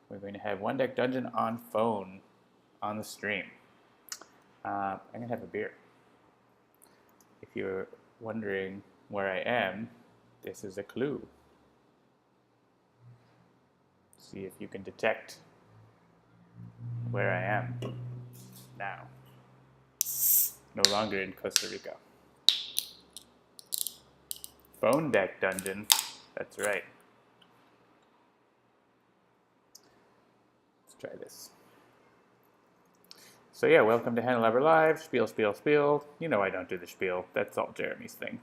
we're going to have One Deck Dungeon on phone on the stream. I'm going to have a beer. If you're wondering where I am, this is a clue. See if you can detect where I am now. No longer in Costa Rica. Phone Deck Dungeon. That's right. Let's try this. So yeah, welcome to Handelabra Live. Spiel, spiel, spiel. You know I don't do the spiel. That's all Jeremy's thing.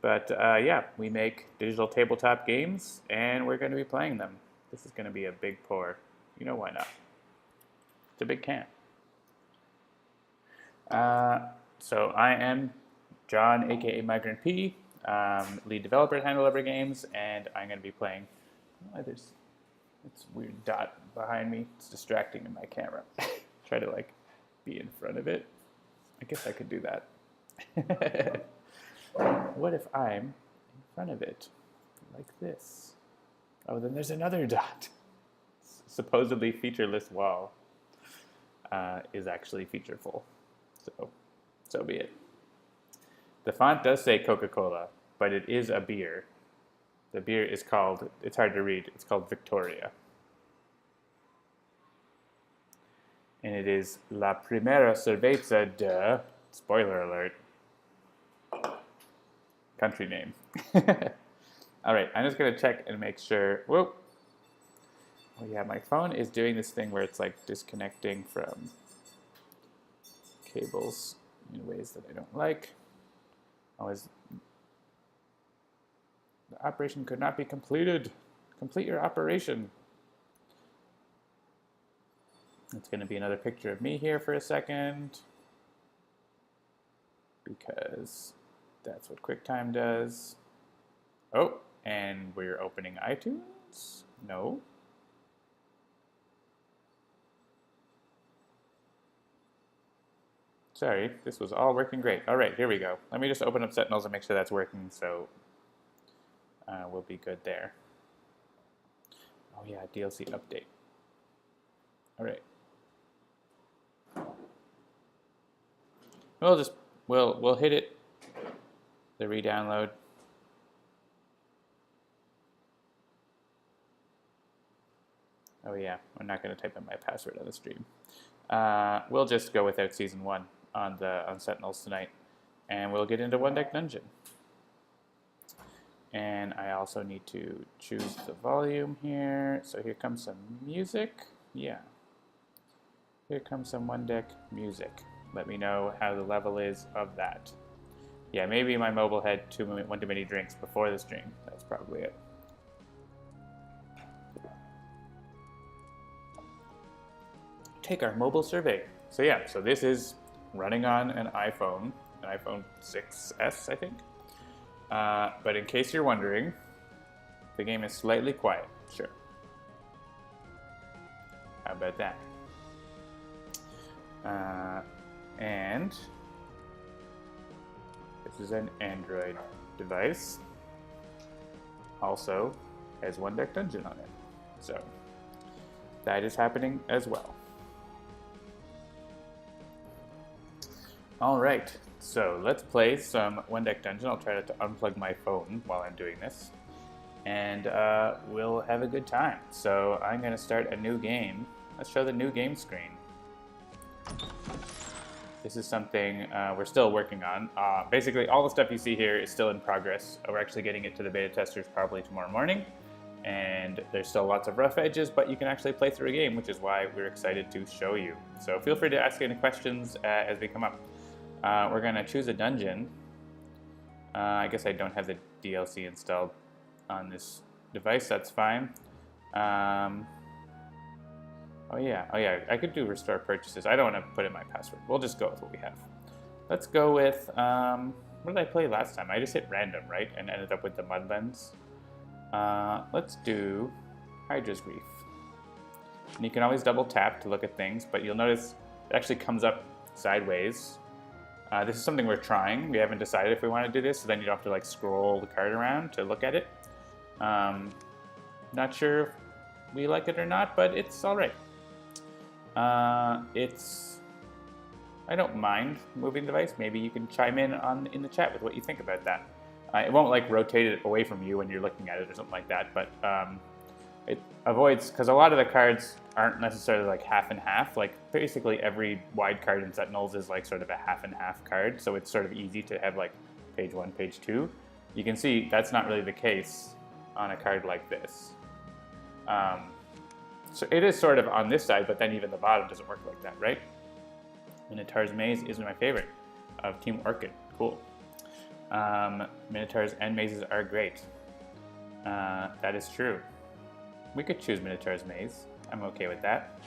But yeah, we make digital tabletop games, and we're going to be playing them. This is going to be a big pour. You know why not? It's a big can. So I am John, aka Migrant P, lead developer at Handelabra Games, and I'm going to be playing. It's a weird dot behind me. It's distracting in my camera. Try to like be in front of it. I guess I could do that. What if I'm in front of it like this? Oh, then there's another dot. Supposedly featureless wall is actually featureful. So be it. The font does say Coca-Cola, but it is a beer. The beer is called, it's hard to read, it's called Victoria. And it is La Primera Cerveza de, spoiler alert, country name. All right, I'm just gonna check and make sure, whoa. Oh yeah, my phone is doing this thing where it's like disconnecting from cables in ways that I don't like. Always, the operation could not be completed. Complete your operation. It's going to be another picture of me here for a second, because that's what QuickTime does. Oh, and we're opening iTunes? No. Sorry, this was all working great. All right, here we go. Let me just open up Sentinels and make sure that's working, so we'll be good there. Oh yeah, DLC update. All right. We'll hit it. The re-download. Oh yeah, I'm not going to type in my password on the stream. We'll just go without Season 1 on Sentinels tonight, and we'll get into One Deck Dungeon. And I also need to choose the volume here. So here comes some music. Yeah. Here comes some One Deck music. Let me know how the level is of that. Yeah, maybe my mobile had one too many drinks before the stream. That's probably it. Take our mobile survey. So yeah, so this is running on an iPhone 6S, I think. But in case you're wondering, the game is slightly quiet. Sure. How about that? And this is an Android device. Also has One Deck Dungeon on it. So that is happening as well. All right, so let's play some One Deck Dungeon. I'll try to unplug my phone while I'm doing this, and we'll have a good time. So I'm going to start a new game. Let's show the new game screen. This is something we're still working on. Basically, all the stuff you see here is still in progress. We're actually getting it to the beta testers probably tomorrow morning, and there's still lots of rough edges, but you can actually play through a game, which is why we're excited to show you. So feel free to ask any questions as we come up. We're going to choose a dungeon. I guess I don't have the DLC installed on this device. That's fine. Oh yeah, I could do restore purchases. I don't want to put in my password. We'll just go with what we have. Let's go with, what did I play last time? I just hit random, right? And ended up with the Mudlands. Let's do Hydra's Grief. And you can always double tap to look at things, but you'll notice it actually comes up sideways. This is something we're trying. We haven't decided if we want to do this, so then you don't have to like scroll the card around to look at it. Not sure we like it or not, but it's all right. I don't mind moving the device. Maybe you can chime in in the chat with what you think about that. It won't like rotate it away from you when you're looking at it or something like that, but it avoids, because a lot of the cards aren't necessarily like half and half. Like basically every wide card in Sentinels is like sort of a half and half card, so it's sort of easy to have like page 1, page 2. You can see that's not really the case on a card like this. So it is sort of on this side, but then even the bottom doesn't work like that, right? Minotaur's Maze is my favorite of Team Orchid. Cool. Minotaurs and mazes are great. That is true. We could choose Minotaur's Maze. I'm okay with that.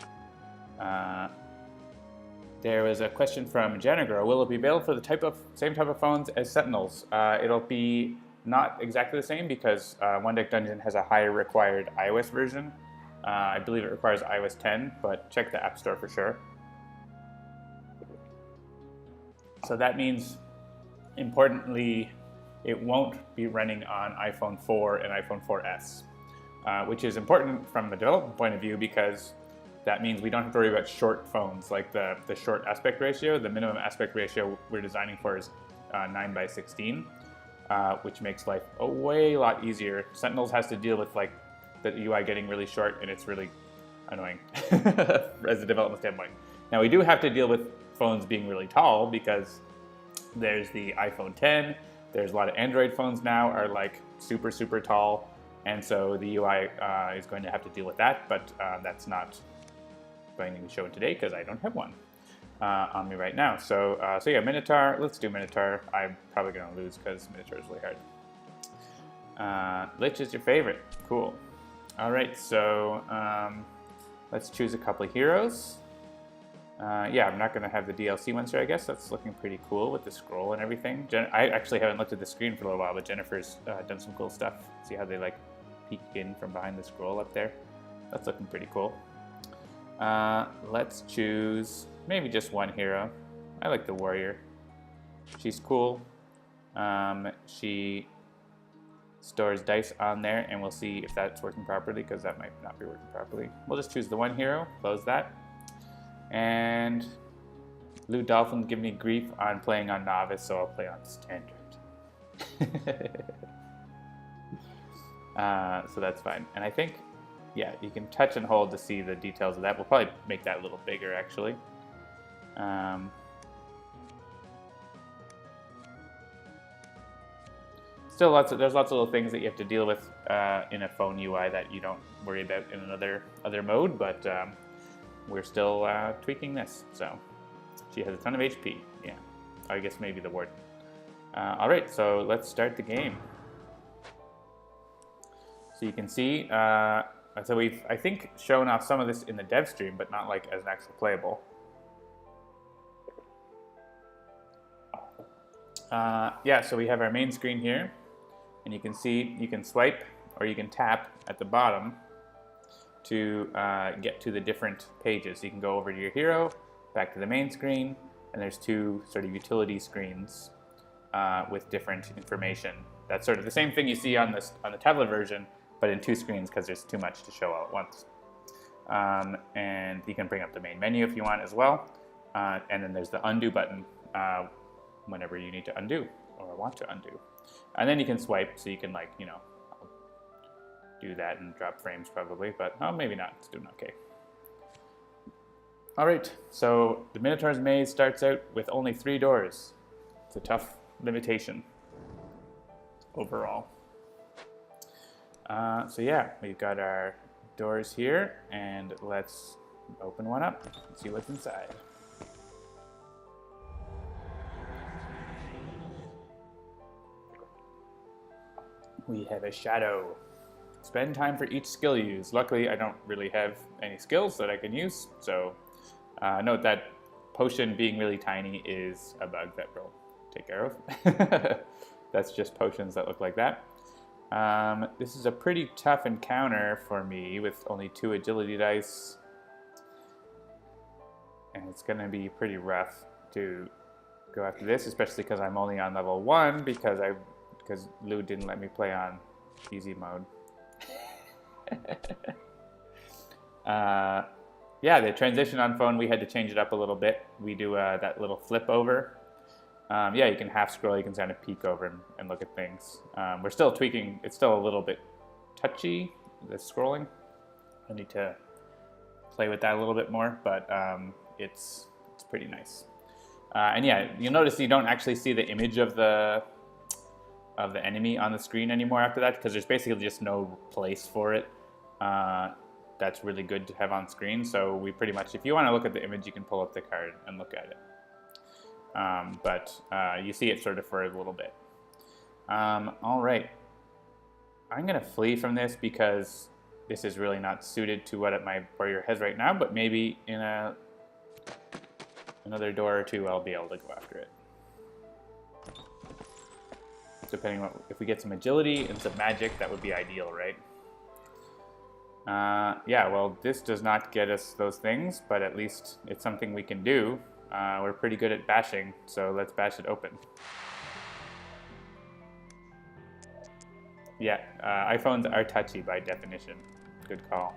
There was a question from Janagro. Will it be available for the same type of phones as Sentinels? It'll be not exactly the same because One Deck Dungeon has a higher required iOS version. I believe it requires iOS 10, but check the App Store for sure. So that means, importantly, it won't be running on iPhone 4 and iPhone 4S, which is important from a development point of view because that means we don't have to worry about short phones, like the short aspect ratio. The minimum aspect ratio we're designing for is 9:16, which makes life a lot easier. Sentinels has to deal with like the UI getting really short, and it's really annoying as a development standpoint. Now we do have to deal with phones being really tall because there's the iPhone 10. There's a lot of Android phones now are like super, super tall, and so the UI is going to have to deal with that, but that's not going to be shown today because I don't have one on me right now. So yeah, Minotaur, let's do Minotaur. I'm probably going to lose because Minotaur is really hard. Lich is your favorite. Cool. All right, so let's choose a couple of heroes. Yeah, I'm not going to have the DLC ones here, I guess. That's looking pretty cool with the scroll and everything. I actually haven't looked at the screen for a little while, but Jennifer's done some cool stuff. See how they like peek in from behind the scroll up there? That's looking pretty cool. Let's choose maybe just one hero. I like the warrior. She's cool. She stores dice on there, and we'll see if that's working properly, because that might not be working properly. We'll just choose the one hero, close that. And Lou Dolphin give me grief on playing on Novice, so I'll play on Standard. So that's fine. And I think, yeah, you can touch and hold to see the details of that. We'll probably make that a little bigger, actually. Still, there's lots of little things that you have to deal with in a phone UI that you don't worry about in other mode, but we're still tweaking this. So she has a ton of HP. Yeah, I guess maybe the ward. All right, so let's start the game. So you can see, so we've, I think, shown off some of this in the dev stream, but not like as an actual playable. Yeah, so we have our main screen here, and you can see you can swipe or you can tap at the bottom to get to the different pages. You can go over to your hero, back to the main screen, and there's two sort of utility screens with different information. That's sort of the same thing you see on the tablet version, but in two screens because there's too much to show all at once. And you can bring up the main menu if you want as well. And then there's the undo button whenever you need to undo or want to undo. And then you can swipe, so you can, like, you know, do that and drop frames probably, but oh, maybe not. It's doing okay. All right, so the Minotaur's Maze starts out with only 3 doors. It's a tough limitation overall. So yeah, we've got our doors here, and let's open one up and see what's inside. We have a shadow. Spend time for each skill you use. Luckily, I don't really have any skills that I can use, so note that potion being really tiny is a bug that we'll take care of. That's just potions that look like that. This is a pretty tough encounter for me with only 2 agility dice, and it's going to be pretty rough to go after this, especially because I'm only on level 1 because Lou didn't let me play on easy mode. Yeah, the transition on phone, we had to change it up a little bit. We do that little flip over. Yeah, you can half scroll, you can kind of peek over and look at things. We're still tweaking, it's still a little bit touchy, the scrolling. I need to play with that a little bit more, but it's pretty nice. And yeah, you'll notice you don't actually see the image of the enemy on the screen anymore after that, because there's basically just no place for it. That's really good to have on screen. So we pretty much, if you want to look at the image, you can pull up the card and look at it. But you see it sort of for a little bit. All right. I'm going to flee from this because this is really not suited to what my warrior has right now, but maybe in another door or two, I'll be able to go after it. Depending on if we get some agility and some magic, that would be ideal, right? Yeah, well, this does not get us those things, but at least it's something we can do. We're pretty good at bashing, so let's bash it open. Yeah, iPhones are touchy by definition. Good call.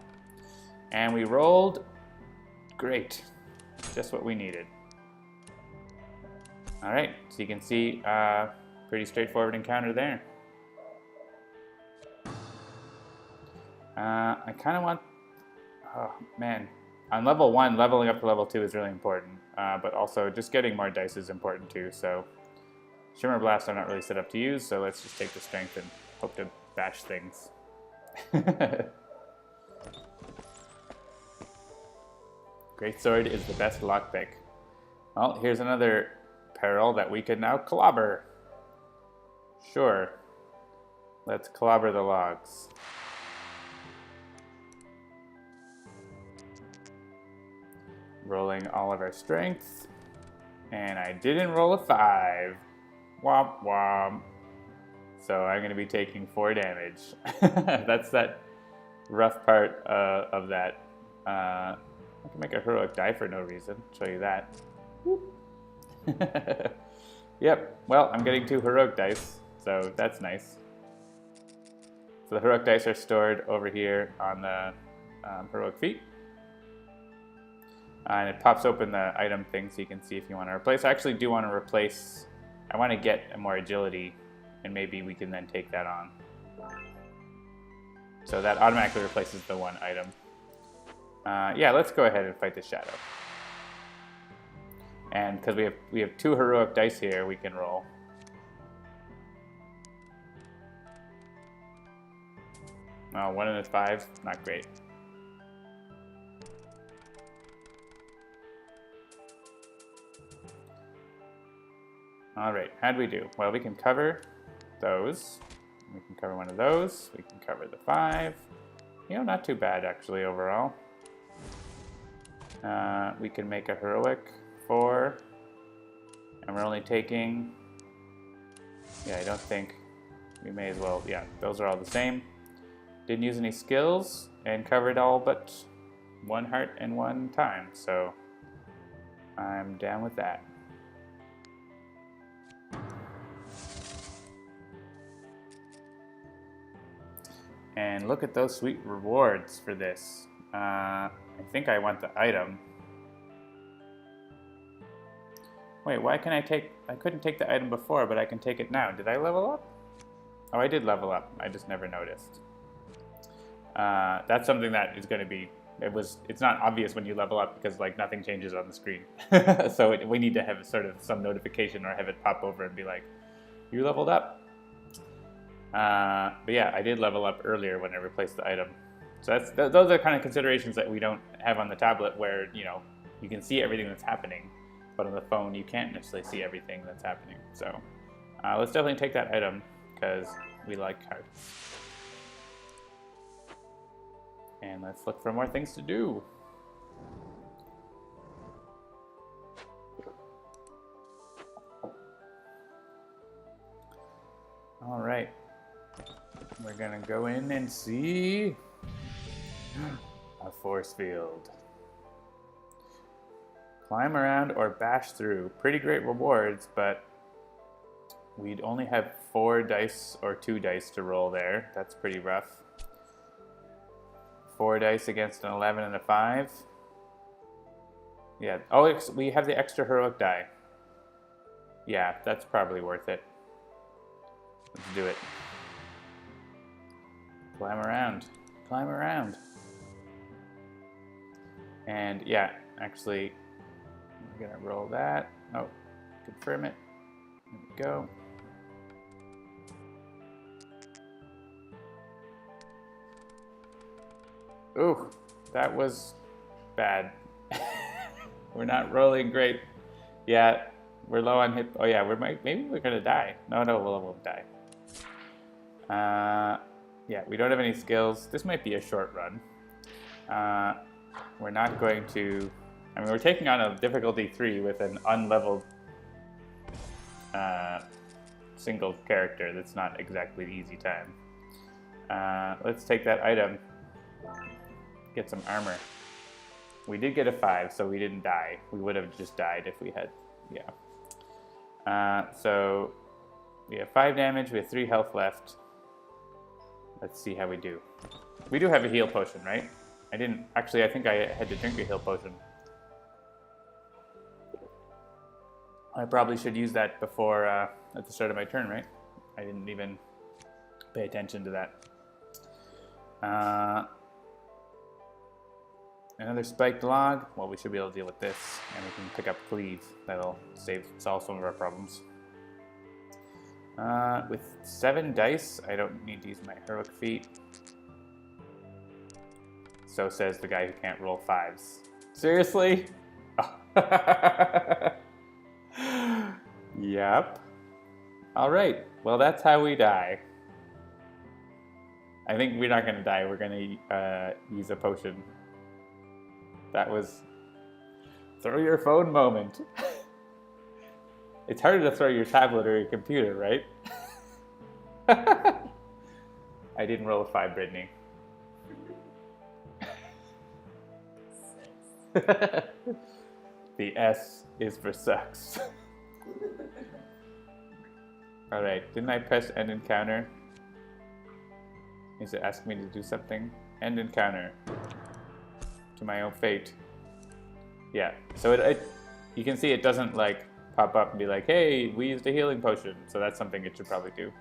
And we rolled. Great. Just what we needed. All right, so you can see pretty straightforward encounter there. I kind of want, oh man, on level 1, leveling up to level 2 is really important, but also just getting more dice is important too, so Shimmer Blast I'm not really set up to use, so let's just take the strength and hope to bash things. Greatsword is the best lockpick. Well, here's another peril that we can now clobber. Sure. Let's clobber the logs. Rolling all of our strength. And I didn't roll a 5. Womp womp. So I'm going to be taking 4 damage. That's that rough part of that. I can make a heroic die for no reason. Show you that. Yep, well, I'm getting 2 heroic dice, so that's nice. So the heroic dice are stored over here on the heroic feat. And it pops open the item thing so you can see if you want to replace. I actually do want to replace, I want to get more agility, and maybe we can then take that on. So that automatically replaces the 1 item. Yeah, let's go ahead and fight the shadow. And because we have 2 heroic dice here, we can roll. Oh, 1 and a 5, not great. All right, how'd we do? Well, we can cover those. We can cover one of those. We can cover the 5. You know, not too bad actually overall. We can make a heroic 4, and we're only taking, yeah, I don't think, we may as well, yeah, those are all the same. Didn't use any skills, and covered all but 1 heart and 1 time, so I'm down with that. And look at those sweet rewards for this. I think I want the item. Wait, why can I couldn't take the item before, but I can take it now. Did I level up? Oh, I did level up. I just never noticed. That's something that is going to be, it's not obvious when you level up because like nothing changes on the screen. So we need to have sort of some notification or have it pop over and be like, you leveled up. But yeah, I did level up earlier when I replaced the item. So those are kind of considerations that we don't have on the tablet where, you know, you can see everything that's happening, but on the phone you can't necessarily see everything that's happening. So let's definitely take that item because we like cards. And let's look for more things to do. All right. We're gonna go in and see a force field. Climb around or bash through. Pretty great rewards, but we'd only have 4 dice or 2 dice to roll there. That's pretty rough. 4 dice against an 11 and a 5. Yeah. Oh, we have the extra heroic die. Yeah, that's probably worth it. Let's do it. Climb around. Climb around. And yeah, actually, we're gonna roll that. Oh, confirm it. There we go. Ooh, that was bad. We're not rolling great. Yeah, we're low on hit. Oh yeah, maybe we're gonna die. No, we won't die. Yeah, we don't have any skills. This might be a short run. We're not going to. I mean, we're taking on a difficulty 3 with an unleveled single character. That's not exactly the easy time. Let's take that item. Get some armor. We did get a 5, so we didn't die. We would have just died if we had, yeah. So we have 5 damage, we have 3 health left. Let's see how we do. We do have a heal potion, right? I think I had to drink a heal potion. I probably should use that before, at the start of my turn, right? I didn't even pay attention to that. Another spiked log. Well, we should be able to deal with this, and we can pick up cleave. That'll solve some of our problems. With 7 dice, I don't need to use my heroic feat. So says the guy who can't roll 5s. Seriously? Oh. Yep. All right. Well, that's how we die. I think we're not going to die. We're going to use a potion. That was throw your phone moment. It's harder to throw your tablet or your computer, right? I didn't roll a 5, Brittany. 6. The S is for sucks. All right, didn't I press end encounter? Is it asking me to do something? End encounter. To my own fate. Yeah, so you can see it doesn't like pop up and be like, hey, we used a healing potion. So that's something it should probably do.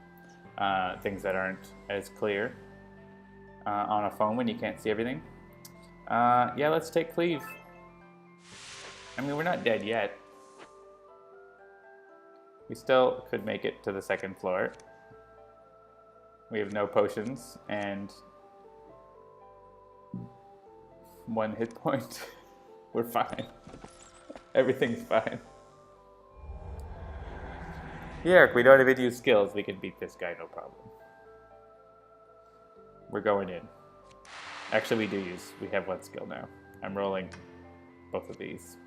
Things that aren't as clear on a phone when you can't see everything. Yeah, let's take cleave. I mean, we're not dead yet. We still could make it to the 2nd floor. We have no potions and 1 hit point. We're fine. Everything's fine. Yeah, if we don't even use skills, we can beat this guy, no problem. We're going in. Actually, we have 1 skill now. I'm rolling both of these.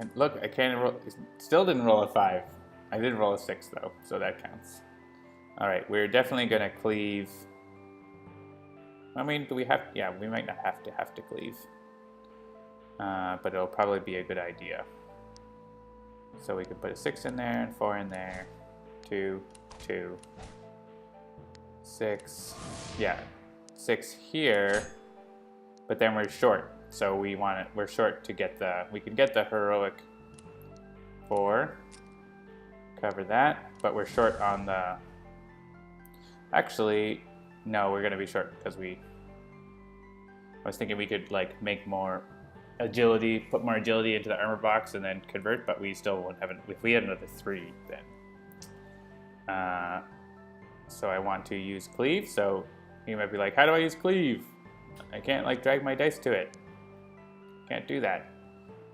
And look, I can't roll. Still didn't roll a 5. I did roll a 6 though, so that counts. All right, we're definitely gonna cleave. I mean, do we have? Yeah, we might not have to cleave, but it'll probably be a good idea. So we can put a 6 in there and 4 in there, 2, 2, 6. Yeah, 6 here, but then we're short. So we're short to get we can get the heroic 4, cover that, but we're short on the, actually, no, we're gonna be short because I was thinking we could like make more agility, put more agility into the armor box and then convert, but we still won't have it. If we had another 3 then. So I want to use cleave, so you might be like, how do I use cleave? I can't like drag my dice to it. Can't do that.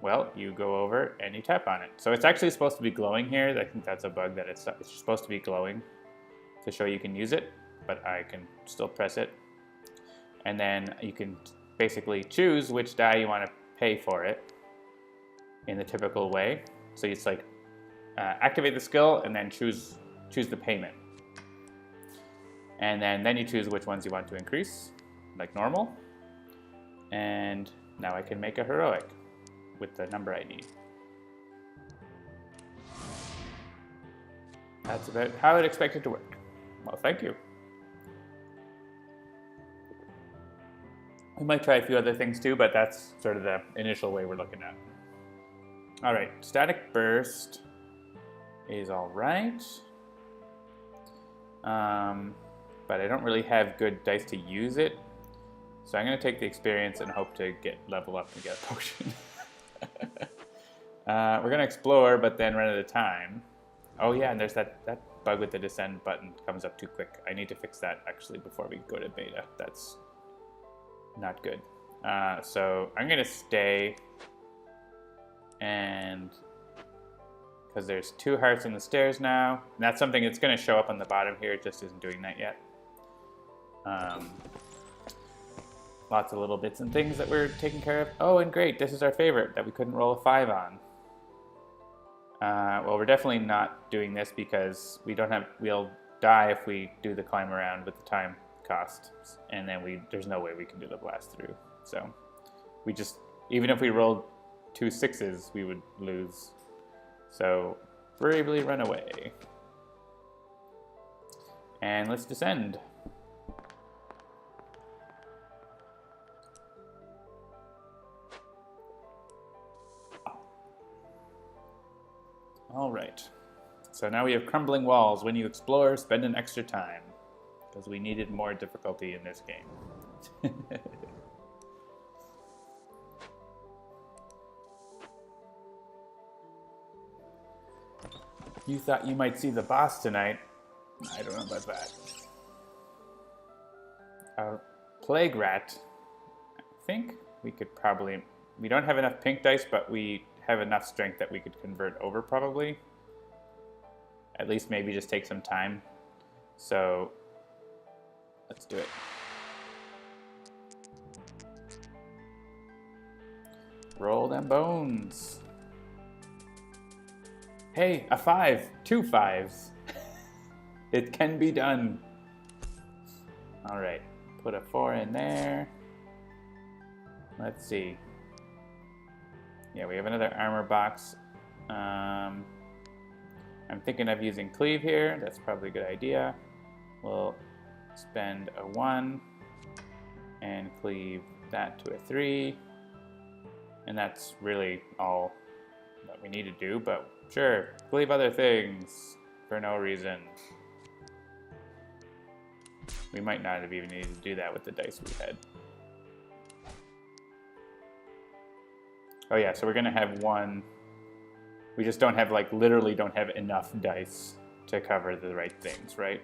Well, you go over and you tap on it. So it's actually supposed to be glowing here. I think that's a bug that it's supposed to be glowing to show you can use it, but I can still press it. And then you can basically choose which die you want to pay for it in the typical way. So it's like activate the skill and then choose the payment. And then you choose which ones you want to increase, like normal. And now I can make a heroic. with the number I need. That's about how I'd expect it to work. Well, thank you. We might try a few other things too, but that's sort of the initial way we're looking at it. All right, static burst is all right. But I don't really have good dice to use it. So I'm going to take the experience and hope to level up and get a potion. We're going to explore, but then run out of time. Oh yeah, and there's that bug with the descend button comes up too quick. I need to fix that actually before we go to beta. That's not good. So I'm going to stay, and because there's 2 hearts on the stairs now, and that's something that's going to show up on the bottom here. It just isn't doing that yet. Lots of little bits and things that we're taking care of. Oh, and great, this is our favorite that we couldn't roll a 5 on. Well, we're definitely not doing this because we'll die if we do the climb around with the time cost, and then there's no way we can do the blast through. So we just, even if we rolled 2 6s, we would lose. So bravely run away. And let's descend. All right. So now we have crumbling walls. When you explore, spend an extra time, because we needed more difficulty in this game. You thought you might see the boss tonight. I don't know about that. Our plague rat. I think we could probably... We don't have enough pink dice, but we have enough strength that we could convert over probably. At least maybe just take some time. So let's do it. Roll them bones. Hey, a 5. 2 5s. It can be done. All right, put a 4 in there. Let's see. Yeah, we have another armor box. I'm thinking of using cleave here. That's probably a good idea. We'll spend a 1 and cleave that to a 3. And that's really all that we need to do, but sure, cleave other things for no reason. We might not have even needed to do that with the dice we had. Oh yeah, so we're gonna have 1. We just don't have, like, literally don't have enough dice to cover the right things, right?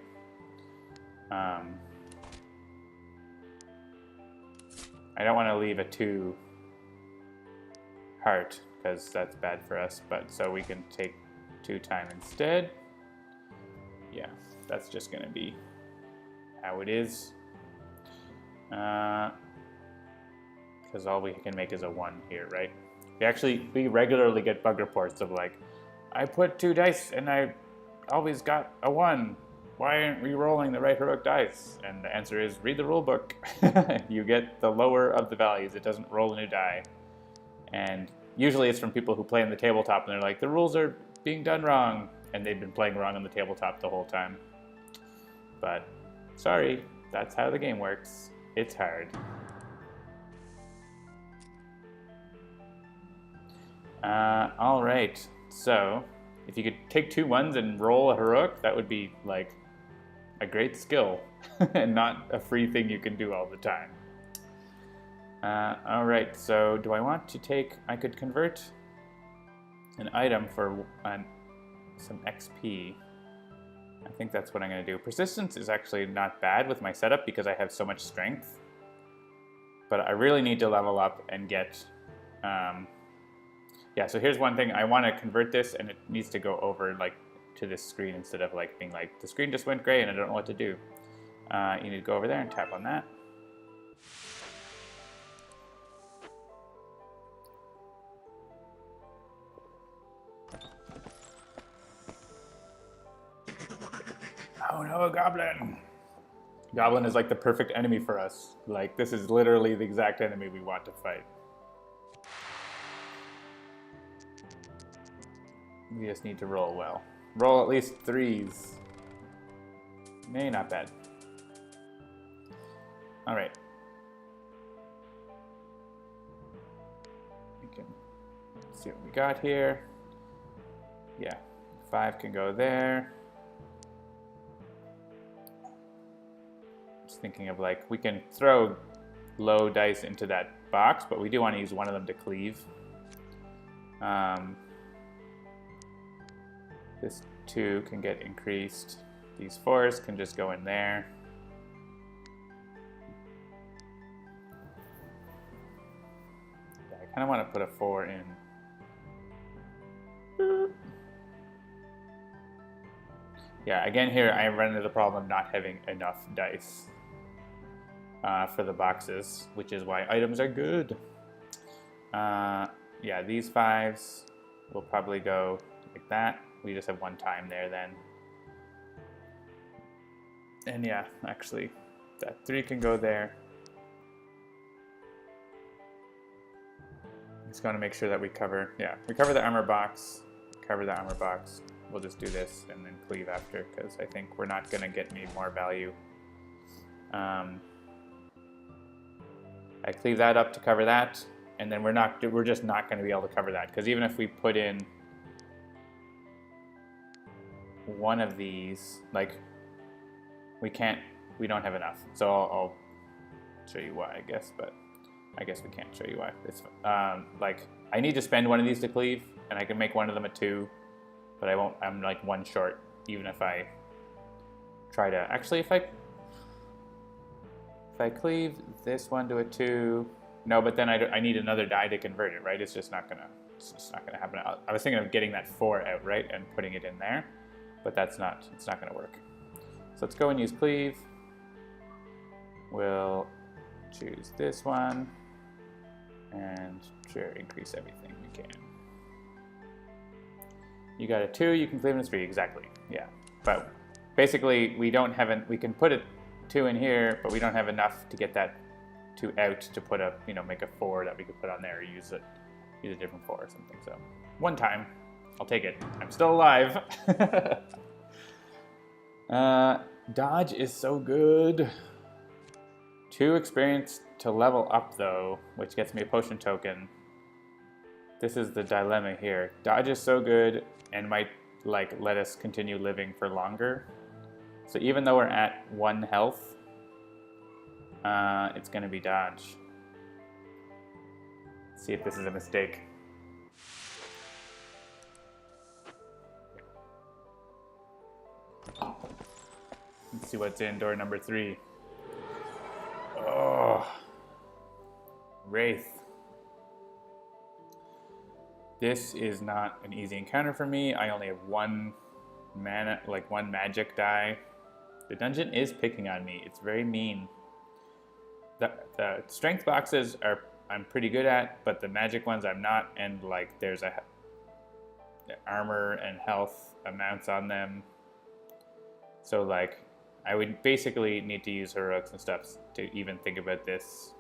I don't want to leave a 2 heart, because that's bad for us, but so we can take 2 time instead. Yeah, that's just gonna be how it is. Because all we can make is a 1 here, right? We regularly get bug reports of like, I put 2 dice and I always got a 1. Why aren't we rolling the right heroic dice? And the answer is, read the rule book. You get the lower of the values. It doesn't roll a new die. And usually it's from people who play on the tabletop and they're like, the rules are being done wrong. And they've been playing wrong on the tabletop the whole time. But sorry, that's how the game works. It's hard. All right, so if you could take 2 1s and roll a heroic, that would be like a great skill and not a free thing you can do all the time. All right, so do I want to take, I could convert an item for some XP. I think that's what I'm gonna do. Persistence is actually not bad with my setup because I have so much strength, but I really need to level up and get, yeah, so here's one thing. I want to convert this, and it needs to go over like to this screen instead of like being like, the screen just went gray and I don't know what to do. You need to go over there and tap on that. Oh no, a goblin! Goblin is like the perfect enemy for us. Like, this is literally the exact enemy we want to fight. We just need to roll well. Roll at least 3s. Not bad. All right. We can see what we got here. Yeah, 5 can go there. Just thinking of like, we can throw low dice into that box, but we do want to use one of them to cleave. This 2 can get increased. These 4s can just go in there. Yeah, I kind of want to put a 4 in. Yeah, again here I run into the problem of not having enough dice for the boxes, which is why items are good. Yeah, these 5s will probably go like that. We just have 1 time there then. And yeah, actually, that 3 can go there. Just going to make sure that we cover, yeah, we cover the armor box, cover the armor box. We'll just do this and then cleave after, because I think we're not going to get any more value. I cleave that up to cover that, and then we're just not going to be able to cover that, because even if we put in one of these, like, we don't have enough. So I'll show you why, I guess, but I guess we can't show you why. It's, like, I need to spend one of these to cleave, and I can make one of them a 2, but I won't, I'm like 1 short, even if I try to, actually if I cleave this one to a 2, no, but then I need another die to convert it, right? It's just not gonna happen. I was thinking of getting that 4 out, right, and putting it in there, but it's not gonna work. So let's go and use cleave. We'll choose this one and sure, increase everything we can. You got a 2, you can cleave in a 3, exactly, yeah. But basically we can put a 2 in here, but we don't have enough to get that 2 out to put a, make a 4 that we could put on there, or use a different 4 or something. So 1 time, I'll take it. I'm still alive. Dodge is so good. 2 experience to level up though, which gets me a potion token. This is the dilemma here. Dodge is so good and might like let us continue living for longer. So even though we're at 1 health, it's gonna be dodge. Let's see if this is a mistake. Let's see what's in door number 3. Oh, Wraith. This is not an easy encounter for me. I only have 1 mana, like 1 magic die. The dungeon is picking on me. It's very mean. The strength boxes I'm pretty good at, but the magic ones I'm not. And like there's the armor and health amounts on them. So like I would basically need to use heroics and stuff to even think about this.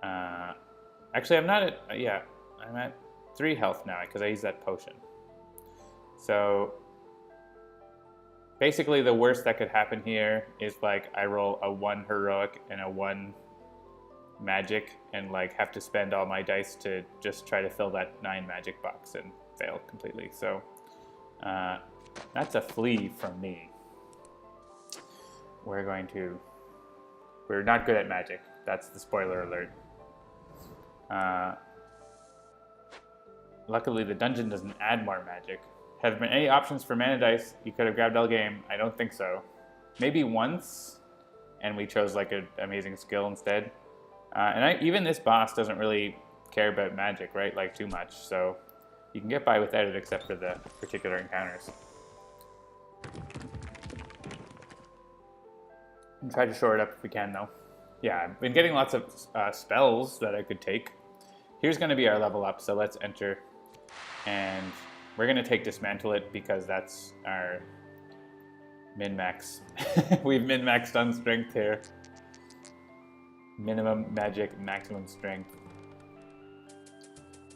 Actually, I'm not at, yeah, I'm at 3 health now because I used that potion. So basically the worst that could happen here is like I roll a 1 heroic and a 1 magic and like have to spend all my dice to just try to fill that 9 magic box and fail completely. So that's a flee from me. We're not good at magic. That's the spoiler alert. Luckily the dungeon doesn't add more magic. Have there been any options for mana dice you could have grabbed all game? I don't think so. Maybe once, and we chose like an amazing skill instead. And even this boss doesn't really care about magic, right? Like too much, so you can get by without it except for the particular encounters. And try to shore it up if we can, though. Yeah, I've been getting lots of spells that I could take. Here's going to be our level up, so let's enter. And we're going to take Dismantle It because that's our min-max. We've min-maxed on strength here. Minimum magic, maximum strength.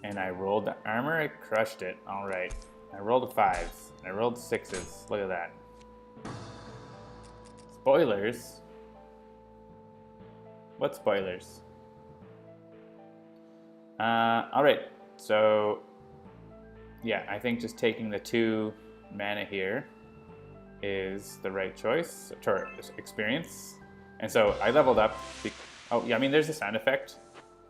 And I rolled the armor, I crushed it. All right. I rolled a 5. And I rolled 6s. Look at that. Spoilers? What spoilers? Alright, so yeah, I think just taking the 2 mana here is the right choice. Experience. And so I leveled up. Oh, yeah, I mean, there's a sound effect,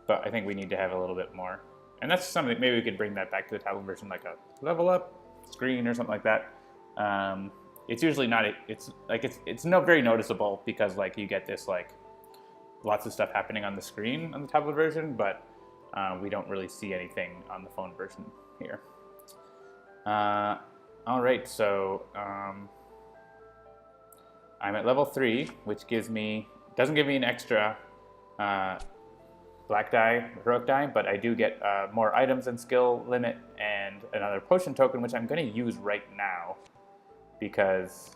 but I think we need to have a little bit more. And that's something, maybe we could bring that back to the tablet version, like a level up screen or something like that. It's usually not, it's not very noticeable because like you get this like lots of stuff happening on the screen on the tablet version, but we don't really see anything on the phone version here. All right, so I'm at level 3, which doesn't give me an extra black die, heroic die, but I do get more items and skill limit and another potion token, which I'm going to use right now because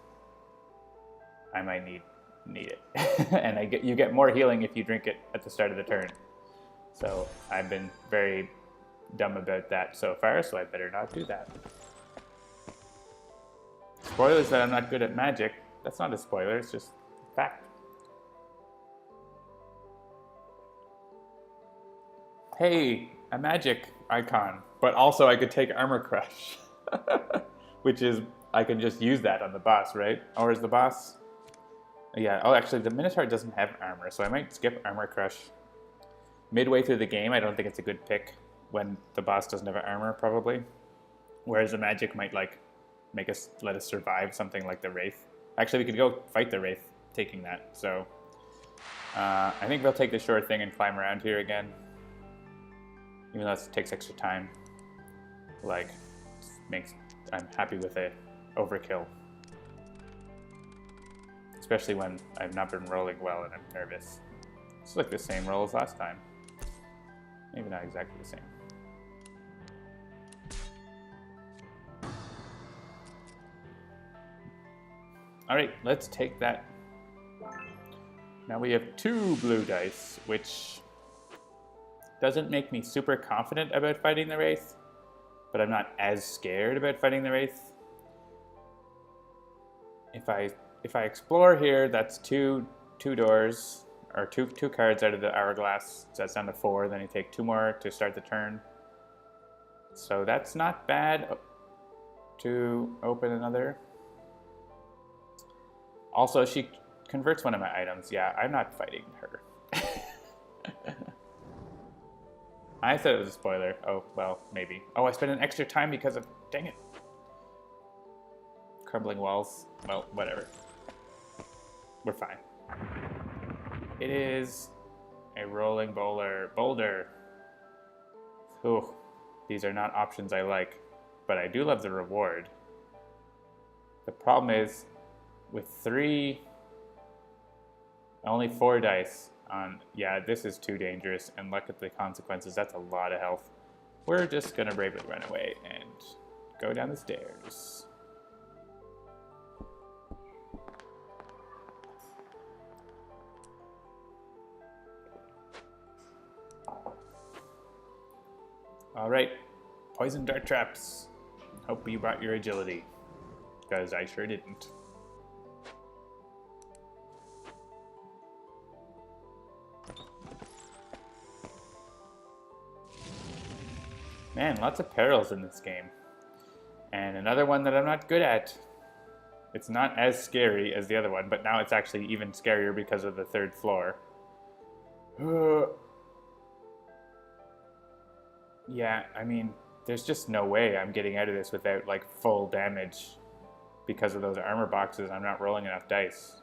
I might need it. And you get more healing if you drink it at the start of the turn. So I've been very dumb about that so far, so I better not do that. Spoilers that I'm not good at magic. That's not a spoiler, it's just fact. Hey, a magic icon, but also I could take Armor Crush, which is, I can just use that on the boss, right? Or is the boss? Yeah, oh, actually the Minotaur doesn't have armor, so I might skip Armor Crush. Midway through the game, I don't think it's a good pick when the boss doesn't have armor, probably. Whereas the magic might, like, let us survive something like the Wraith. Actually, we could go fight the Wraith taking that, so I think we'll take the sure thing and climb around here again. Even though it takes extra time. Like, I'm happy with it. Overkill. Especially when I've not been rolling well and I'm nervous. It's like the same roll as last time. Maybe not exactly the same. Alright, let's take that. Now we have 2 blue dice, which doesn't make me super confident about fighting the Wraith, but I'm not as scared about fighting the Wraith. If I explore here, that's two doors, or two cards out of the hourglass, so that's down to 4, then you take 2 more to start the turn. So that's not bad to open another. Also, she converts one of my items. Yeah, I'm not fighting her. I said it was a spoiler. Oh, well, maybe. Oh, I spent an extra time because of... Dang it. Crumbling walls. Well, whatever. We're fine. It is a rolling boulder. Ooh, these are not options I like, but I do love the reward. The problem is, with 3... Only 4 dice on... Yeah, this is too dangerous, and look at the consequences. That's a lot of health. We're just gonna bravely run away and go down the stairs. Alright, poison dart traps. Hope you brought your agility, because I sure didn't. Man, lots of perils in this game. And another one that I'm not good at. It's not as scary as the other one, but now it's actually even scarier because of the 3rd floor. Yeah, I mean, there's just no way I'm getting out of this without, like, full damage because of those armor boxes. I'm not rolling enough dice.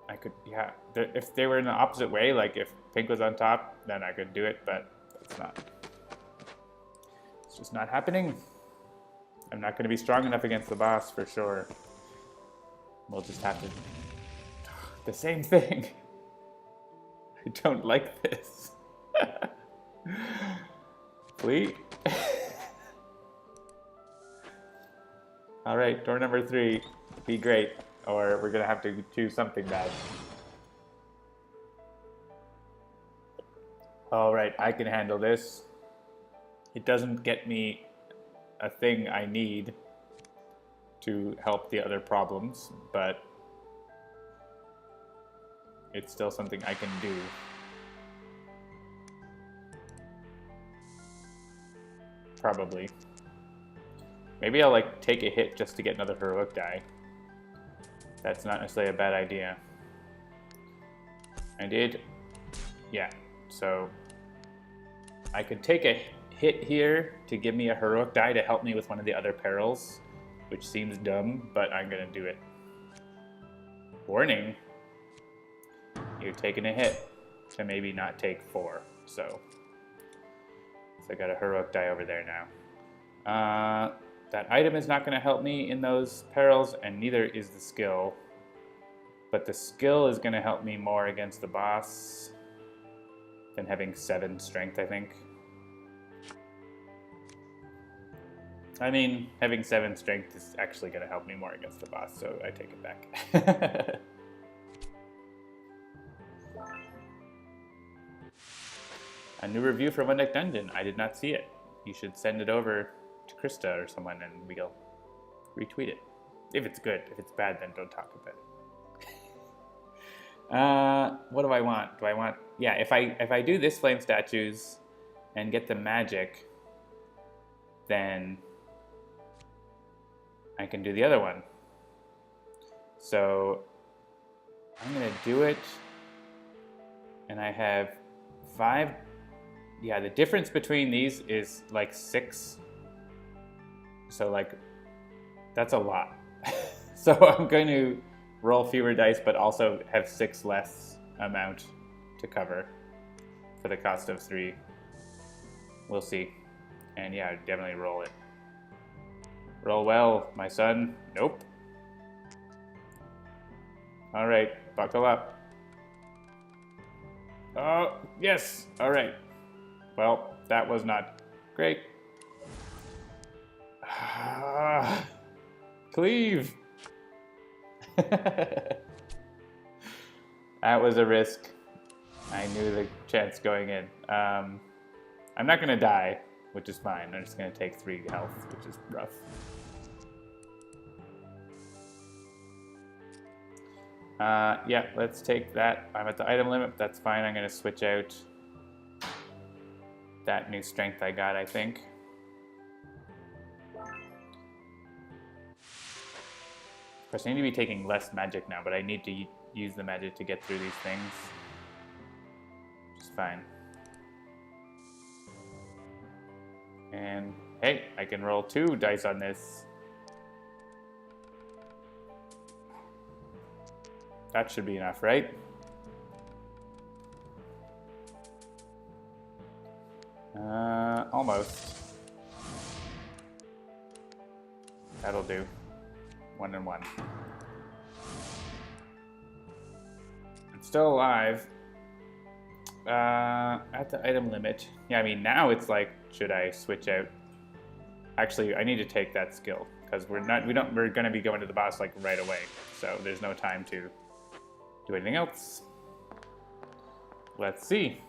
I could, yeah, if they were in the opposite way, like if pink was on top, then I could do it, but that's not. It's just not happening. I'm not going to be strong enough against the boss for sure. We'll just have to... The same thing. I don't like this. Please. All right, door number 3. Be great. Or we're going to have to choose something bad. All right, I can handle this. It doesn't get me a thing I need to help the other problems, but it's still something I can do. Probably. Maybe I'll like take a hit just to get another heroic die. That's not necessarily a bad idea. I did, yeah, so I could take a hit here to give me a heroic die to help me with one of the other perils, which seems dumb, but I'm gonna do it. Warning, you're taking a hit to maybe not take 4, so I got a heroic die over there now. That item is not gonna help me in those perils, and neither is the skill. But the skill is going to help me more against the boss than having 7 strength, I think. I mean, having 7 strength is actually going to help me more against the boss, so I take it back. A new review for One Deck Dungeon. I did not see it. You should send it over to Krista or someone and we'll retweet it. If it's good. If it's bad, then don't talk about it. What do I want? Yeah, if I do this flame statues and get the magic, then I can do the other one. So I'm gonna do it, and I have 5. Yeah, the difference between these is like 6. So like, that's a lot. So I'm going to roll fewer dice, but also have 6 less amount to cover for the cost of 3. We'll see. And yeah, definitely roll it. Roll well, my son. Nope. All right, buckle up. Oh, yes. All right. Well, that was not great. Cleave. That was a risk. I knew the chance going in. I'm not going to die, which is fine. I'm just going to take 3 health, which is rough. Yeah, let's take that. I'm at the item limit. That's fine. I'm going to switch out that new strength I got, I think. Of course, I need to be taking less magic now, but I need to use the magic to get through these things. Which is fine. And hey, I can roll 2 dice on this. That should be enough, right? Almost. That'll do. 1 and 1. I'm still alive. At the item limit. Yeah, I mean, now it's like, should I switch out? Actually, I need to take that skill because we're going to be going to the boss like right away. So there's no time to do anything else. Let's see.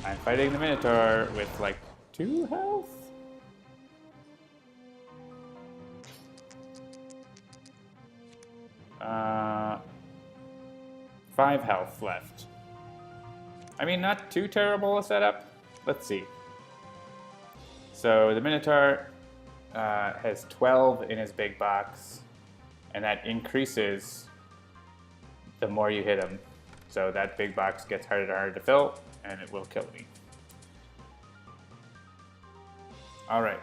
I'm fighting the Minotaur with like 2 health. Uh, 5 health left. I mean, not too terrible a setup. Let's see. So the Minotaur has 12 in his big box, and that increases the more you hit him. So that big box gets harder and harder to fill, and it will kill me. All right.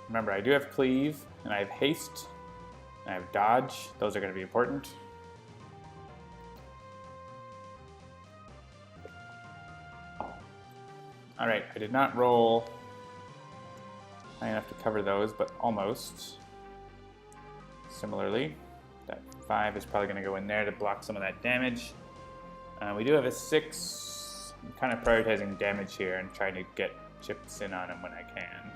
Remember, I do have cleave, and I have haste, and I have dodge. Those are going to be important. All right, I did not roll high enough to cover those, but almost. Similarly, that 5 is probably going to go in there to block some of that damage. We do have a 6. I'm kind of prioritizing damage here and trying to get chips in on him when I can.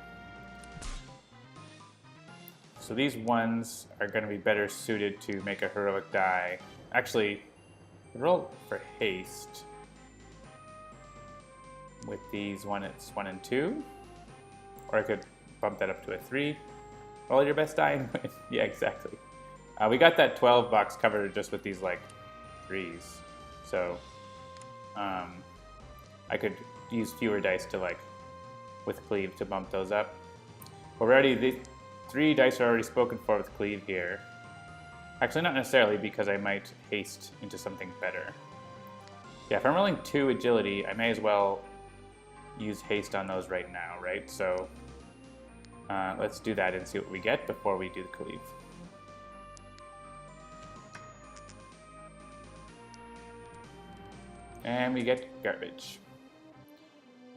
So these ones are going to be better suited to make a heroic die. Actually, roll for haste. With these it's 1 and 2. Or I could bump that up to a 3. Roll your best die and win. Yeah, exactly. We got that 12 box covered just with these, like, 3s. So, I could use fewer dice to, like, with cleave to bump those up. But we're already, the 3 dice are already spoken for with cleave here. Actually, not necessarily, because I might haste into something better. Yeah, if I'm rolling 2 agility, I may as well use haste on those right now, right? So let's do that and see what we get before we do the cleave. And we get garbage.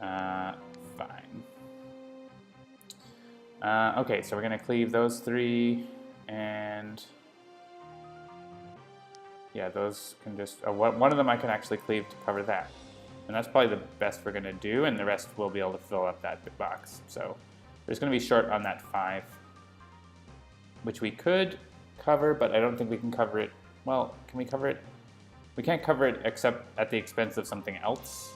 Fine. Okay, so we're going to cleave those 3, and yeah, those can just, one of them I can actually cleave to cover that. And that's probably the best we're going to do, and the rest we'll be able to fill up that big box. So we're just going to be short on that 5, which we could cover, but I don't think we can cover it. Well, can we cover it? We can't cover it except at the expense of something else.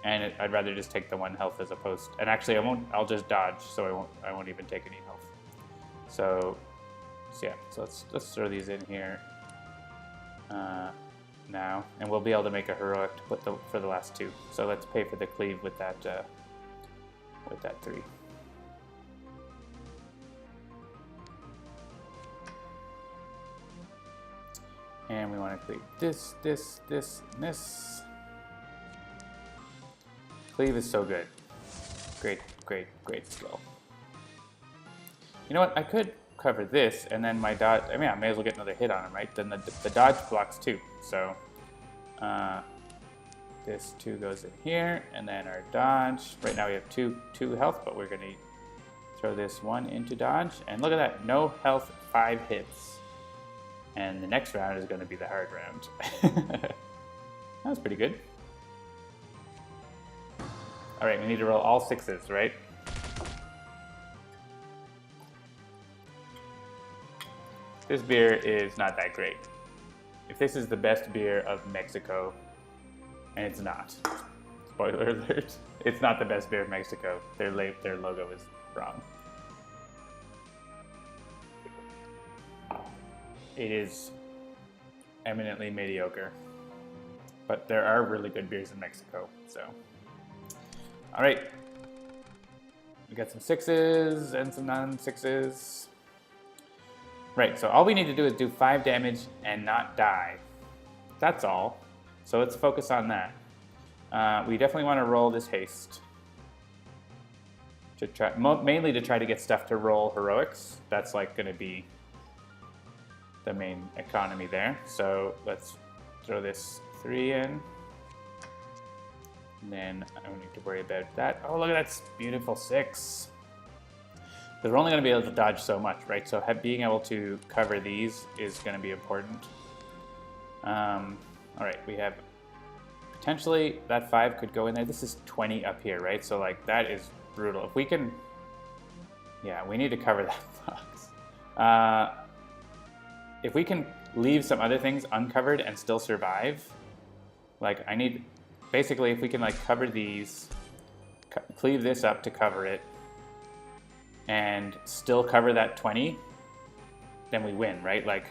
And I'd rather just take the 1 health as opposed, and actually I'll just dodge, so I won't even take any health. So yeah, so let's throw these in here now, and we'll be able to make a heroic to put for the last 2. So let's pay for the cleave with that 3. And we want to cleave this, and this. Cleave is so good. Great, great, great skill. You know what? I could cover this, and then my dodge. I mean, I may as well get another hit on him, right? Then the dodge blocks 2. So this 2 goes in here, and then our dodge. Right now we have 2 health, but we're gonna throw this 1 into dodge, and look at that, no health, 5 hits. And the next round is going to be the hard round. That was pretty good. All right, we need to roll all 6s, right? This beer is not that great. If this is the best beer of Mexico, and it's not. Spoiler alert. It's not the best beer of Mexico. Their logo is wrong. It is eminently mediocre, but there are really good beers in Mexico, so. All right, we got some 6s and some non-6s. Right, so all we need to do is do 5 damage and not die. That's all, so let's focus on that. We definitely want to roll this haste. To try, mainly to try to get stuff to roll heroics. That's like gonna be the main economy there. So let's throw this 3 in. And then I don't need to worry about that. Oh, look at that beautiful 6. Because we're only going to be able to dodge so much, right? So being able to cover these is going to be important. All right, we have potentially that 5 could go in there. This is 20 up here, right? So like that is brutal. If we can, yeah, we need to cover that box. If we can leave some other things uncovered and still survive, like I need, basically if we can like cover these, cleave this up to cover it, and still cover that 20, then we win, right? Like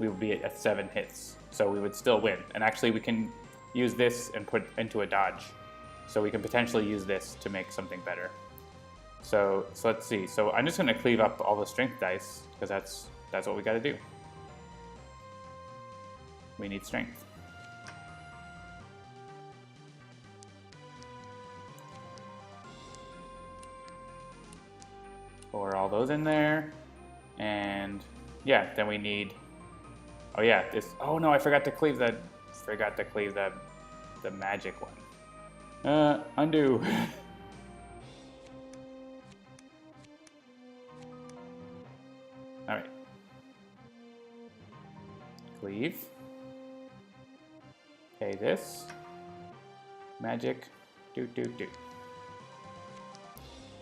we would be at 7 hits, so we would still win. And actually we can use this and put into a dodge. So we can potentially use this to make something better. So let's see. So I'm just going to cleave up all the strength dice because that's what we got to do. We need strength. Pour all those in there, and yeah, then we need. Oh yeah, this. Oh no, I forgot to cleave the. The magic one. Undo. All right. Cleave. Pay this. Magic. Do.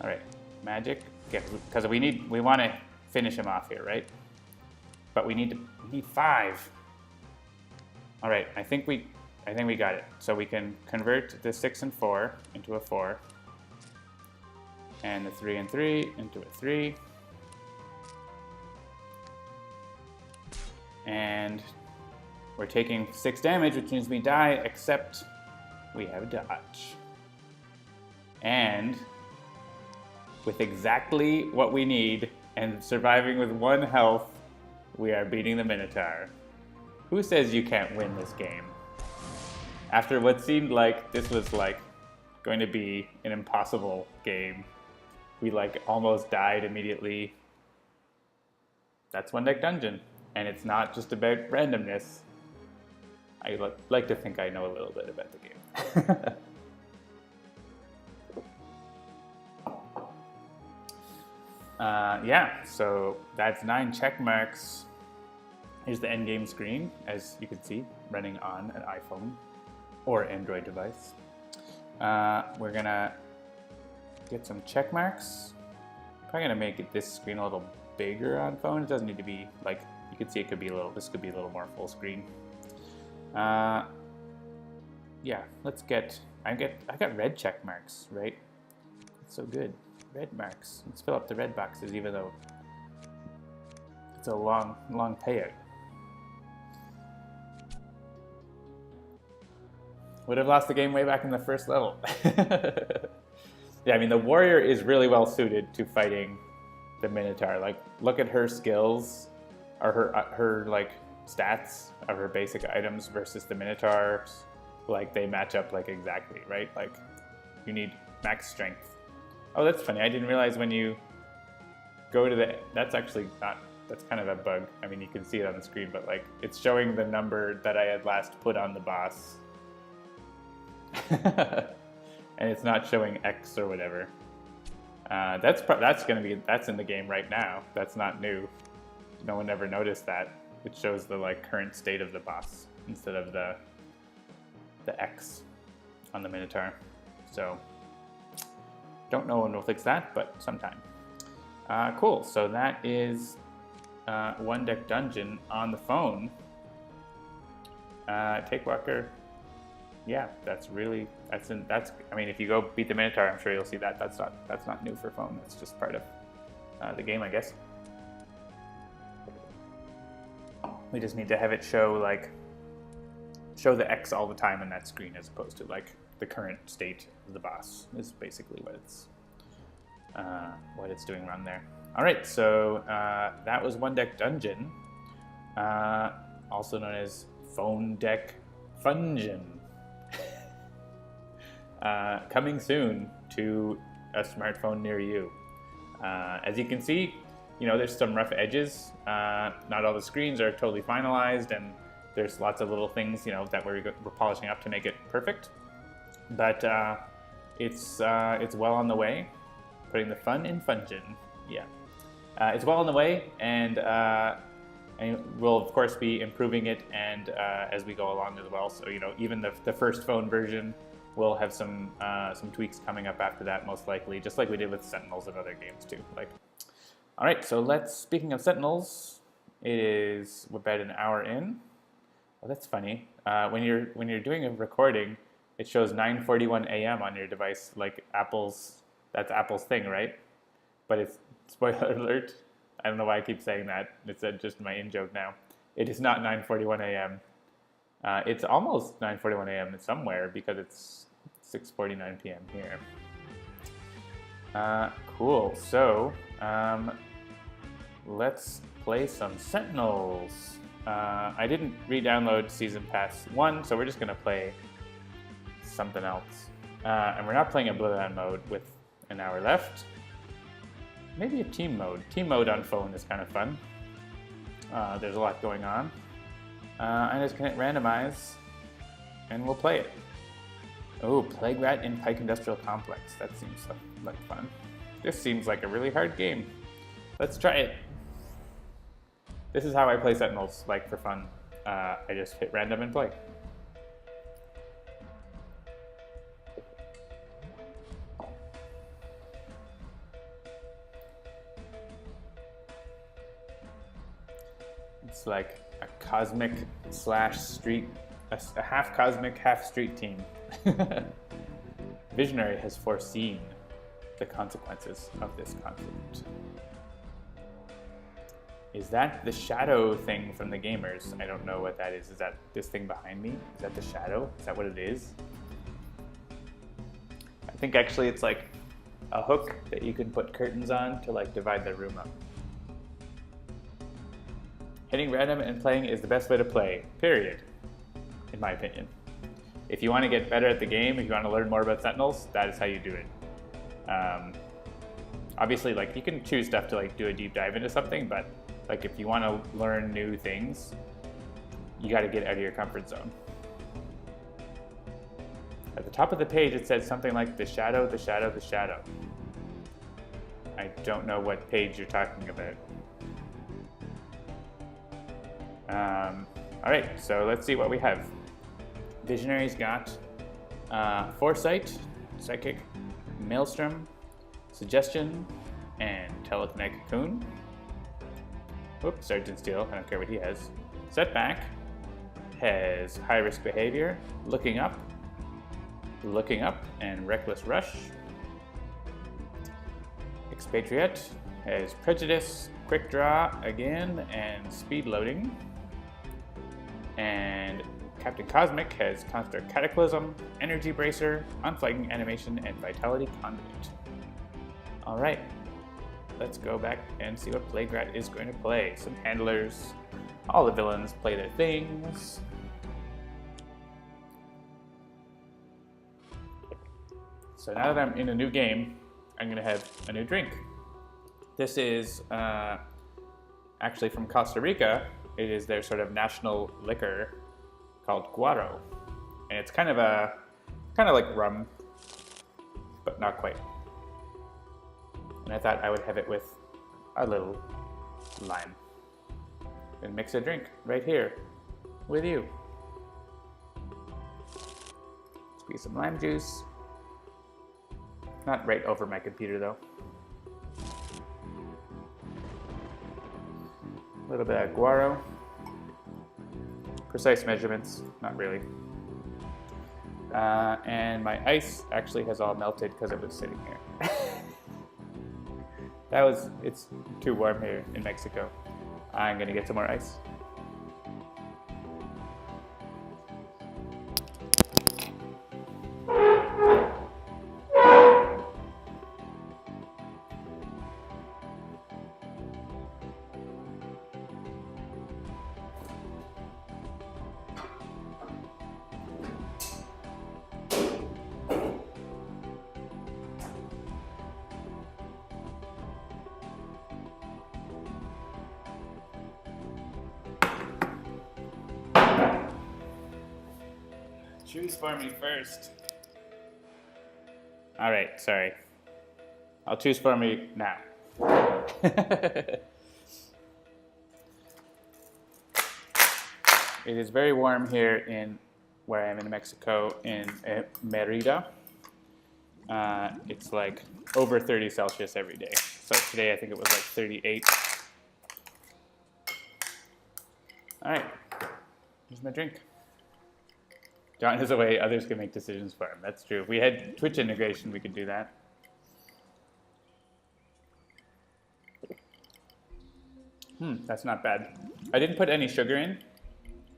All right. Magic. Because we want to finish him off here, right? But we need 5. All right. I think we got it. So we can convert the 6 and 4 into a 4. And a 3 and 3 into a 3. And we're taking 6 damage, which means we die, except we have dodge. And with exactly what we need and surviving with 1 health, we are beating the Minotaur. Who says you can't win this game? After what seemed like this was like going to be an impossible game, we like almost died immediately. That's One Deck Dungeon, and it's not just about randomness. I like to think I know a little bit about the game. Yeah, so that's 9 check marks. Here's the endgame screen, as you can see, running on an iPhone or Android device. We're gonna get some check marks. Probably gonna make this screen a little bigger on phone. It doesn't need to be like, you can see it could be a little, this could be a little more full screen. Yeah, let's get, I got red check marks, right? That's so good. Red marks. Let's fill up the red boxes, even though it's a long payout. Would have lost the game way back in the first level. Yeah, I mean, the warrior is really well suited to fighting the Minotaur. Like, look at her skills, or her like stats of her basic items versus the Minotaurs. Like, they match up like exactly, right? Like, you need max strength. Oh, that's funny. I didn't realize when you go to the, that's actually not, that's kind of a bug. I mean, you can see it on the screen, but like, it's showing the number that I had last put on the boss. And it's not showing X or whatever. That's in the game right now. That's not new. No one ever noticed that. It shows the like current state of the boss instead of the X on the Minotaur. So don't know when we'll fix that, but sometime. Cool. So that is One Deck Dungeon on the phone. Take Walker. Yeah, that's I mean, if you go beat the Minotaur, I'm sure you'll see that. That's not new for phone. That's just part of the game, I guess. We just need to have it show the X all the time on that screen, as opposed to like the current state of the boss is basically what it's doing around there. All right, so that was One Deck Dungeon, also known as Phone Deck Fungeon. Coming soon to a smartphone near you. As you can see, there's some rough edges. Not all the screens are totally finalized, and there's lots of little things, that we're polishing up to make it perfect. But it's well on the way. Putting the fun in Fungeon. Yeah, it's well on the way, and we'll of course be improving it, and as we go along as well. So even the first phone version will have some tweaks coming up after that, most likely, just like we did with Sentinels and other games too. All right, so speaking of Sentinels, it is about an hour in. Oh, that's funny. When you're doing a recording, it shows 9:41 a.m. on your device, like that's Apple's thing, right? But it's, spoiler alert, I don't know why I keep saying that. It's just my in-joke now. It is not 9:41 a.m. It's almost 9:41 a.m. somewhere, because it's 6:49 p.m. here. Cool. So let's play some Sentinels. I didn't re-download Season Pass 1, so we're just going to play something else. And we're not playing a Bloodhound mode with an hour left. Maybe a team mode. Team mode on phone is kind of fun. There's a lot going on. I'm just going to randomize, and we'll play it. Oh, Plague Rat in Pike Industrial Complex. That seems like fun. This seems like a really hard game. Let's try it. This is how I play Sentinels, for fun. I just hit random and play. It's like a cosmic / street, a half cosmic, half street team. Visionary has foreseen. the consequences of this conflict. Is that the shadow thing from the gamers? I don't know what that is. Is that this thing behind me? Is that the shadow? Is that what it is? I think actually it's like a hook that you can put curtains on to like divide the room up. Hitting random and playing is the best way to play, period, in my opinion. If you want to get better at the game, if you want to learn more about Sentinels, that is how you do it. Obviously, like you can choose stuff to like do a deep dive into something, but like if you want to learn new things, you got to get out of your comfort zone. At the top of the page, it says something like the shadow, the shadow, the shadow. I don't know what page you're talking about. All right, so let's see what we have. Visionary's got Foresight, Psychic, Maelstrom, Suggestion, and Telekinetic Cocoon. Oops, Sergeant Steel, I don't care what he has. Setback has High Risk Behavior, Looking Up, and Reckless Rush. Expatriette has Prejudice, Quick Draw again, and Speed Loading. And Captain Cosmic has Construct Cataclysm, Energy Bracer, Unflagging Animation, and Vitality Conduit. Alright, let's go back and see what Playgrat is going to play. Some handlers, all the villains play their things. So now that I'm in a new game, I'm going to have a new drink. This is actually from Costa Rica. It is their sort of national liquor called Guaro. And it's kind of like rum, but not quite. And I thought I would have it with a little lime. And mix a drink right here with you. Squeeze some lime juice. Not right over my computer though. A little bit of Guaro. Precise measurements, not really. And my ice actually has all melted because it was sitting here. It's too warm here in Mexico. I'm gonna get some more ice. Choose for me first. All right, sorry. I'll choose for me now. It is very warm here in where I am in Mexico, in Merida. It's like over 30 Celsius every day. So today I think it was like 38. All right, here's my drink. John is away, others can make decisions for him. That's true. If we had Twitch integration, we could do that. That's not bad. I didn't put any sugar in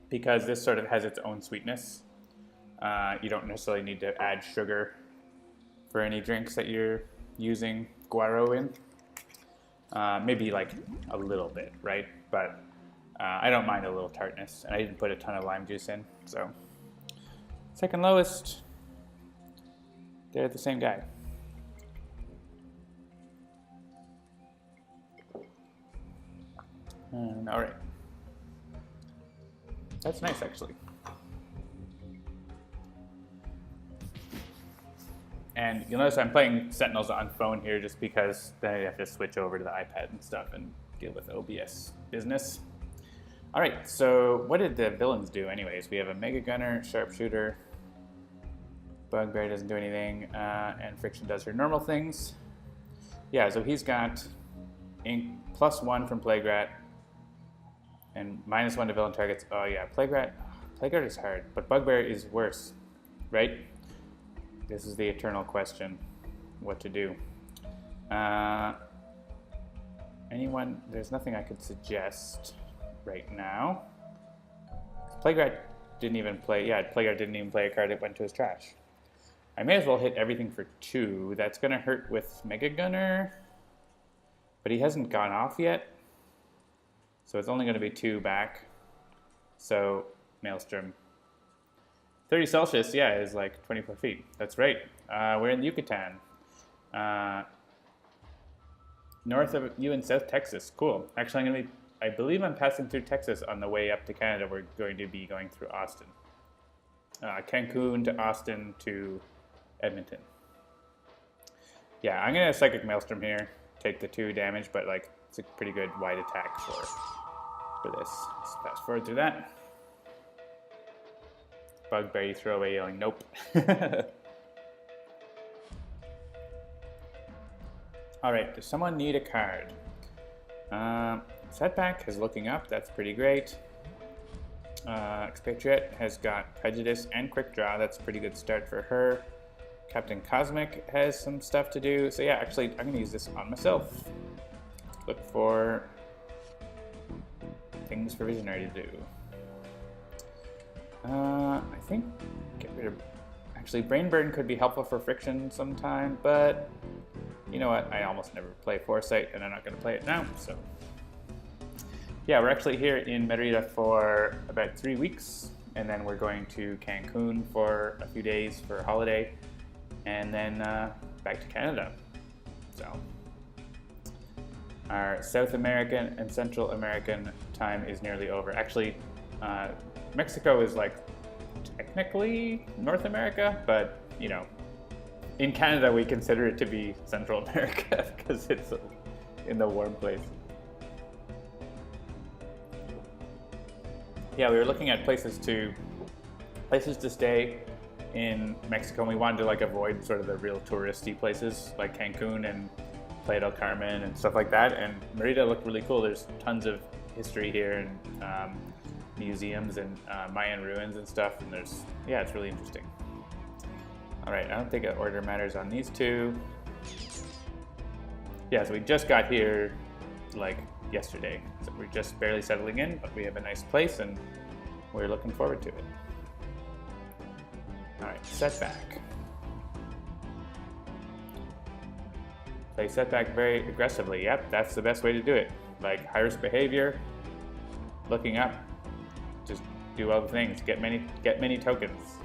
because this sort of has its own sweetness. You don't necessarily need to add sugar for any drinks that you're using Guaro in. Maybe like a little bit, right? But I don't mind a little tartness, and I didn't put a ton of lime juice in, so. Second lowest, they're the same guy. All right. That's nice, actually. And you'll notice I'm playing Sentinels on phone here just because then I have to switch over to the iPad and stuff and deal with OBS business. All right, so what did the villains do anyways? We have a Mega Gunner, Sharpshooter, Bugbear doesn't do anything, and Friction does her normal things. Yeah, so he's got ink +1 from Playgrat, and -1 to villain targets. Oh yeah, Playgrat is hard, but Bugbear is worse, right? This is the eternal question, what to do. Anyone? There's nothing I could suggest right now. Playguard didn't even play. Yeah, Playguard didn't even play a card. It went to his trash. I may as well hit everything for 2. That's gonna hurt with Mega Gunner, but he hasn't gone off yet, so it's only gonna be 2 back. So Maelstrom. 30 Celsius, yeah, is like 24 feet. That's right. We're in Yucatan. North of you in South Texas. Cool. Actually, I believe I'm passing through Texas on the way up to Canada. We're going to be going through Austin. Cancun to Austin to Edmonton. Yeah, I'm going to Psychic Maelstrom here. Take the 2 damage, but like it's a pretty good wide attack for this. Let's fast forward through that. Bugbear, you throw away yelling, nope. Alright, does someone need a card? Setback is looking up, that's pretty great. Expatriette has got Prejudice and Quick Draw, that's a pretty good start for her. Captain Cosmic has some stuff to do, so yeah, actually, I'm going to use this on myself. Look for things for Visionary to do. I think get rid of... Actually, Brain Burn could be helpful for Friction sometime, but you know what? I almost never play Foresight, and I'm not going to play it now, so... Yeah, we're actually here in Merida for about 3 weeks, and then we're going to Cancun for a few days for a holiday, and then back to Canada. So our South American and Central American time is nearly over. Actually, Mexico is like technically North America, but you know, in Canada we consider it to be Central America because it's in the warm place. Yeah, we were looking at places to stay in Mexico, and we wanted to like avoid sort of the real touristy places like Cancun and Playa del Carmen and stuff like that. And Merida looked really cool. There's tons of history here and museums and Mayan ruins and stuff. And yeah, it's really interesting. All right, I don't think an order matters on these 2. Yeah, so we just got here like yesterday. So we're just barely settling in, but we have a nice place and we're looking forward to it. All right, Setback. Play Setback very aggressively. Yep, that's the best way to do it. Like high risk behavior, looking up, just do all the things. Get many tokens.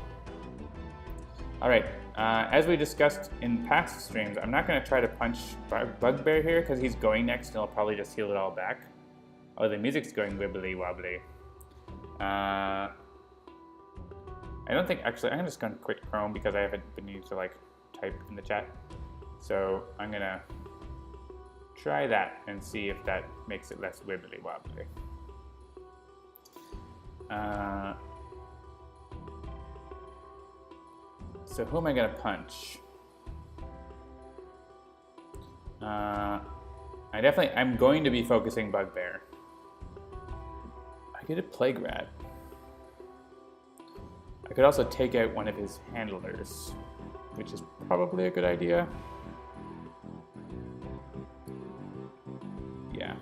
All right, as we discussed in past streams, I'm not going to try to punch Bugbear here because he's going next and I'll probably just heal it all back. Oh, the music's going wibbly wobbly. I don't think, actually, I'm just going to quit Chrome because I haven't been used to like type in the chat. So I'm going to try that and see if that makes it less wibbly wobbly. So who am I going to punch? I'm going to be focusing Bugbear. I get a Plague Rat. I could also take out one of his handlers, which is probably a good idea. Yeah.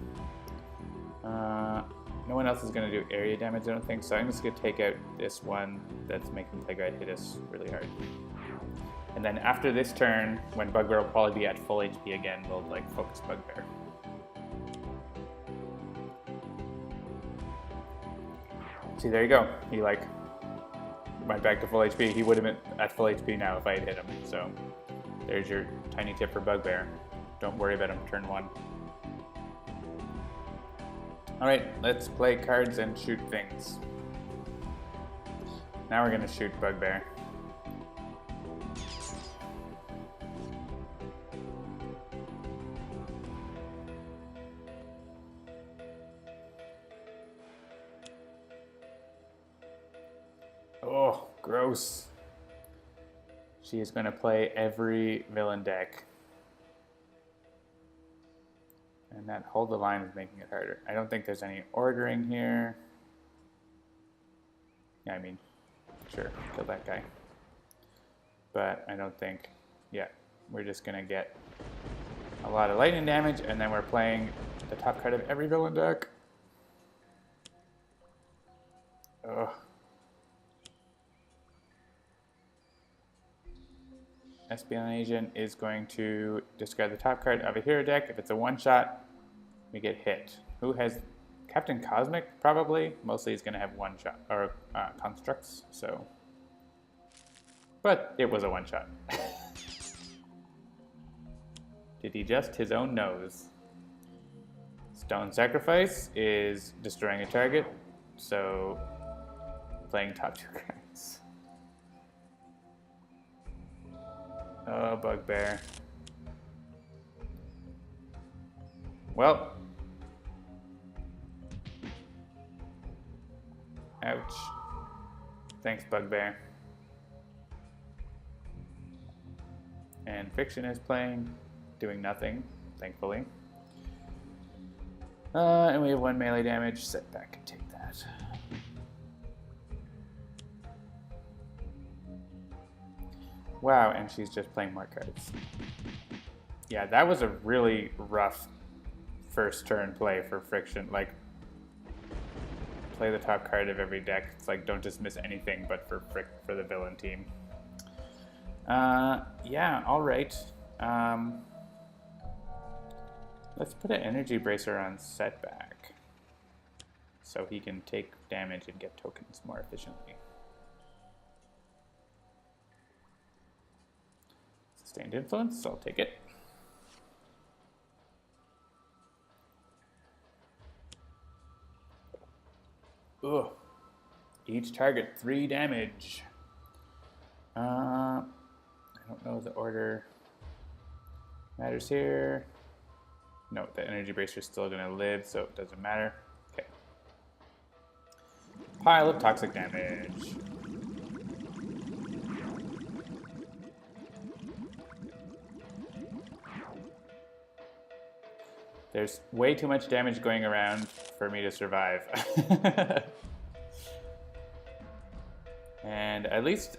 No one else is going to do area damage, I don't think, so I'm just going to take out this one that's making Plague Rat hit us really hard. And then after this turn, when Bugbear will probably be at full HP again, we'll like focus Bugbear. See, there you go. He like went back to full HP. He would have been at full HP now if I had hit him. So there's your tiny tip for Bugbear. Don't worry about him turn 1. All right, let's play cards and shoot things. Now we're gonna shoot Bugbear. Oh, gross. She is going to play every villain deck. And that hold the line is making it harder. I don't think there's any ordering here. Yeah, I mean, sure, kill that guy. But I don't think, yeah, we're just going to get a lot of lightning damage, and then we're playing the top card of every villain deck. Ugh. Espionage Agent is going to discard the top card of a hero deck. If it's a one-shot, we get hit. Who has Captain Cosmic? Probably. Mostly he's going to have one-shot or constructs. So, but it was a one-shot. Did he just his own nose? Stone Sacrifice is destroying a target, so playing top 2 cards. Oh, Bugbear. Well. Ouch. Thanks, Bugbear. And Fiction is playing, doing nothing, thankfully. And we have 1 melee damage. Setback can take that. Wow, and she's just playing more cards. Yeah, that was a really rough first turn play for Friction. Like, play the top card of every deck. It's like, don't dismiss anything but for the villain team. Yeah, alright. Let's put an energy bracer on Setback so he can take damage and get tokens more efficiently. Sustained influence, I'll take it. Ugh. Each target 3 damage. I don't know if the order matters here. No, the energy bracer is still gonna live, so it doesn't matter. Okay. Pile of toxic damage. There's way too much damage going around for me to survive. And at least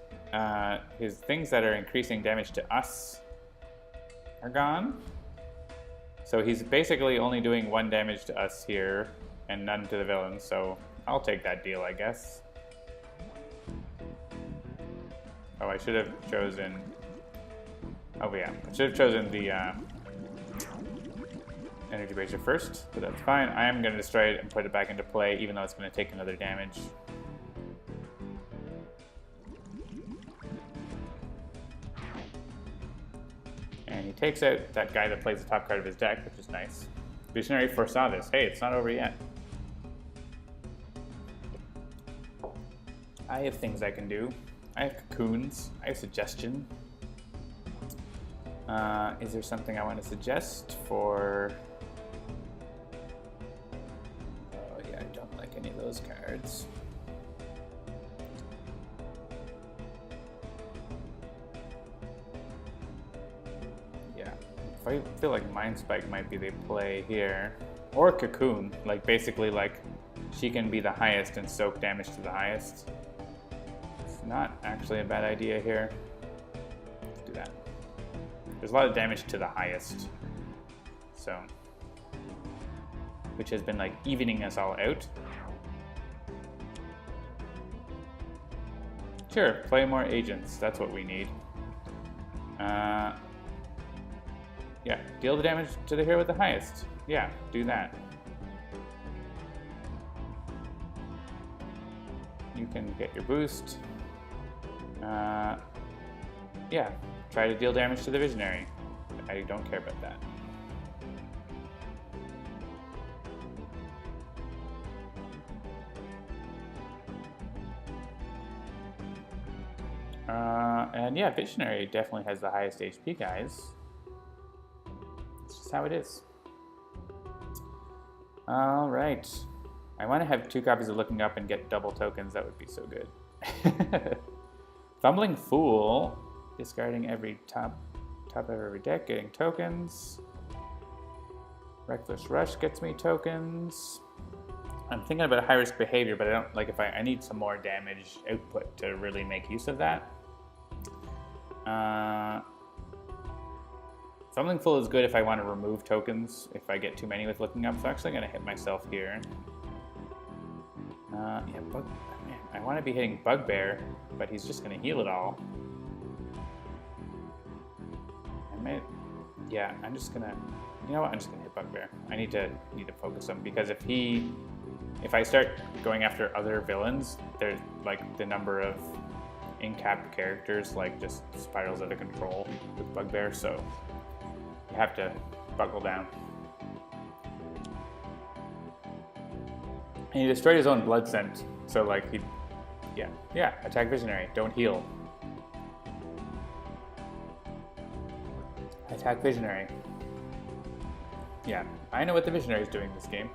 his things that are increasing damage to us are gone. So he's basically only doing 1 damage to us here and none to the villains, so I'll take that deal, I guess. Oh, I should have chosen... Oh yeah, I should have chosen the energy bracer first, but that's fine. I am going to destroy it and put it back into play, even though it's going to take another damage. And he takes out that guy that plays the top card of his deck, which is nice. Visionary foresaw this. Hey, it's not over yet. I have things I can do. I have cocoons. I have suggestion. Is there something I want to suggest for... Oh yeah, I don't like any of those cards. Yeah, I feel like Mind Spike might be the play here. Or Cocoon, like basically like she can be the highest and soak damage to the highest. It's not actually a bad idea here. Let's do that. There's a lot of damage to the highest, so, which has been like evening us all out. Sure, play more agents, that's what we need. Yeah, deal the damage to the hero with the highest. Yeah, do that. You can get your boost. Yeah, try to deal damage to the Visionary. I don't care about that. And yeah, Visionary definitely has the highest HP, guys. It's just how it is. All right. I want to have 2 copies of Looking Up and get double tokens. That would be so good. Fumbling Fool. Discarding every top of every deck, getting tokens. Reckless Rush gets me tokens. I'm thinking about high risk behavior, but I don't like if I need some more damage output to really make use of that. Something full is good if I want to remove tokens, if I get too many with looking up, so I'm actually going to hit myself here. Yeah, man, I want to be hitting Bugbear, but he's just going to heal it all. Yeah, I'm just going to... You know what? I'm just going to hit Bugbear. I need to focus him, because if I start going after other villains, there's like the number of in-capped characters like just spirals out of control with Bugbear, so you have to buckle down. And he destroyed his own blood scent, so like yeah, attack Visionary, don't heal. Attack Visionary. Yeah, I know what the Visionary is doing this game.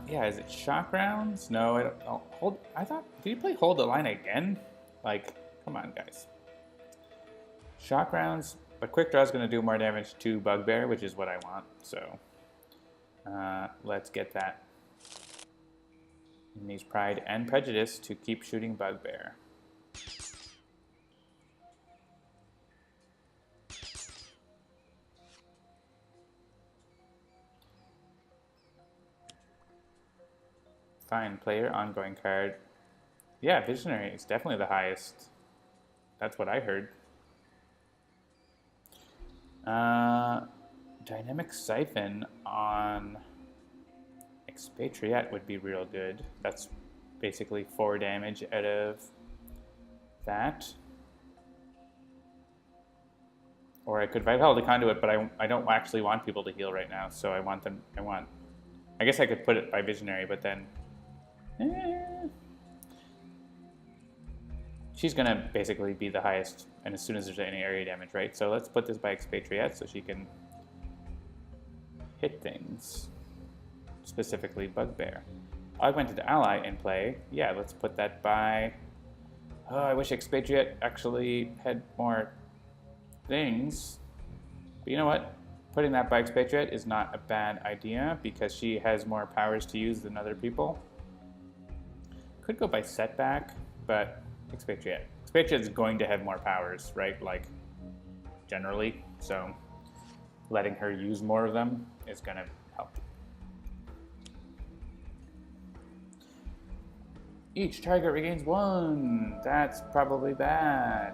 Yeah, is it shock rounds? No, I don't. Oh, hold. I thought. Did you play Hold the Line again? Like, come on, guys. Shock rounds, but Quick Draw is going to do more damage to Bugbear, which is what I want. So, let's get that. He needs Pride and Prejudice to keep shooting Bugbear. Fine, player, ongoing card. Yeah, Visionary is definitely the highest. That's what I heard. Dynamic Siphon on Expatriette would be real good. That's basically 4 damage out of that. Or I could Vital the Conduit, but I don't actually want people to heal right now, so I guess I could put it by Visionary, but then she's gonna basically be the highest, and as soon as there's any area damage, right? So let's put this by Expatriette so she can hit things, specifically Bugbear. Augmented Ally in play. Yeah, let's put that by... Oh, I wish Expatriette actually had more things. But you know what? Putting that by Expatriette is not a bad idea because she has more powers to use than other people. Could go by Setback, but Expatriette. Expatriette is going to have more powers, right? Like, generally. So, letting her use more of them is going to help. Each target regains 1. That's probably bad.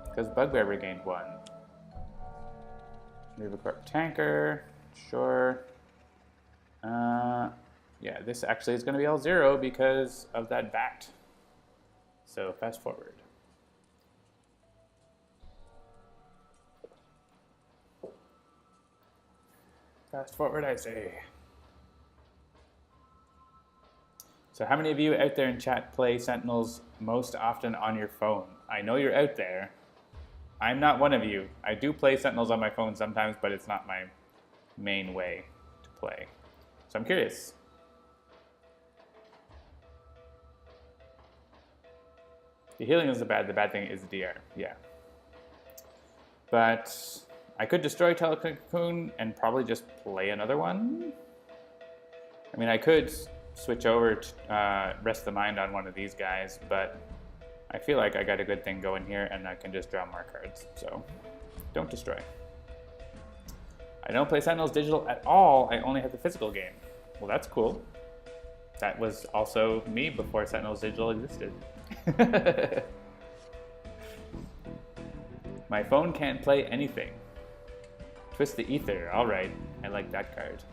Because Bugbear regained 1. Move a corp tanker. Sure. Yeah, this actually is going to be all 0 because of that bat. So fast forward. Fast forward, I say. So how many of you out there in chat play Sentinels most often on your phone? I know you're out there. I'm not one of you. I do play Sentinels on my phone sometimes, but it's not my main way to play. So I'm curious. The healing is the bad thing is the DR, yeah. But I could destroy Telecocoon and probably just play another one. I mean, I could switch over to Rest the Mind on one of these guys, but I feel like I got a good thing going here and I can just draw more cards, so don't destroy. I don't play Sentinels digital at all, I only have the physical game. Well, that's cool. That was also me before Sentinels digital existed. My phone can't play anything. Twist the Ether, alright, I like that card.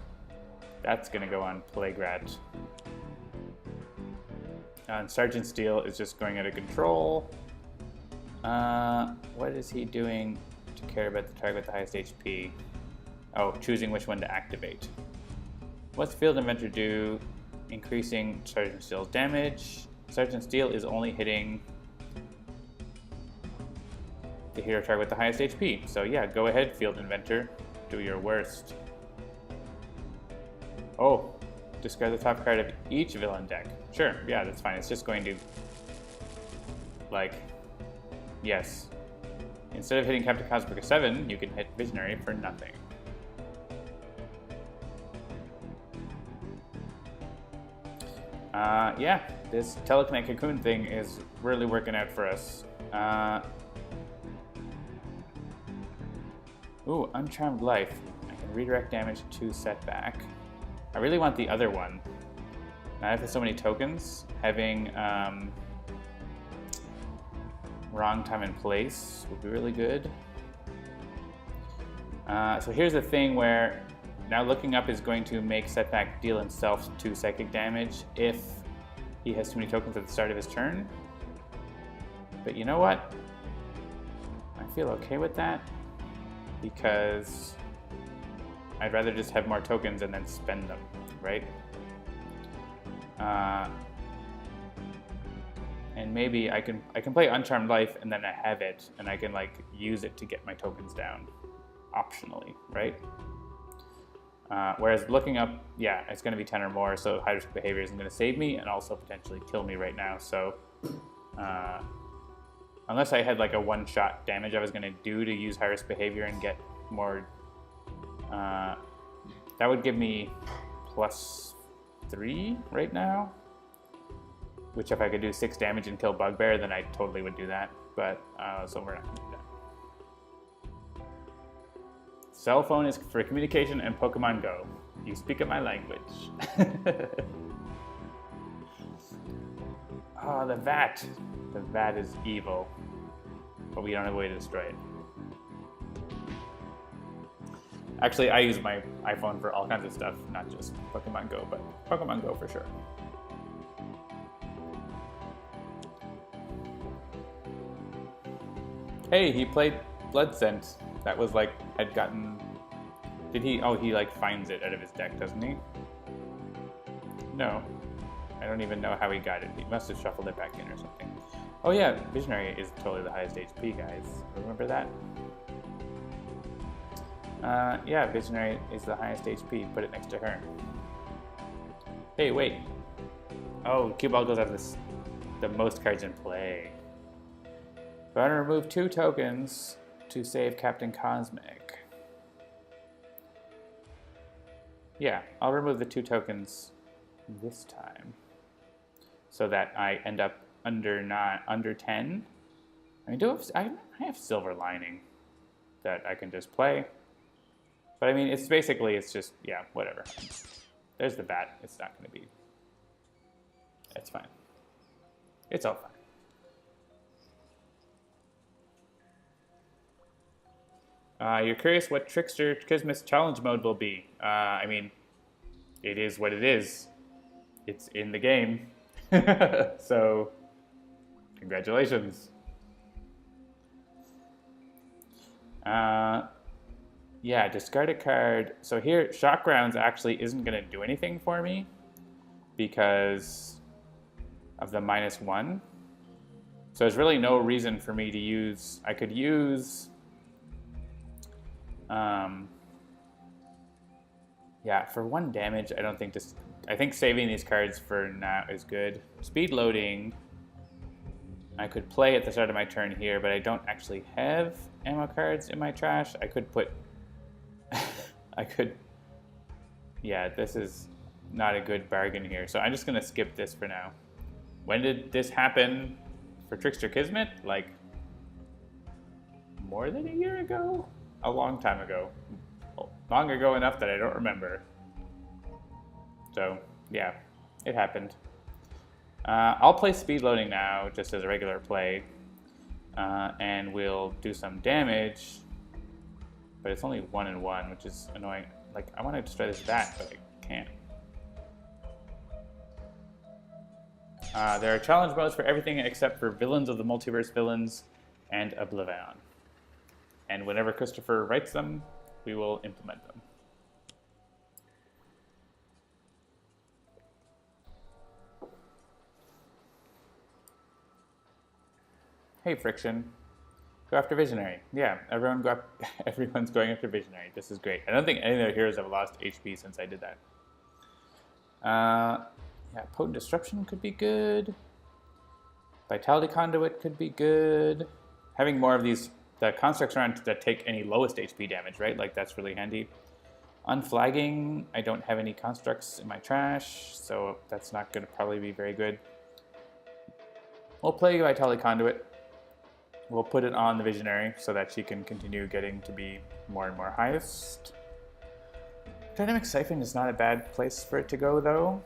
That's gonna go on Plaguerat. And Sergeant Steel is just going out of control. What is he doing to care about the target with the highest HP? Oh, choosing which one to activate. What's Field Inventor do? Increasing Sergeant Steel's damage. Sergeant Steel is only hitting the hero target with the highest HP. So yeah, go ahead, Field Inventor. Do your worst. Oh, discard the top card of each villain deck. Sure, yeah, that's fine. It's just going to, like, yes. Instead of hitting Captain Cosmic 7, you can hit Visionary for nothing. Yeah, this telekinetic cocoon thing is really working out for us. Ooh, Uncharmed Life. I can redirect damage to Setback. I really want the other one. Now I have so many tokens. Having wrong time and place would be really good. So here's the thing where now looking up is going to make Setback deal himself 2 psychic damage if he has too many tokens at the start of his turn. But you know what? I feel okay with that because I'd rather just have more tokens and then spend them, right? And maybe I can play Uncharmed Life and then I have it and I can like use it to get my tokens down optionally, right? Whereas looking up, yeah, it's going to be 10 or more, so high risk behavior isn't going to save me and also potentially kill me right now. So unless I had like a one-shot damage I was going to do to use high risk behavior and get more, that would give me +3 right now. Which if I could do 6 damage and kill Bugbear, then I totally would do that. But so we're not going to do that. Cell phone is for communication and Pokemon Go. You speak of my language. Oh, the vat. The vat is evil. But we don't have a way to destroy it. Actually, I use my iPhone for all kinds of stuff, not just Pokemon Go, but Pokemon Go for sure. Hey, he played Blood Scent. That was like, had gotten... Did he? Oh, he like finds it out of his deck, doesn't he? No. I don't even know how he got it. He must have shuffled it back in or something. Oh yeah, Visionary is totally the highest HP, guys. Remember that? Yeah, Visionary is the highest HP. Put it next to her. Hey, wait. Oh, Cue Ball goes out of the most cards in play. So I'm going to remove 2 tokens to save Captain Cosmic. Yeah, I'll remove the 2 tokens this time so that I end up under 10. I mean, I have Silver Lining that I can just play. But I mean, it's just, yeah, whatever. There's the bat. It's not going to be... It's fine. It's all fine. You're curious what Trickster Kismet's challenge mode will be. I mean, it is what it is. It's in the game. So, congratulations. Yeah, discard a card. So here, Shock Rounds actually isn't going to do anything for me because of the -1. So there's really no reason for me to use... I could use... yeah, for 1 damage, I don't think this... I think saving these cards for now is good. Speed loading, I could play at the start of my turn here, but I don't actually have ammo cards in my trash. I could put... I could... Yeah, this is not a good bargain here, so I'm just going to skip this for now. When did this happen for Trickster Kismet? Like, more than a year ago? A long time ago. Long ago enough that I don't remember. So, yeah, it happened. I'll play speed loading now, just as a regular play. And we'll do some damage. But it's only 1 and 1, which is annoying. Like, I want to destroy this bat, but I can't. There are challenge modes for everything except for Villains of the Multiverse Villains and Oblivion. And whenever Christopher writes them, we will implement them. Hey, Friction. Go after Visionary. Yeah, everyone's going after Visionary. This is great. I don't think any of their heroes have lost HP since I did that. Yeah, Potent Disruption could be good. Vitality Conduit could be good. Having more of these... The constructs around that take any lowest HP damage, right? Like, that's really handy. On flagging, I don't have any constructs in my trash, so that's not going to probably be very good. We'll play Untitled Conduit. We'll put it on the Visionary so that she can continue getting to be more and more highest. Dynamic Siphon is not a bad place for it to go though,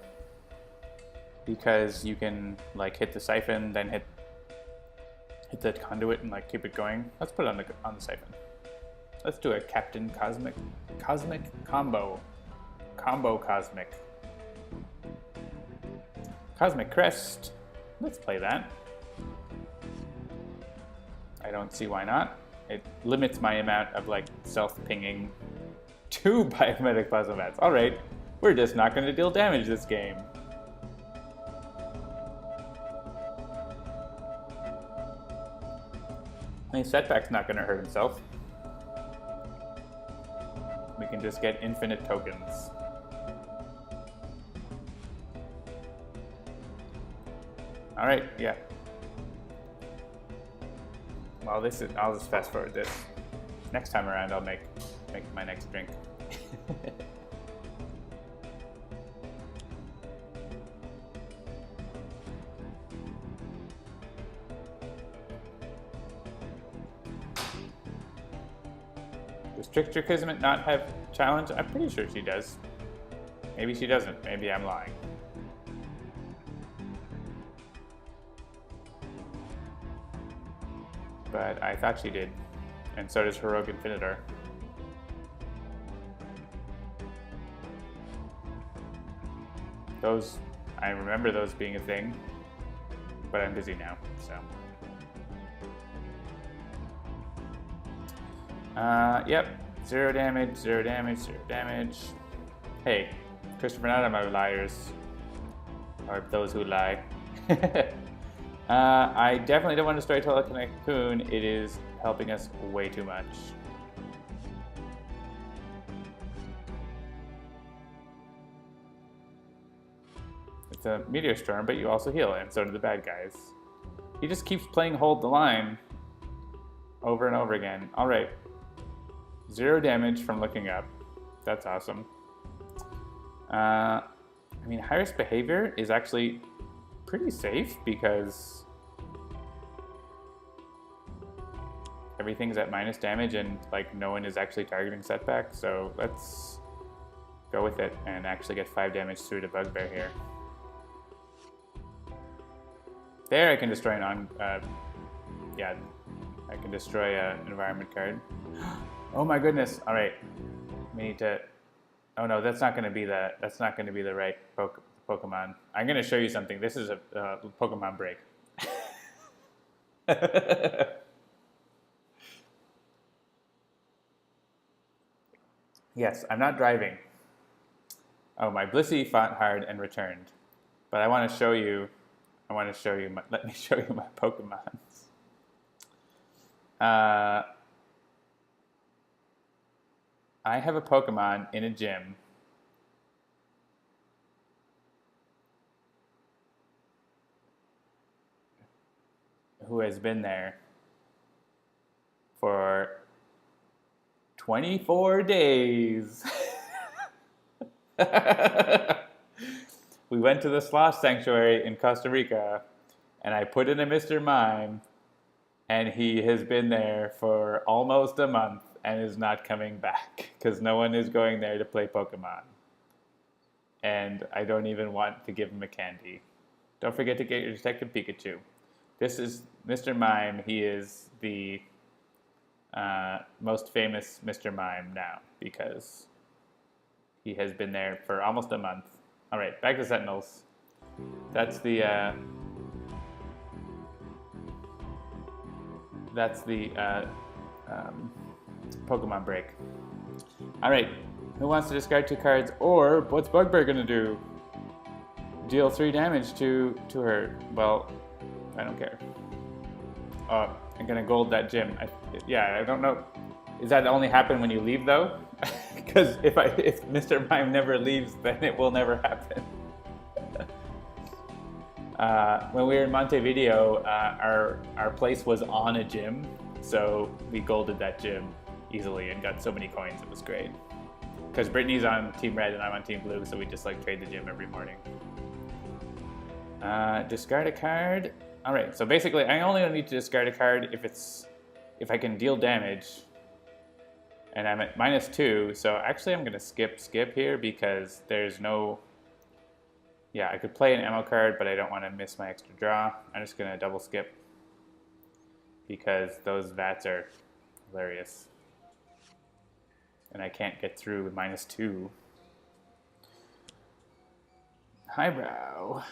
because you can like hit the Siphon, then hit the Conduit and like keep it going. Let's put it on the Siphon. Let's do a Captain Cosmic combo. Combo Cosmic. Cosmic Crest. Let's play that. I don't see why not. It limits my amount of like self-pinging 2 biometric plasma bats. Alright, we're just not going to deal damage this game. I mean, Setback's not going to hurt himself. We can just get infinite tokens. Alright, yeah. Well, I'll just fast forward this. Next time around, I'll make my next drink. Does Trickster Kismet not have challenge? I'm pretty sure she does. Maybe she doesn't. Maybe I'm lying. But I thought she did, and so does Heroic Infinitor. Those, I remember those being a thing, but I'm busy now, so. Yep, 0 damage, 0 damage, 0 damage. Hey, Christopher, not on my liars, or those who lie. I definitely don't want to Storyteller Cocoon. It is helping us way too much. It's a Meteor Storm, but you also heal, and so do the bad guys. He just keeps playing Hold the Line over and over again. Alright. 0 damage from looking up. That's awesome. I mean, High Risk Behavior is actually pretty safe because everything's at minus damage and like no one is actually targeting Setback, so let's go with it and actually get 5 damage through to Bugbear here. There I can destroy yeah, I can destroy an environment card. Oh my goodness, alright. We need to, oh no, that's not gonna be the right Pokemon. I'm gonna show you something. This is a Pokemon break. Yes, I'm not driving. Oh, my Blissey fought hard and returned. But I want to show you, let me show you my Pokemons. I have a Pokemon in a gym who has been there for 24 days. We went to the Sloth Sanctuary in Costa Rica, and I put in a Mr. Mime, and he has been there for almost a month and is not coming back because no one is going there to play Pokemon. And I don't even want to give him a candy. Don't forget to get your Detective Pikachu. This is Mr. Mime. He is the most famous Mr. Mime now because he has been there for almost a month. All right, back to Sentinels. That's the Pokemon break. All right, who wants to discard 2 cards, or what's Bugbear gonna do? Deal 3 damage to her. Well, I don't care. I'm gonna gold that gym. I don't know. Does that only happen when you leave though? Because if Mr. Mime never leaves, then it will never happen. When we were in Montevideo, our place was on a gym, so we golded that gym easily and got so many coins. It was great. Because Brittany's on Team Red and I'm on Team Blue, so we just like trade the gym every morning. Discard a card. All right, so basically I only need to discard a card if I can deal damage. And I'm at -2, so actually I'm gonna skip here because there's no... Yeah, I could play an ammo card, but I don't want to miss my extra draw. I'm just gonna double skip because those VATs are hilarious. And I can't get through with -2. Highbrow.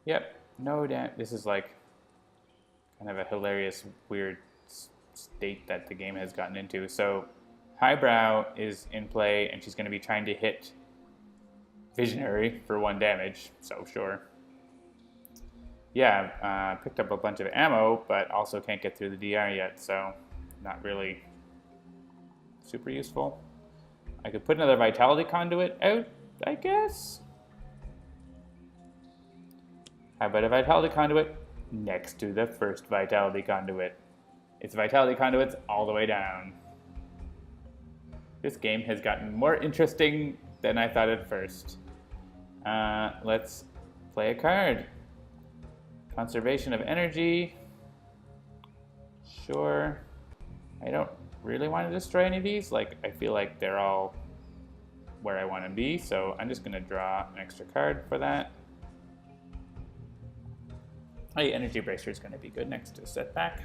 Yep, no damn. This is like kind of a hilarious, weird state that the game has gotten into. So Highbrow is in play, and she's going to be trying to hit Visionary for 1 damage, so sure. Yeah, picked up a bunch of ammo, but also can't get through the DR yet, so not really super useful. I could put another Vitality Conduit out, I guess. How about a Vitality Conduit next to the first Vitality Conduit? It's Vitality Conduits all the way down. This game has gotten more interesting than I thought at first. Let's play a card. Conservation of energy. Sure. I don't really want to destroy any of these. Like, I feel like they're all where I want to be, so I'm just going to draw an extra card for that. Hey, Energy Bracer is going to be good next to Setback.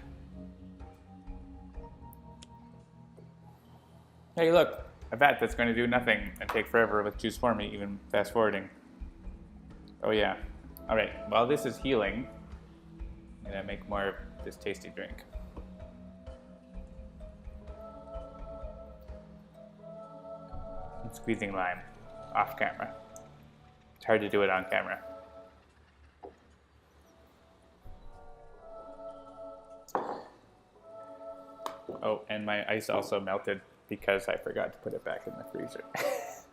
Hey, look, a VAT that's going to do nothing and take forever with Choose For Me, even fast forwarding. Oh yeah. All right, while this is healing, I'm going to make more of this tasty drink. I'm squeezing lime off camera. It's hard to do it on camera. Oh, and my ice also melted because I forgot to put it back in the freezer.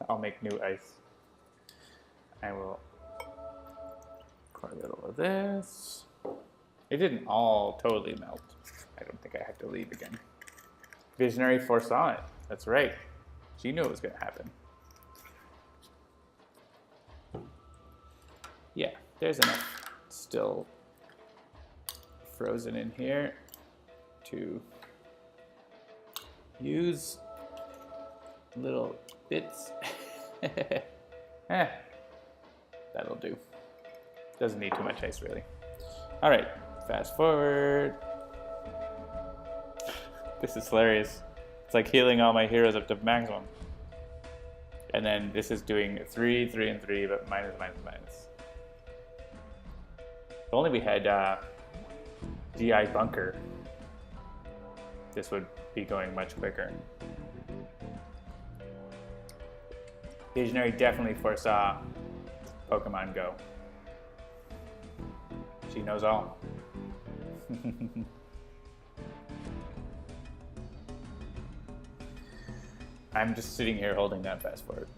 I'll make new ice. I will pour a little of this. It didn't all totally melt. I don't think I have to leave again. Visionary foresaw it. That's right. She knew it was going to happen. Yeah, there's enough still frozen in here to use little bits. That'll do. Doesn't need too much ice, really. All right, fast forward. This is hilarious. It's like healing all my heroes up to maximum. And then this is doing 3, 3, and 3, but minus, minus, minus. If only we had DI Bunker, this would be going much quicker. Visionary definitely foresaw Pokemon Go. She knows all. I'm just sitting here holding that fast forward.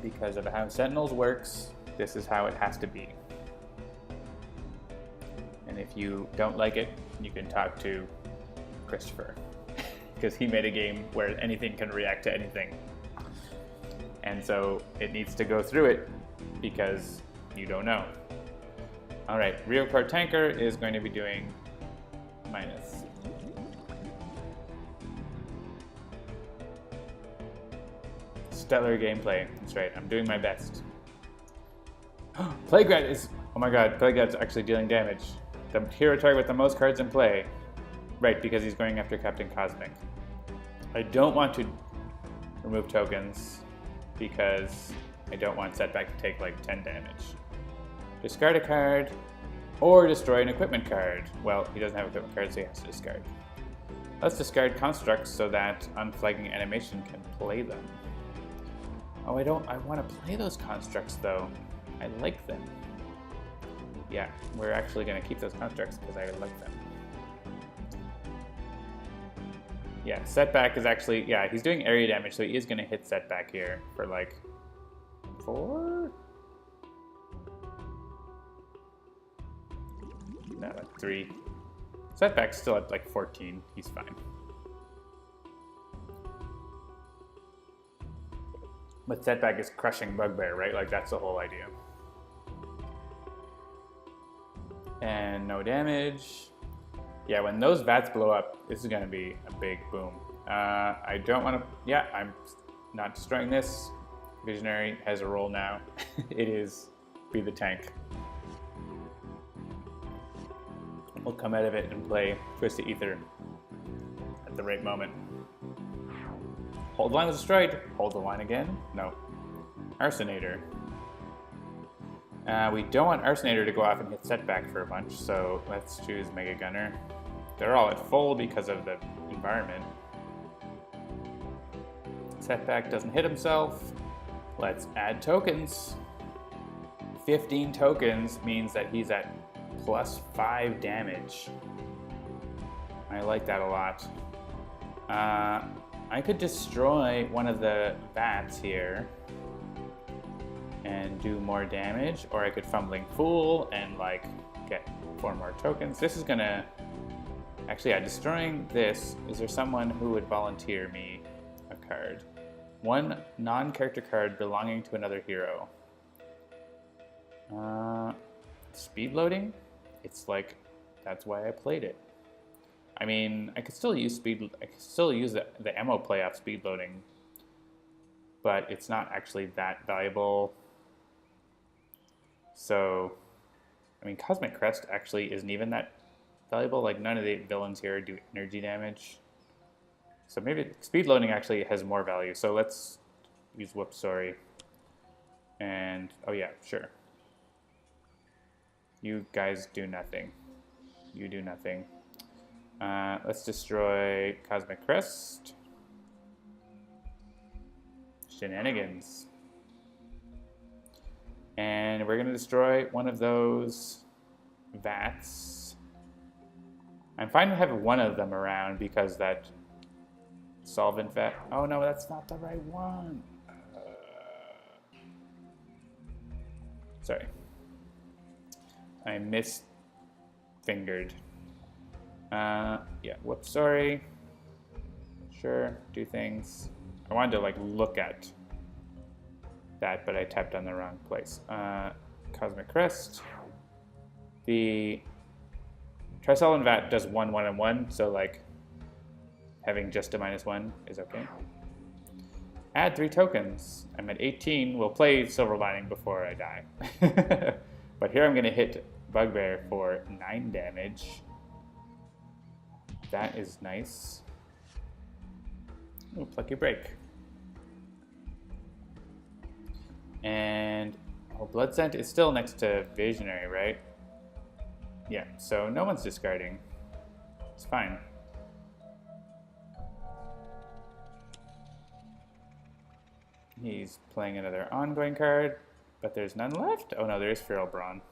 Because of how Sentinels works, this is how it has to be. And if you don't like it, you can talk to Christopher. Because he made a game where anything can react to anything. And so it needs to go through it because you don't know. All right, Real Card Tanker is going to be doing minus. Stellar gameplay. That's right, I'm doing my best. Plague Rat is, oh my god, Plague Rat's actually dealing damage. The hero target with the most cards in play. Right, because he's going after Captain Cosmic. I don't want to remove tokens because I don't want Setback to take like 10 damage. Discard a card or destroy an equipment card. Well, he doesn't have equipment cards, so he has to discard. Let's discard constructs so that Unflagging Animation can play them. Oh, I want to play those constructs though. I like them. Yeah, we're actually going to keep those constructs because I like them. Yeah, Setback is actually, yeah, he's doing area damage, so he is going to hit Setback here for like 4? No, like 3. Setback's still at like 14. He's fine. But Setback is crushing Bugbear, right? Like, that's the whole idea. And no damage. Yeah, when those vats blow up, this is going to be a big boom. I don't want to... Yeah, I'm not destroying this. Visionary has a role now. It is be the tank. We'll come out of it and play Twisted Ether at the right moment. Hold the line was destroyed. Hold the line again. No. Arsonator. We don't want Arsonator to go off and hit Setback for a bunch, so let's choose Mega Gunner. They're all at full because of the environment. Setback doesn't hit himself. Let's add tokens. 15 tokens means that he's at plus 5 damage. I like that a lot. I could destroy one of the vats here and do more damage, or I could Fumbling Fool and like get 4 more tokens. This is gonna... Actually, yeah, destroying this, is there someone who would volunteer me a card? 1 non-character card belonging to another hero. Speed loading? It's like, that's why I played it. I mean, I could still use the ammo play off speed loading, but it's not actually that valuable. So, I mean, Cosmic Crest actually isn't even that valuable. Like, none of the villains here do energy damage. So maybe speed loading actually has more value. So let's use Whoops, sorry. And, oh yeah, sure. You guys do nothing. You do nothing. Let's destroy Cosmic Crest. Shenanigans. And we're going to destroy one of those vats. I'm fine to have one of them around because that solvent vat... Oh no, that's not the right one. Sorry. I misfingered. Yeah, whoops, sorry. Sure, do things. I wanted to like look at that, but I tapped on the wrong place. Cosmic Crest. The Trisolent Vat does 1, 1, and 1, so like having just a -1 is okay. Add 3 tokens. I'm at 18. We'll play Silver Lining before I die. But here I'm going to hit Bugbear for 9 damage. That is nice. Ooh, Plucky Break. And Blood Scent is still next to Visionary, right? Yeah, so no one's discarding. It's fine. He's playing another ongoing card, but there's none left. Oh no, there is Feral Brawn.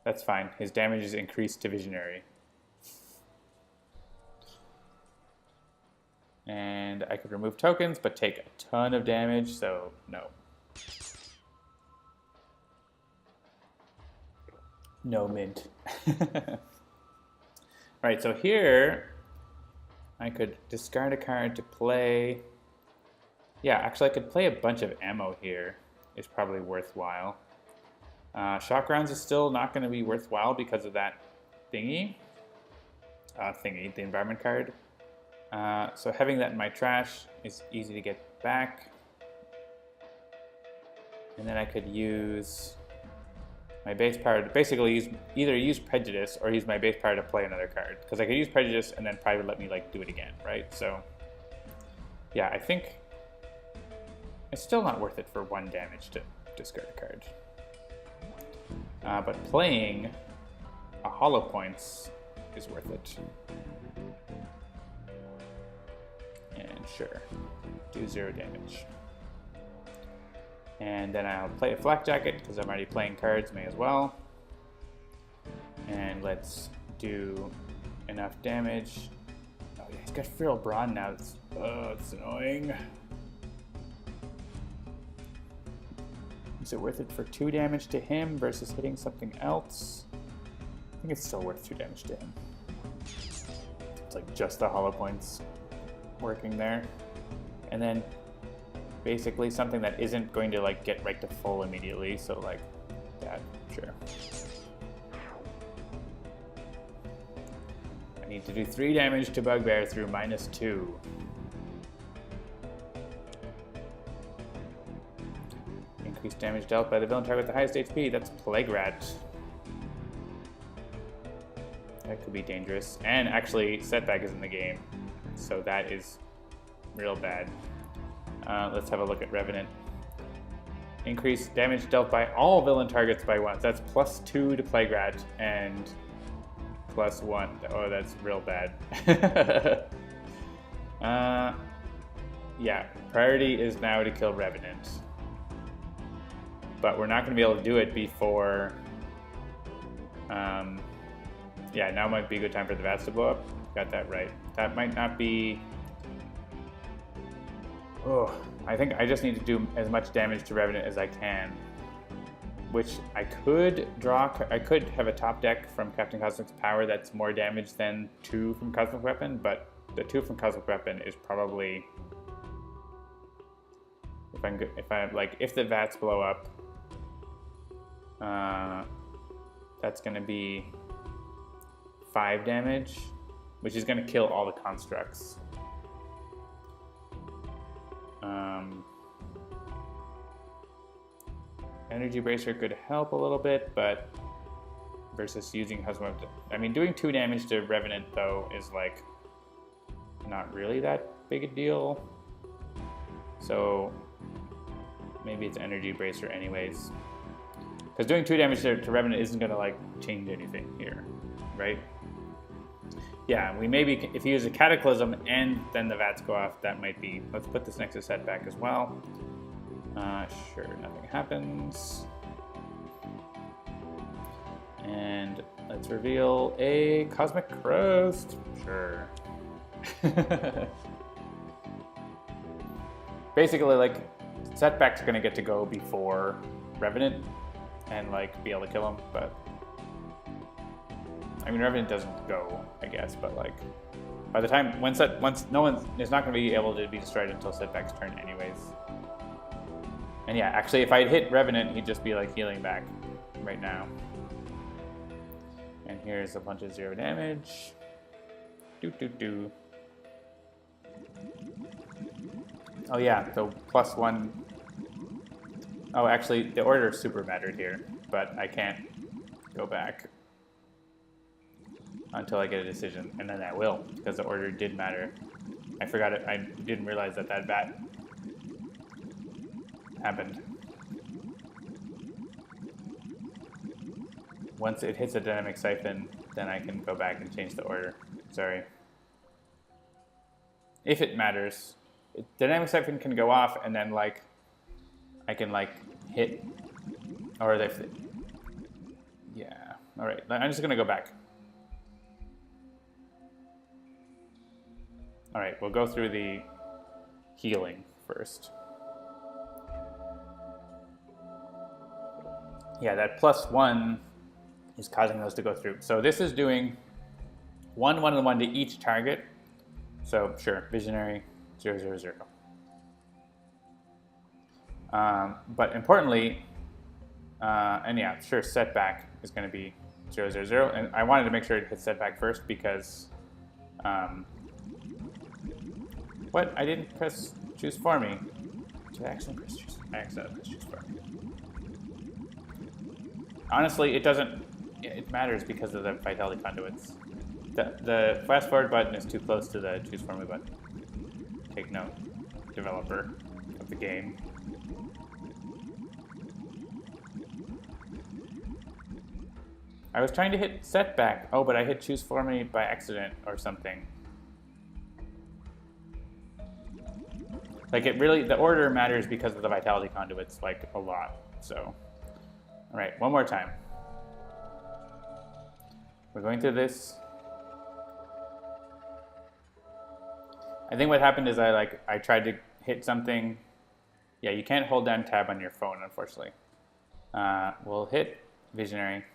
That's fine. His damage is increased to Visionary. And I could remove tokens, but take a ton of damage, so no. No mint. Alright, so here I could discard a card to play. Yeah, actually I could play a bunch of ammo here. It's probably worthwhile. Shock Rounds is still not going to be worthwhile because of that thingy. The environment card. So having that in my trash is easy to get back. And then I could use my base power to basically either use Prejudice or use my base power to play another card. Because I could use Prejudice and then probably let me like do it again, right? So yeah, I think it's still not worth it for 1 damage to discard a card. But playing a Hollow Points is worth it. And sure, do 0 damage. And then I'll play a Flak Jacket because I'm already playing cards, may as well. And let's do enough damage. Oh, he's got Feral Brawn now. It's annoying. Is it worth it for 2 damage to him versus hitting something else? I think it's still worth 2 damage to him. It's like just the hollow points working there. And then basically something that isn't going to like get right to full immediately, so like that, sure. I need to do 3 damage to Bugbear through -2. Increased damage dealt by the villain target with the highest HP. That's Plague Rat. That could be dangerous. And actually, Setback is in the game, so that is real bad. Let's have a look at Revenant. Increased damage dealt by all villain targets by 1. That's +2 to Plague Rat and +1. Oh, that's real bad. Yeah, priority is now to kill Revenant. But we're not going to be able to do it before... yeah, now might be a good time for the VATS to blow up. Got that right. That might not be... Oh, I think I just need to do as much damage to Revenant as I can. Which I could draw... I could have a top deck from Captain Cosmic's Power that's more damage than 2 from Cosmic Weapon, but the 2 from Cosmic Weapon is probably... If the VATS blow up, that's going to be 5 damage, which is going to kill all the constructs. Energy Bracer could help a little bit, but versus using Cosmo, I mean, doing 2 damage to Revenant though is like not really that big a deal. So maybe it's Energy Bracer anyways. Because doing 2 damage to Revenant isn't going to like change anything here, right? Yeah, we maybe, if you use a Cataclysm and then the VATS go off, that might be, let's put this next to Setback as well. Sure, nothing happens. And let's reveal a Cosmic Crust. Sure. Basically, like, Setback's gonna get to go before Revenant and like be able to kill him, but I mean Revenant doesn't go, I guess, but like by the time once no one is not going to be able to be destroyed until Setback's turn anyways. And yeah, actually if I'd hit Revenant, he'd just be like healing back right now. And here's a bunch of 0 damage. Oh yeah, so +1. Oh, actually, the order super mattered here, but I can't go back until I get a decision, and then I will, because the order did matter. I forgot it. I didn't realize that bat happened. Once it hits a dynamic siphon, then I can go back and change the order. Sorry. If it matters. Dynamic siphon can go off, and then like I can like hit, or if, yeah. All right, I'm just gonna go back. All right, we'll go through the healing first. Yeah, that +1 is causing those to go through. So this is doing 1, 1, and 1 to each target. So sure, Visionary, 0, 0, 0. But importantly, and yeah, sure, Setback is going to be 0, 0, 0. And I wanted to make sure it hit Setback first because, what? I didn't press choose for me. Did I actually press choose? I accidentally pressed choose for me. Honestly, it doesn't, it matters because of the Vitality Conduits. The fast forward button is too close to the choose for me button. Take note, developer of the game. I was trying to hit Setback. Oh, but I hit choose for me by accident or something. Like it really, the order matters because of the Vitality Conduits, like a lot. So, all right, one more time. We're going through this. I think what happened is I tried to hit something. Yeah, you can't hold down tab on your phone, unfortunately. We'll hit Visionary.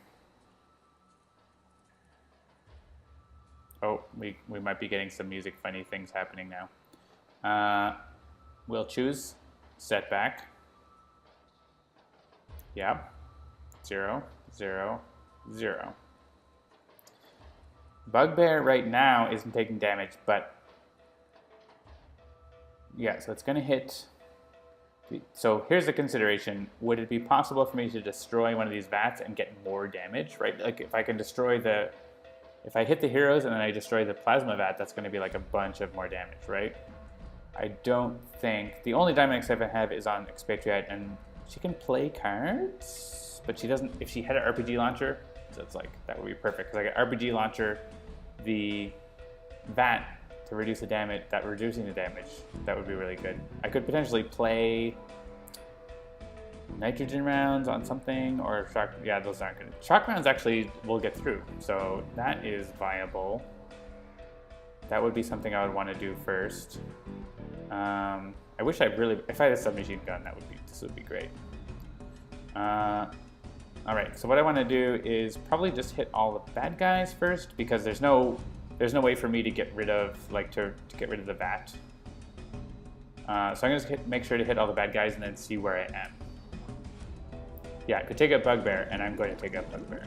Oh, we might be getting some music funny things happening now. We'll choose Setback. Yep. 0, 0, 0. Bugbear right now isn't taking damage, but yeah, so it's going to hit. So here's the consideration. Would it be possible for me to destroy one of these vats and get more damage, right? Like if I can destroy if I hit the heroes and then I destroy the plasma vat, that's going to be like a bunch of more damage, right? I don't think, the only dynamics I have is on Expatriette, and she can play cards, but she doesn't, if she had an RPG launcher, so it's like, that would be perfect. Because like an RPG launcher, the vat to reduce the damage, reducing the damage, that would be really good. I could potentially play nitrogen rounds on something, or shock, yeah, those aren't good. Shock rounds actually will get through, so that is viable. That would be something I would want to do first. I wish if I had a submachine gun, this would be great. All right, so what I want to do is probably just hit all the bad guys first, because there's no way for me to get rid of, to get rid of the vat. So I'm gonna just make sure to hit all the bad guys and then see where I am. Yeah, I could take out Bugbear, and I'm going to take out Bugbear.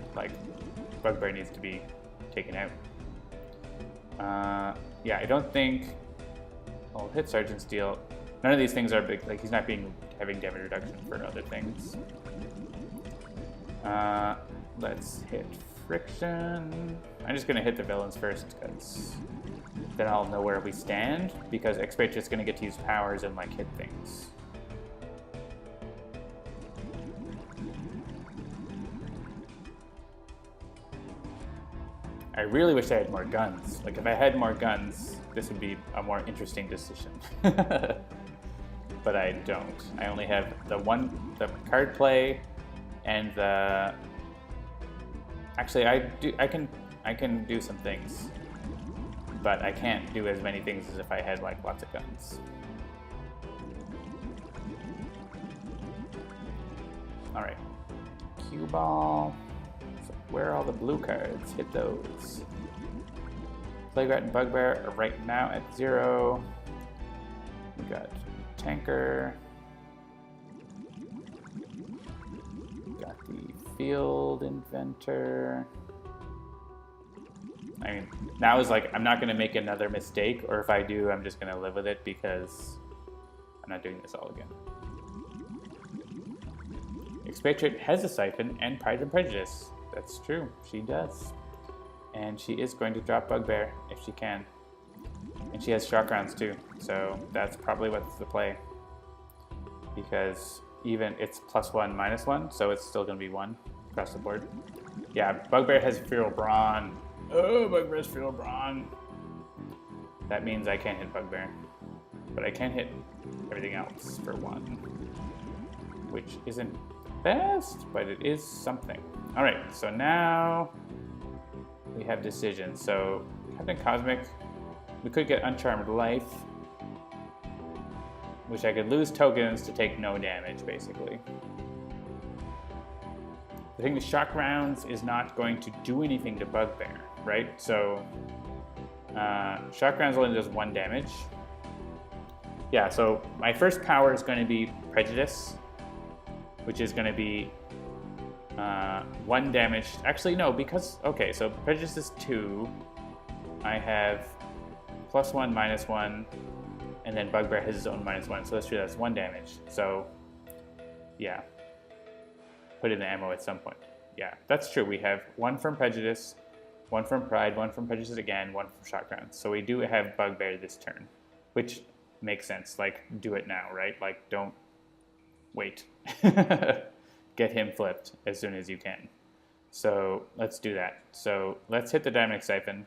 Bugbear needs to be taken out. Yeah, I don't think I'll hit Sergeant Steel. None of these things are big, he's not having damage reduction for other things. Let's hit Friction. I'm just gonna hit the villains first, because then I'll know where we stand, because Expatriette's gonna get to use powers and hit things. I really wish I had more guns. If I had more guns, this would be a more interesting decision. But I don't. I only have the card play, and the. Actually, I can do some things, but I can't do as many things as if I had lots of guns. All right, cue ball. Where are all the blue cards? Hit those. Plague and Bugbear are right now at 0. We got Tanker. We got the Field Inventor. I mean, now is I'm not going to make another mistake, or if I do, I'm just going to live with it, because I'm not doing this all again. Expatriette has a Siphon and Pride and Prejudice. That's true, she does. And she is going to drop Bugbear if she can. And she has shock rounds too, so that's probably what's the play. Because even it's +1, -1, so it's still going to be 1 across the board. Yeah, Bugbear has Feral Brawn. Oh, Bugbear's Feral Brawn. That means I can't hit Bugbear. But I can hit everything else for 1. Which isn't the best, but it is something. Alright, so now we have decisions. So Captain Cosmic, we could get Uncharmed Life, which I could lose tokens to take no damage, basically. The thing with Shock Rounds is not going to do anything to Bugbear, right? So Shock Rounds only does 1 damage. Yeah, so my first power is going to be Prejudice, which is going to be 1 damage. Actually, no, because, okay, so Prejudice is 2. I have +1, -1, and then Bugbear has his own -1, so let's do that's 1 damage. So, yeah. Put in the ammo at some point. Yeah, that's true. We have 1 from Prejudice, 1 from Pride, 1 from Prejudice again, 1 from Shock Rounds. So we do have Bugbear this turn, which makes sense. Do it now, right? Don't wait. Get him flipped as soon as you can. So let's do that. So let's hit the Dynamic Siphon.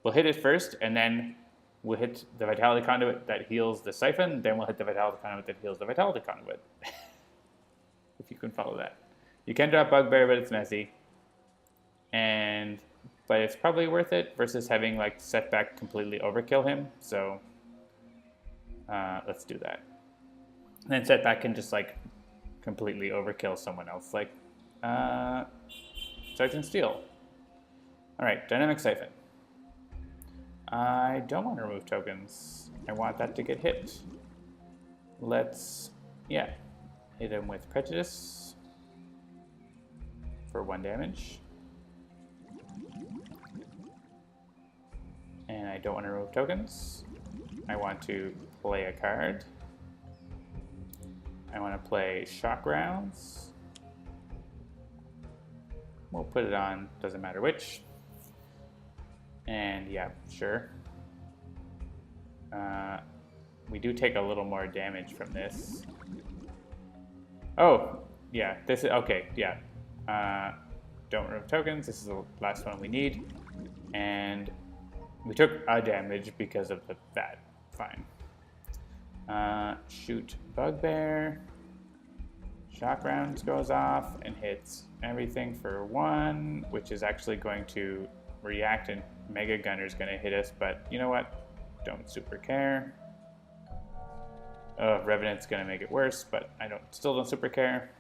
We'll hit it first, and then we'll hit the Vitality Conduit that heals the Siphon, then we'll hit the Vitality Conduit that heals the Vitality Conduit. If you can follow that. You can drop Bugbear, but it's messy. But it's probably worth it versus having Setback completely overkill him. So Let's do that. And then Setback can just like completely overkill someone else, like Sergeant Steel. All right, Dynamic Siphon. I don't want to remove tokens. I want that to get hit. Let's, yeah, hit him with Prejudice for 1 damage. And I don't want to remove tokens. I want to play a card. I want to play Shock Rounds. We'll put it on, doesn't matter which. And yeah, sure. We do take a little more damage from this. Oh, yeah, this is, okay, yeah. Don't remove tokens, this is the last one we need. And we took a damage because of that, fine. Shoot Bugbear. Shock Rounds goes off and hits everything for 1, which is actually going to react, and Mega Gunner's going to hit us, but you know what? Don't super care. Revenant's going to make it worse, but I still don't super care.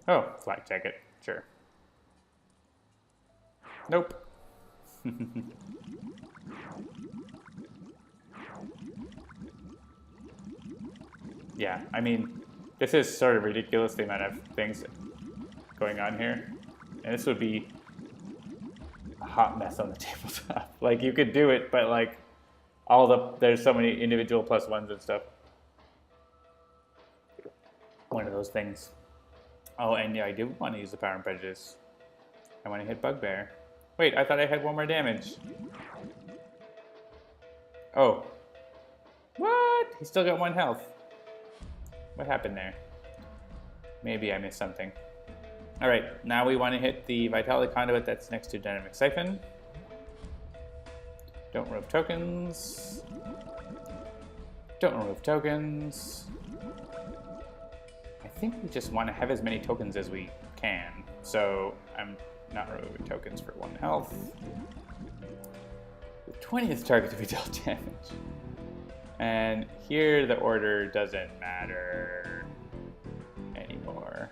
Oh, Flak Jacket, sure. Nope. Yeah, I mean, this is sort of ridiculous, the amount of things going on here. And this would be a hot mess on the tabletop. Like, you could do it, but like, there's so many individual +1s and stuff. One of those things. Oh, and yeah, I do want to use the Power and Prejudice. I want to hit Bugbear. Wait, I thought I had 1 more damage. Oh. What? He still got 1 health. What happened there? Maybe I missed something. All right, now we want to hit the Vitality Conduit that's next to Dynamic Siphon. Don't remove tokens. Don't remove tokens. I think we just want to have as many tokens as we can. So I'm not removing tokens for 1 health. The 20th target to be dealt damage. And here the order doesn't matter anymore.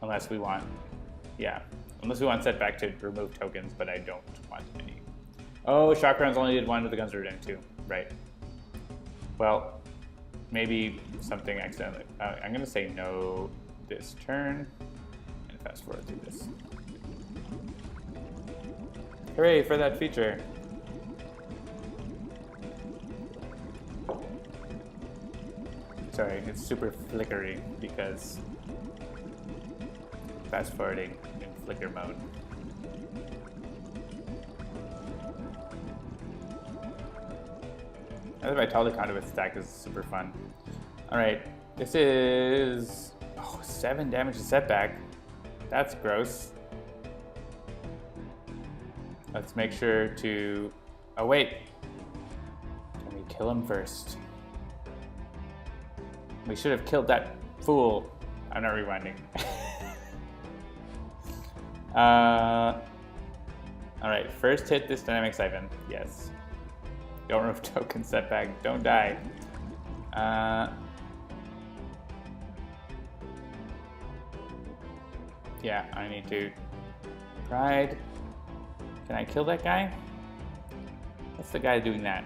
Unless we want, yeah. Unless we want Setback to remove tokens, but I don't want any. Oh, Shock Rounds only did 1 to the guns were doing 2. Right. Well, maybe something accidentally. I'm going to say no this turn and fast forward through this. Hooray for that feature. Sorry, it's super flickery because fast forwarding in flicker mode. The Vitality Conduit stack is super fun. Alright, this is 7 damage to Setback. That's gross. Let's make sure to... Oh wait! Can we kill him first? We should have killed that fool. I'm not rewinding. Alright, first hit this Dynamic Siphon. Yes. Don't remove token Setback. Don't die. Yeah, I need to... Pride. Can I kill that guy? What's the guy doing that?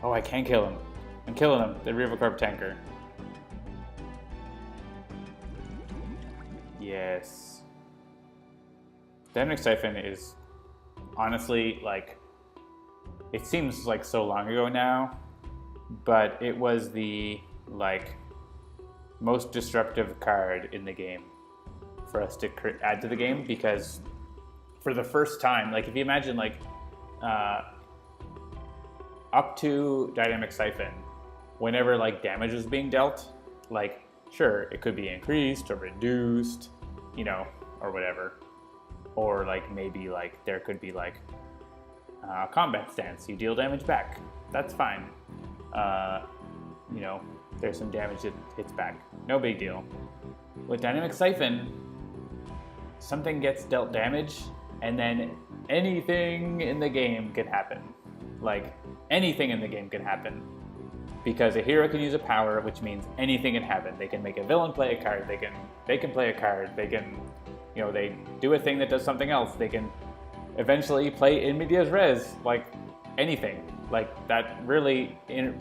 Oh, I can kill him. I'm killing him, the Rivercorp tanker. Yes. Dynamic Siphon is honestly like, it seems like so long ago now, but it was the like most disruptive card in the game for us to add to the game, because for the first time, like if you imagine like up to Dynamic Siphon, whenever like damage was being dealt, like sure, it could be increased or reduced, you know, or whatever. Or like maybe like there could be like combat stance, you deal damage back. That's fine. You know, there's some damage that hits back. No big deal. With Dynamic Siphon, something gets dealt damage and then anything in the game can happen. Like, anything in the game can happen. Because a hero can use a power, which means anything can happen. They can make a villain play a card, they can play a card, they can, you know, they do a thing that does something else, they can eventually play in medias res, like anything. Like that really,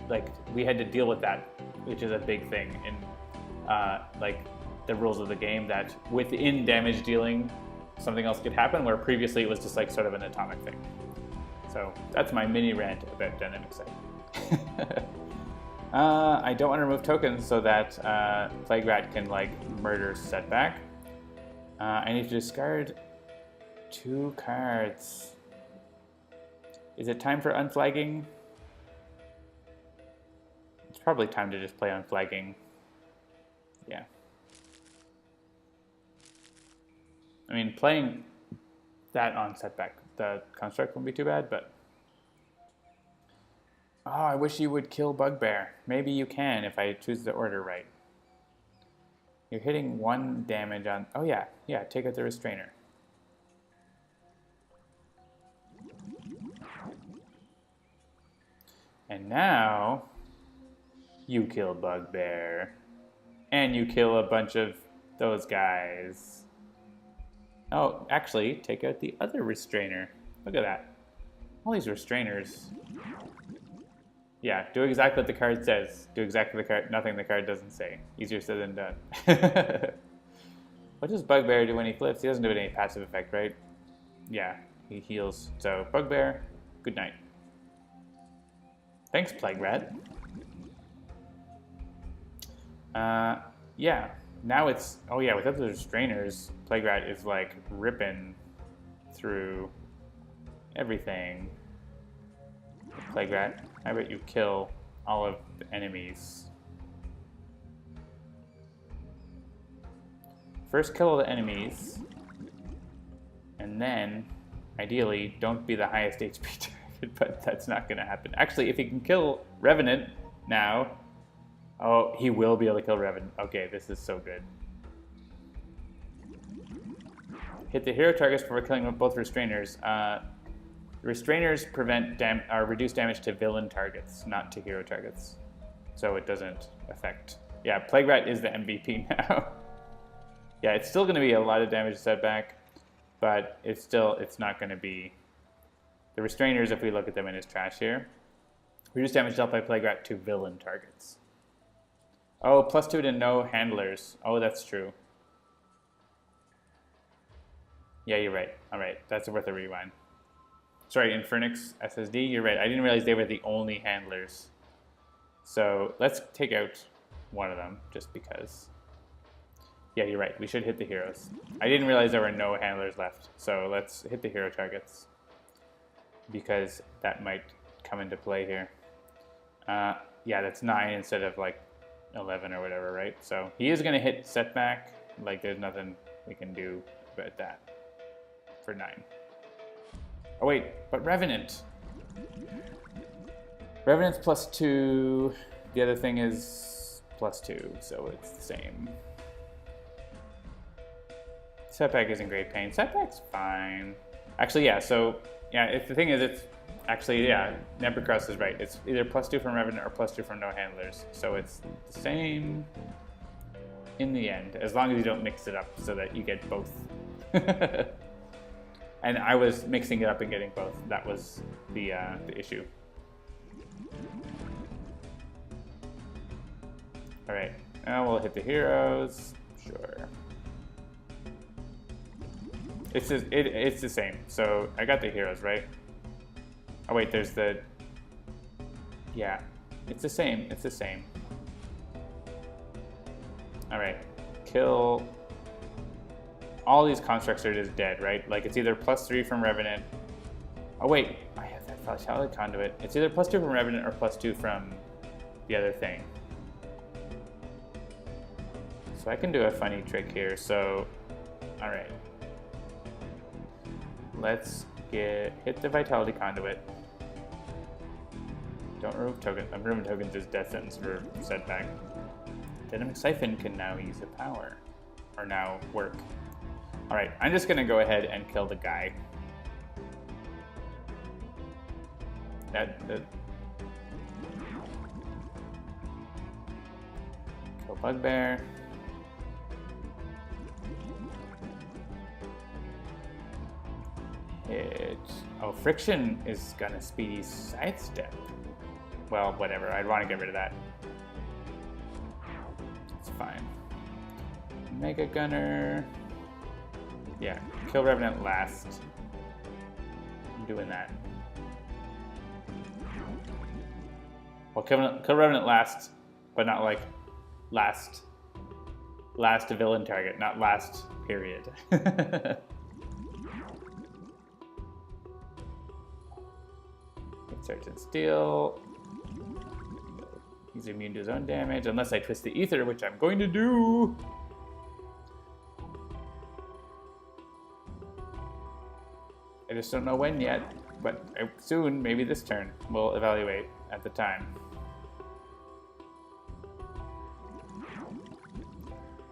like we had to deal with that, which is a big thing in like the rules of the game, that within damage dealing, something else could happen, where previously it was just like sort of an atomic thing. So that's my mini rant about dynamic side. I don't want to remove tokens so that Plague Rat can like murder Setback. I need to discard 2 cards. Is it time for unflagging? It's probably time to just play unflagging. Yeah. I mean, playing that on Setback, the construct won't be too bad, but... Oh, I wish you would kill Bugbear. Maybe you can if I choose the order right. You're hitting 1 damage on... Oh yeah, take out the Restrainer. And now, you kill Bugbear. And you kill a bunch of those guys. Oh, actually, take out the other Restrainer. Look at that. All these Restrainers. Yeah, do exactly what the card says. Do exactly nothing the card doesn't say. Easier said than done. What does Bugbear do when he flips? He doesn't do any passive effect, right? Yeah, he heals. So, Bugbear, good night. Thanks, Plague Rat. Yeah, now it's... Oh yeah, without the Restrainers, Plague Rat is like ripping through everything. Plague Rat, how about you kill all of the enemies? First kill all the enemies, and then, ideally, don't be the highest HP target, but that's not going to happen. Actually, if he can kill Revenant now... Oh, he will be able to kill Revenant. Okay, this is so good. Hit the hero targets for killing both Restrainers. Restrainers prevent or reduce damage to villain targets, not to hero targets. So it doesn't affect... Yeah, Plague Rat is the MVP now. Yeah, it's still going to be a lot of damage to Setback, but it's not going to be... The Restrainers, if we look at them in his trash here, reduce damage dealt by Plague Rat to villain targets. Oh, +2 to no handlers. Oh, that's true. Yeah, you're right. All right, that's worth a rewind. Sorry, Infernix SSD, you're right. I didn't realize they were the only handlers. So let's take out one of them, just because. Yeah, you're right. We should hit the heroes. I didn't realize there were no handlers left. So let's hit the hero targets, because that might come into play here. Yeah, that's 9 instead of like 11 or whatever, right? So he is going to hit Setback. Like, there's nothing we can do about that for 9. Oh wait, but Revenant. Revenant's +2. The other thing is +2, so it's the same. Setback is in great pain. Setback's fine. Actually, yeah, so, yeah, the thing is, it's actually, yeah, Neprocross is right. It's either +2 from Revenant or +2 from no handlers. So it's the same in the end, as long as you don't mix it up so that you get both. And I was mixing it up and getting both. That was the issue. All right, now we'll hit the heroes. Sure. It's the same. So I got the heroes, right? Oh wait, there's the... Yeah, it's the same. It's the same. All right, kill... All these constructs are just dead, right? Like, it's either +3 from Revenant. Oh wait, I have that Vitality Conduit. It's either +2 from Revenant or +2 from the other thing. So I can do a funny trick here. So, all right. Let's hit the Vitality Conduit. Don't remove tokens. Removing tokens is death sentence for Setback. Dynamic Siphon can now use a power, or now work. All right, I'm just gonna go ahead and kill the guy. Kill Bugbear. Oh, Friction is gonna speedy sidestep. Well, whatever. I'd want to get rid of that. It's fine. Mega Gunner. Yeah, kill Revenant last. I'm doing that. Well, kill Revenant last, but not like last villain target, not last period. Sergeant Steel. He's immune to his own damage, unless I twist the ether, which I'm going to do. I just don't know when yet, but soon, maybe this turn, we'll evaluate at the time.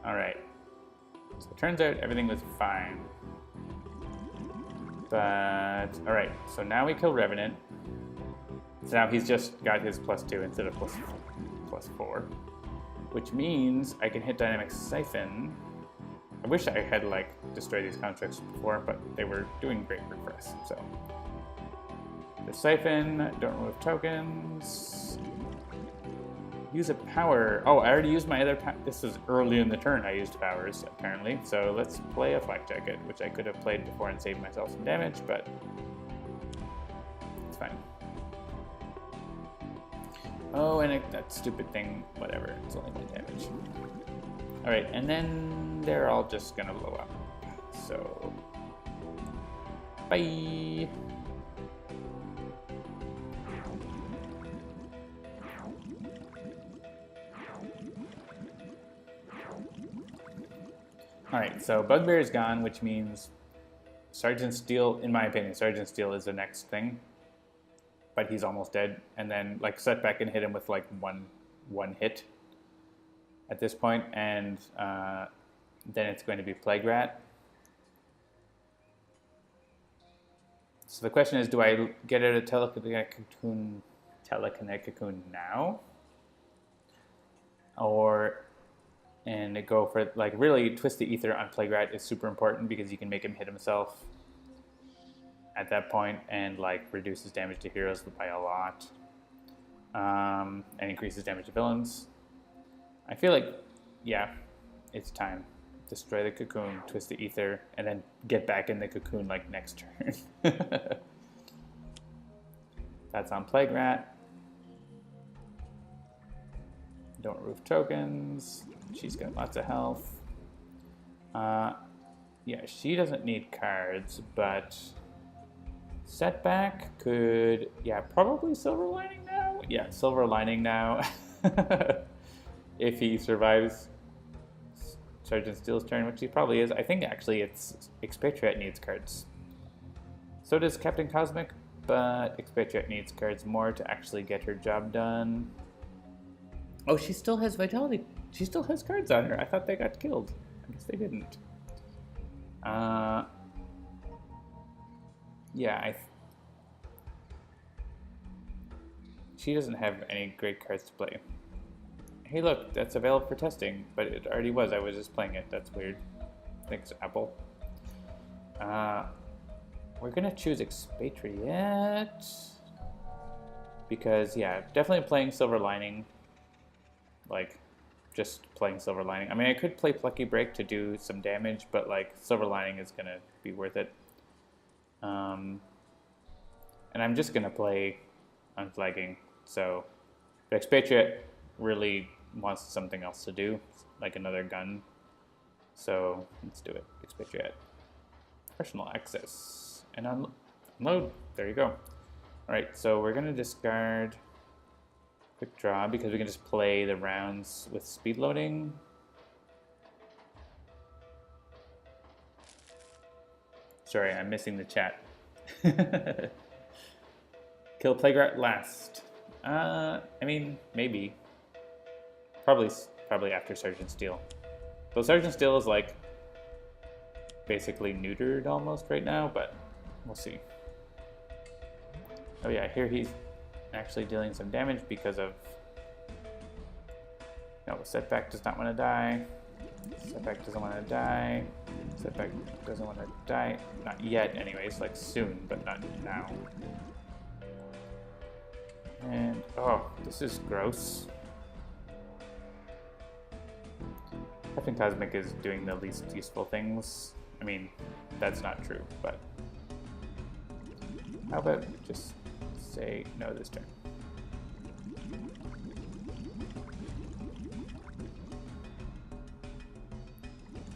Alright. So it turns out everything was fine. But, alright, so now we kill Revenant. So now he's just got his +2 instead of +4, which means I can hit Dynamic Siphon. I wish I had like destroyed these constructs before, but they were doing great work for us. So the Siphon, don't remove tokens. Use a power. Oh, I already used my other power. This is early in the turn I used powers, apparently. So let's play a Flak Jacket, which I could have played before and saved myself some damage, but it's fine. Oh, and that stupid thing, whatever, it's only 1 damage. Alright, and then they're all just gonna blow up. So, bye! Alright, so Bugbear is gone, which means Sergeant Steel, in my opinion, Sergeant Steel is the next thing. But he's almost dead, and then like Setback can hit him with like one hit at this point, and then it's going to be Plague Rat. So the question is, do I get out of Telekinetic Cocoon now, and go for like really twist the ether on Plague Rat is super important because you can make him hit himself at that point and like reduces damage to heroes by a lot, and increases damage to villains. I feel like, yeah, it's time. Destroy the cocoon, twist the ether, and then get back in the cocoon like next turn. That's on Plague Rat. Don't remove tokens. She's got lots of health. Yeah, she doesn't need cards, but Setback could, yeah, probably Silver Lining now? Yeah, Silver Lining now. If he survives Sergeant Steel's turn, which he probably is. I think actually it's Expatriette needs cards. So does Captain Cosmic, but Expatriette needs cards more to actually get her job done. Oh, she still has Vitality. She still has cards on her. I thought they got killed. I guess they didn't. Yeah, she doesn't have any great cards to play. Hey look, that's available for testing, but it already was. I was just playing it. That's weird. Thanks, Apple. We're gonna choose Expatriette because, yeah, definitely playing Silver Lining. Like, just playing Silver Lining. I mean, I could play Plucky Break to do some damage, but like Silver Lining is gonna be worth it. And I'm just gonna play Unflagging. So, but Expatriette really wants something else to do, like another gun. So let's do it. Expatriette. Personal access. And unload. There you go. Alright, so we're going to discard Quick Draw because we can just play the rounds with speed loading. Sorry, I'm missing the chat. Kill Plague Rat last. I mean, maybe. Probably after Sergeant Steel. So Sergeant Steel is like basically neutered almost right now, but we'll see. Oh yeah, here actually dealing some damage because of... No, Setback does not want to die. Setback doesn't want to die. Setback doesn't want to die. Not yet, anyways. Like, soon, but not now. And, oh, this is gross. Captain Cosmic is doing the least useful things. I mean, that's not true, but... How about just say no this turn?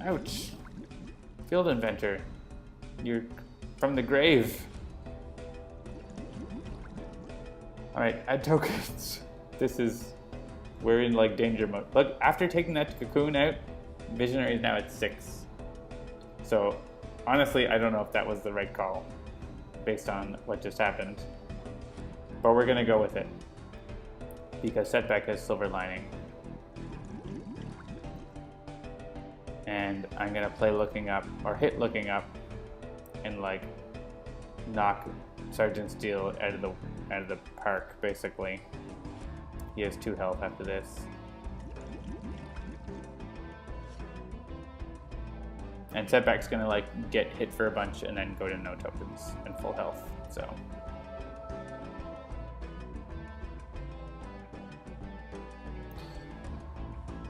Ouch. Field Inventor. You're from the grave. Alright, add tokens. This is... We're in, like, danger mode. Look, after taking that cocoon out, Visionary is now at 6. So, honestly, I don't know if that was the right call, based on what just happened. But we're gonna go with it, because Setback has Silver Lining. And I'm gonna play Looking Up, or hit Looking Up, and, like, knock Sergeant Steel out of the park, basically. He has 2 health after this. And Setback's gonna, like, get hit for a bunch and then go to no tokens and full health, so.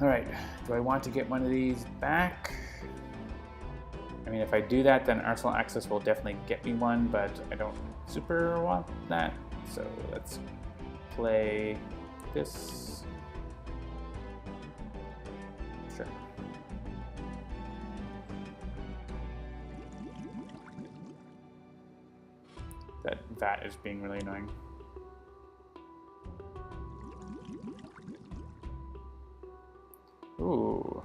Alright, do I want to get one of these back? I mean, if I do that, then Arsenal Access will definitely get me one, but I don't super want that. So let's play this. Sure. That is being really annoying. Ooh.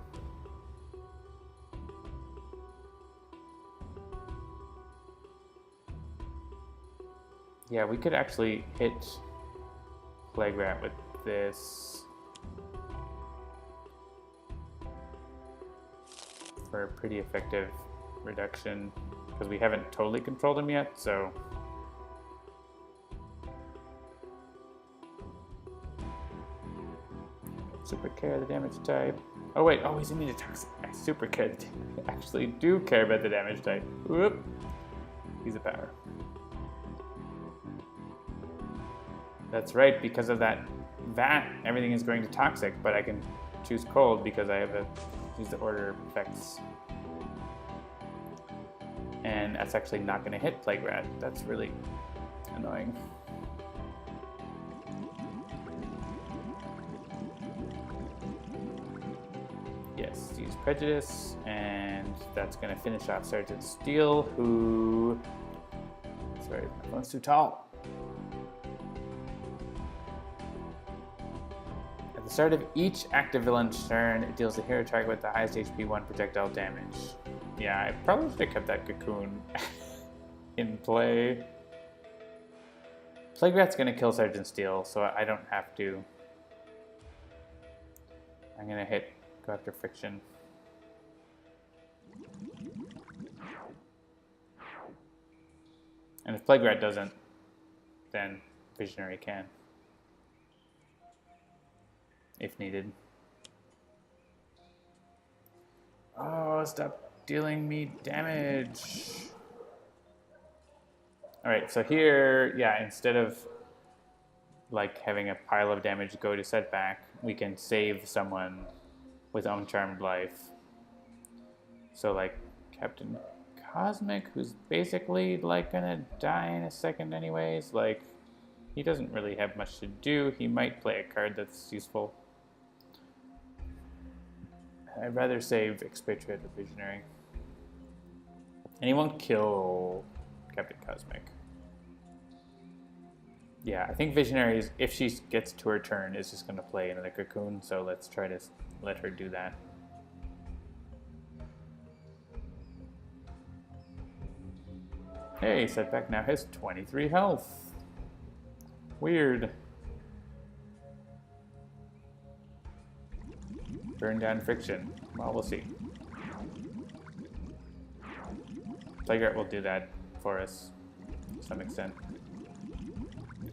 Yeah, we could actually hit Plague Rat with this for a pretty effective reduction, because we haven't totally controlled him yet, so. Super care the damage type. Oh wait, oh, he's immune to toxic. I super care I actually do care about the damage type. Whoop. He's a power. That's right, because of that everything is going to toxic, but I can choose cold because I have use the order effects. And that's actually not going to hit Plague Rat. That's really annoying. Yes, use Prejudice, and that's going to finish off Sergeant Steel, who... Sorry, my phone's too tall. At the start of each active villain's turn, it deals the hero target with the highest HP 1 projectile damage. Yeah, I probably should have kept that cocoon in play. Plague Rat's going to kill Sergeant Steel, so I don't have to. I'm going to go after Friction. And if Plague Rat doesn't, then Visionary can. If needed. Oh, stop dealing me damage. Alright, so here, yeah, instead of like having a pile of damage go to Setback, we can save someone with Uncharmed Life. So like Captain Cosmic, who's basically like gonna die in a second anyways, like he doesn't really have much to do. He might play a card that's useful. I'd rather save Expatriette or Visionary. And he won't kill Captain Cosmic. Yeah, I think Visionary, is, if she gets to her turn, is just going to play another cocoon, so let's try to let her do that. Hey, Setback now has 23 health. Weird. Burn down Friction. Well, we'll see. Plague Rat will do that for us to some extent.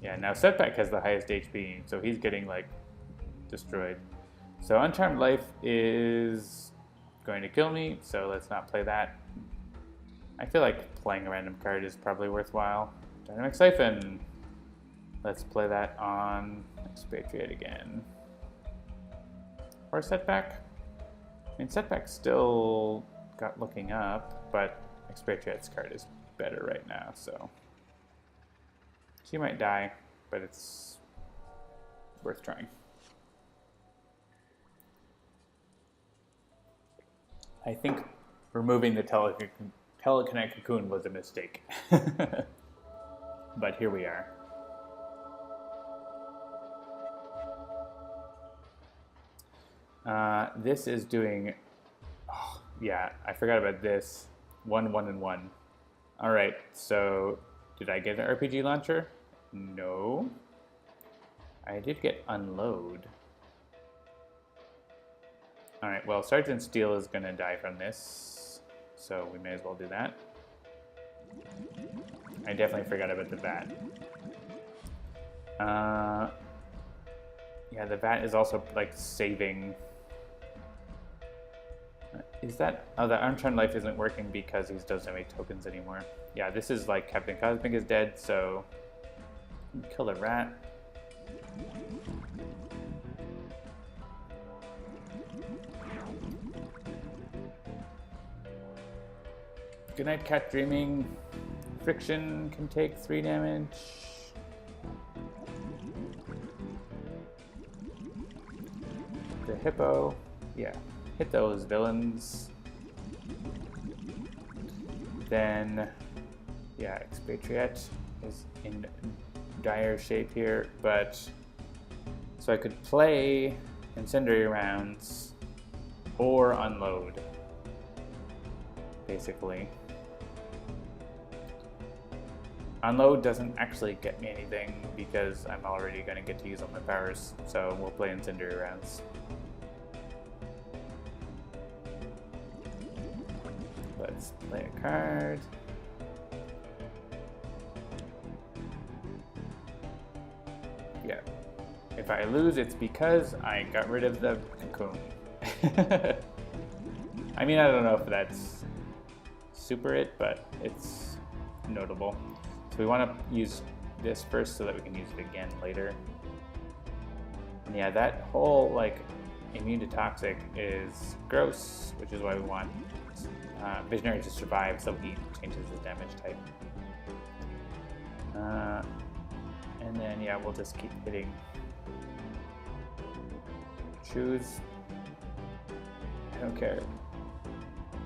Yeah, now Setback has the highest HP, so he's getting, like, destroyed. So Uncharmed Life is going to kill me, so let's not play that. I feel like playing a random card is probably worthwhile. Dynamic Siphon. Let's play that on Expatriette again. Or Setback. I mean, Setback still got looking up, but Expatriette's card is better right now, so she might die, but it's worth trying. I think removing the telekinetic cocoon was a mistake. But here we are. This is doing... Oh, yeah, I forgot about this. 1, 1, and 1. Alright, so did I get an RPG launcher? No. I did get Unload. Alright, well, Sergeant Steel is going to die from this, so we may as well do that. I definitely forgot about the VAT. Yeah, the VAT is also, like, saving... Is that... Oh, the Uncharmed Life isn't working because he doesn't have any tokens anymore. Yeah, this is like Captain Cosmic is dead, so... Kill the rat. Goodnight Cat Dreaming. Friction can take 3 damage. The Hippo. Yeah. Hit those villains. Then, yeah, Expatriette is in dire shape here, but so I could play Incendiary Rounds or Unload, basically. Unload doesn't actually get me anything because I'm already going to get to use all my powers, so we'll play Incendiary Rounds. Let's play a card. Yeah. If I lose, it's because I got rid of the cocoon. I mean, I don't know if that's super it, but it's notable. So we want to use this first so that we can use it again later. And yeah, that whole, like, immune to toxic is gross, which is why we want Visionary to survive, so he changes his damage type. And then, yeah, we'll just keep hitting. Choose. I don't care.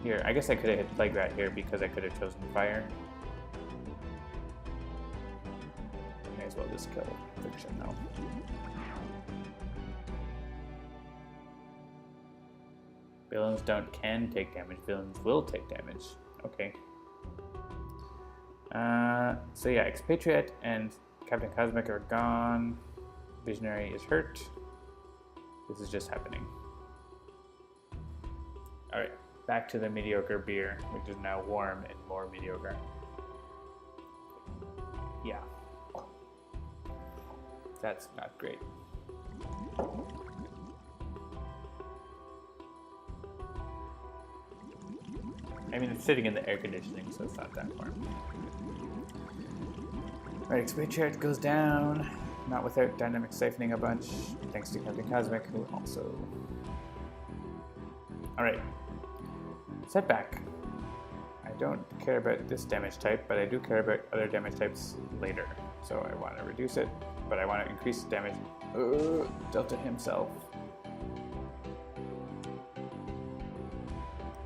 Here, I guess I could have hit Plague Rat here because I could have chosen Fire. May as well just kill Friction now. Villains can take damage. Villains will take damage. Okay. So yeah, Expatriette and Captain Cosmic are gone. Visionary is hurt. This is just happening. Alright, back to the mediocre beer, which is now warm and more mediocre. Yeah. That's not great. I mean, it's sitting in the air conditioning, so it's not that warm. Right, Expatriette goes down, not without dynamic siphoning a bunch, thanks to Captain Cosmic, who also... Alright. Setback. I don't care about this damage type, but I do care about other damage types later. So I want to reduce it, but I want to increase damage. Delta himself.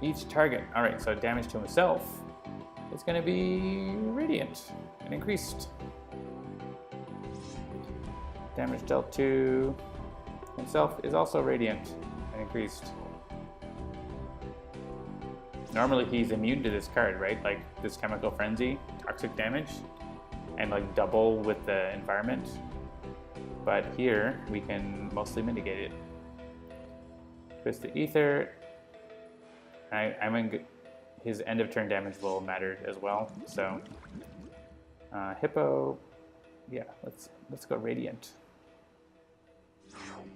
Each target. Alright, so damage to himself is going to be radiant and increased. Damage dealt to himself is also radiant and increased. Normally he's immune to this card, right? Like this Chemical Frenzy, toxic damage, and like double with the environment. But here we can mostly mitigate it. Twist the Ether. I mean, his end of turn damage will matter as well. So, Hippo. yeah, let's go Radiant.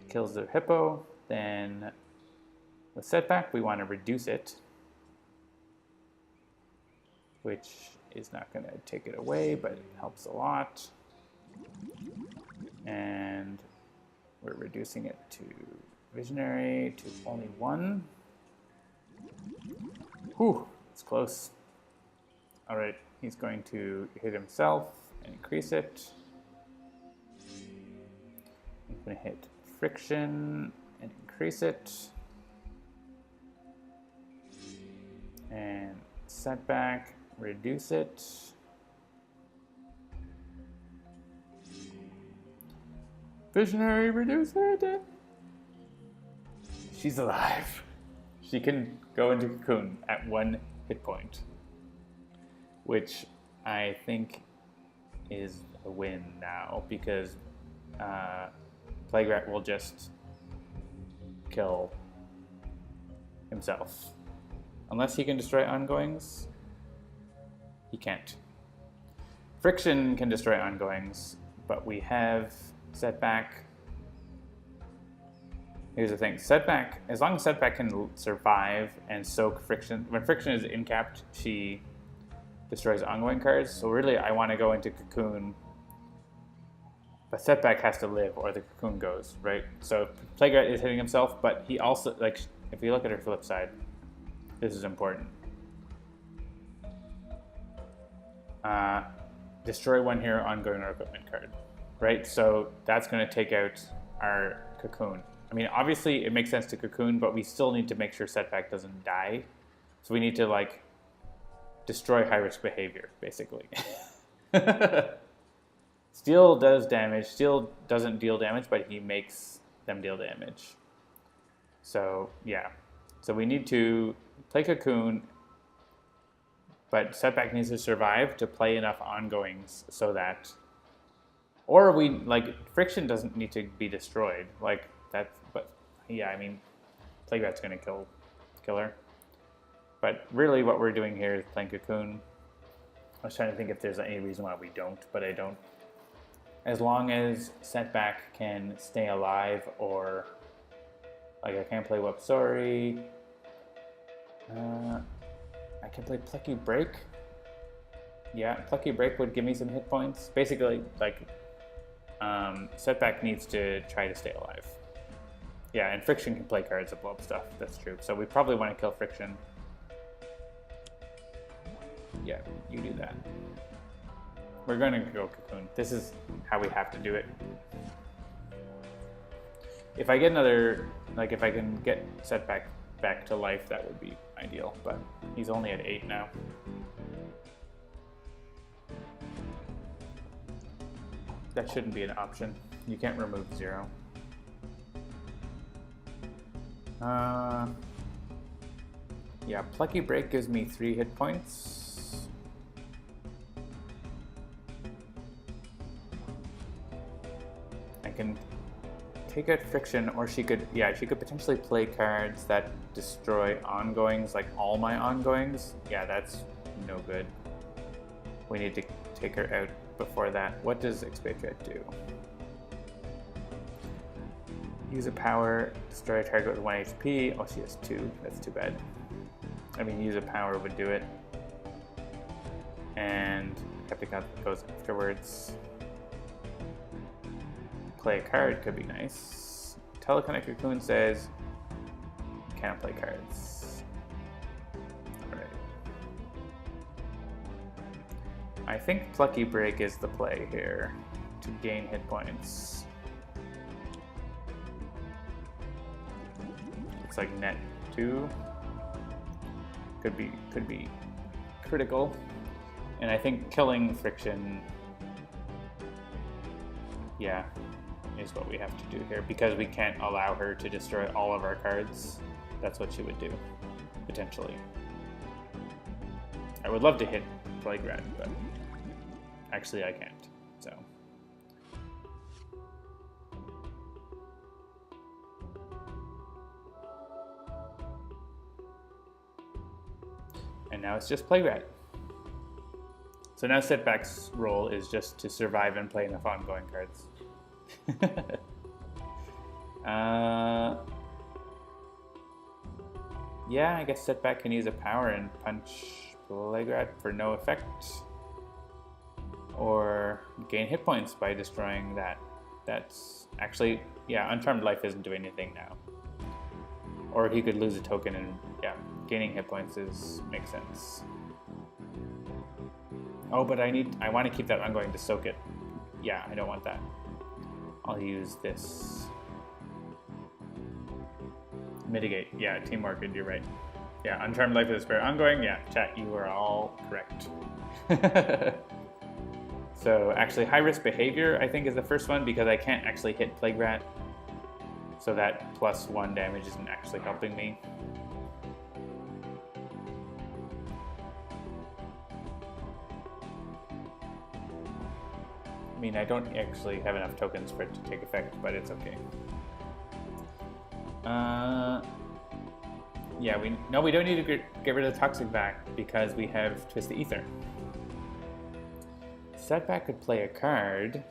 Kills the hippo. Then with Setback, we want to reduce it, which is not going to take it away, but it helps a lot. And we're reducing it to Visionary to only 1. Whew, it's close. All right, he's going to hit himself and increase it. He's going to hit Friction and increase it. And Setback, reduce it. Visionary, reduce it. She's alive. She can go into Cocoon at 1 hit point, which I think is a win now because Plague Rat will just kill himself. Unless he can destroy ongoings, he can't. Friction can destroy ongoings, but we have Setback. Here's the thing, Setback, as long as Setback can survive and soak Friction, when Friction is incapped, she destroys ongoing cards, so really I want to go into Cocoon, but Setback has to live or the Cocoon goes, right? So Plague Rat is hitting himself, but he also, like, if you look at her flip side, this is important. Destroy 1 hero ongoing or equipment card, right? So that's going to take out our Cocoon. I mean, obviously it makes sense to Cocoon, but we still need to make sure Setback doesn't die. So we need to, like, destroy high-risk behavior, basically. Steel does damage. Steel doesn't deal damage, but he makes them deal damage. So, yeah. So we need to play Cocoon, but Setback needs to survive to play enough ongoings so that... Or we, like, Friction doesn't need to be destroyed. Like, that's... But, yeah, I mean, Plague Rat's going to kill her. But really what we're doing here is playing Cocoon. I was trying to think if there's any reason why we don't, but I don't. As long as Setback can stay alive, or like I can't play Wapsori. I can play Plucky Break. Yeah, Plucky Break would give me some hit points. Basically, like, Setback needs to try to stay alive. Yeah, and Friction can play cards that blow up stuff. That's true. So we probably want to kill Friction. Yeah, you do that. We're going to go Cocoon. This is how we have to do it. If I get another, like if I can get Setback back to life, that would be ideal, but he's only at 8 now. That shouldn't be an option. You can't remove 0. Yeah, Plucky Break gives me 3 hit points. I can take out Friction, or she could potentially play cards that destroy ongoings, like all my ongoings. Yeah, that's no good. We need to take her out before that. What does Expatriette do? Use a power, destroy a target with 1 HP. Oh, she has 2. That's too bad. I mean, use a power would do it. And Captain goes afterwards. Play a card could be nice. Telekinetic Cocoon says, can't play cards. Alright. I think Plucky Break is the play here to gain hit points. Looks like net 2. Could be critical. And I think killing Friction, yeah, is what we have to do here, because we can't allow her to destroy all of our cards. That's what she would do, potentially. I would love to hit Plague Rat, but actually I can't, so. And now it's just Plague Rat. So now Setback's role is just to survive and play enough ongoing cards. Yeah, I guess Setback can use a power and punch Plague Rat for no effect. Or gain hit points by destroying that. That's actually, yeah, Uncharmed Life isn't doing anything now. Or he could lose a token and, yeah, gaining hit points makes sense. Oh, but I want to keep that ongoing to soak it. Yeah, I don't want that. I'll use this. Mitigate. Yeah, teamwork, you're right. Yeah, Uncharmed Life is very ongoing. Yeah, chat, you are all correct. So actually, high risk behavior, I think, is the first one because I can't actually hit Plague Rat. So that +1 damage isn't actually helping me. I mean, I don't actually have enough tokens for it to take effect, but it's okay. Yeah, we don't need to get rid of the Toxic Vac because we have Twist the Ether. Setback could play a card.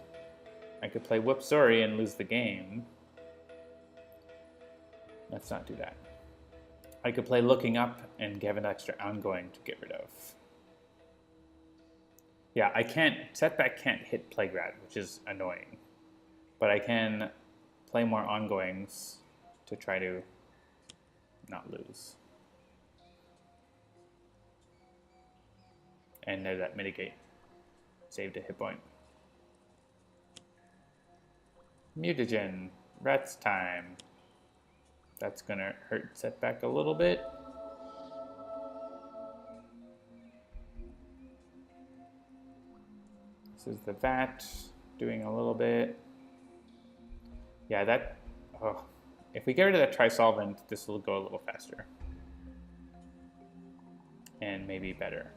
I could play Whoop Sorry and lose the game. Let's not do that. I could play Looking Up and have an extra ongoing to get rid of. Yeah, Setback can't hit Plague Rat, which is annoying. But I can play more ongoings to try to not lose. And there's that mitigate. Saved a hit point. Mutagen. Rat's time. That's gonna hurt Setback a little bit. This is the Vat doing a little bit. Yeah, that. Oh, if we get rid of that Trisolvent, this will go a little faster. And maybe better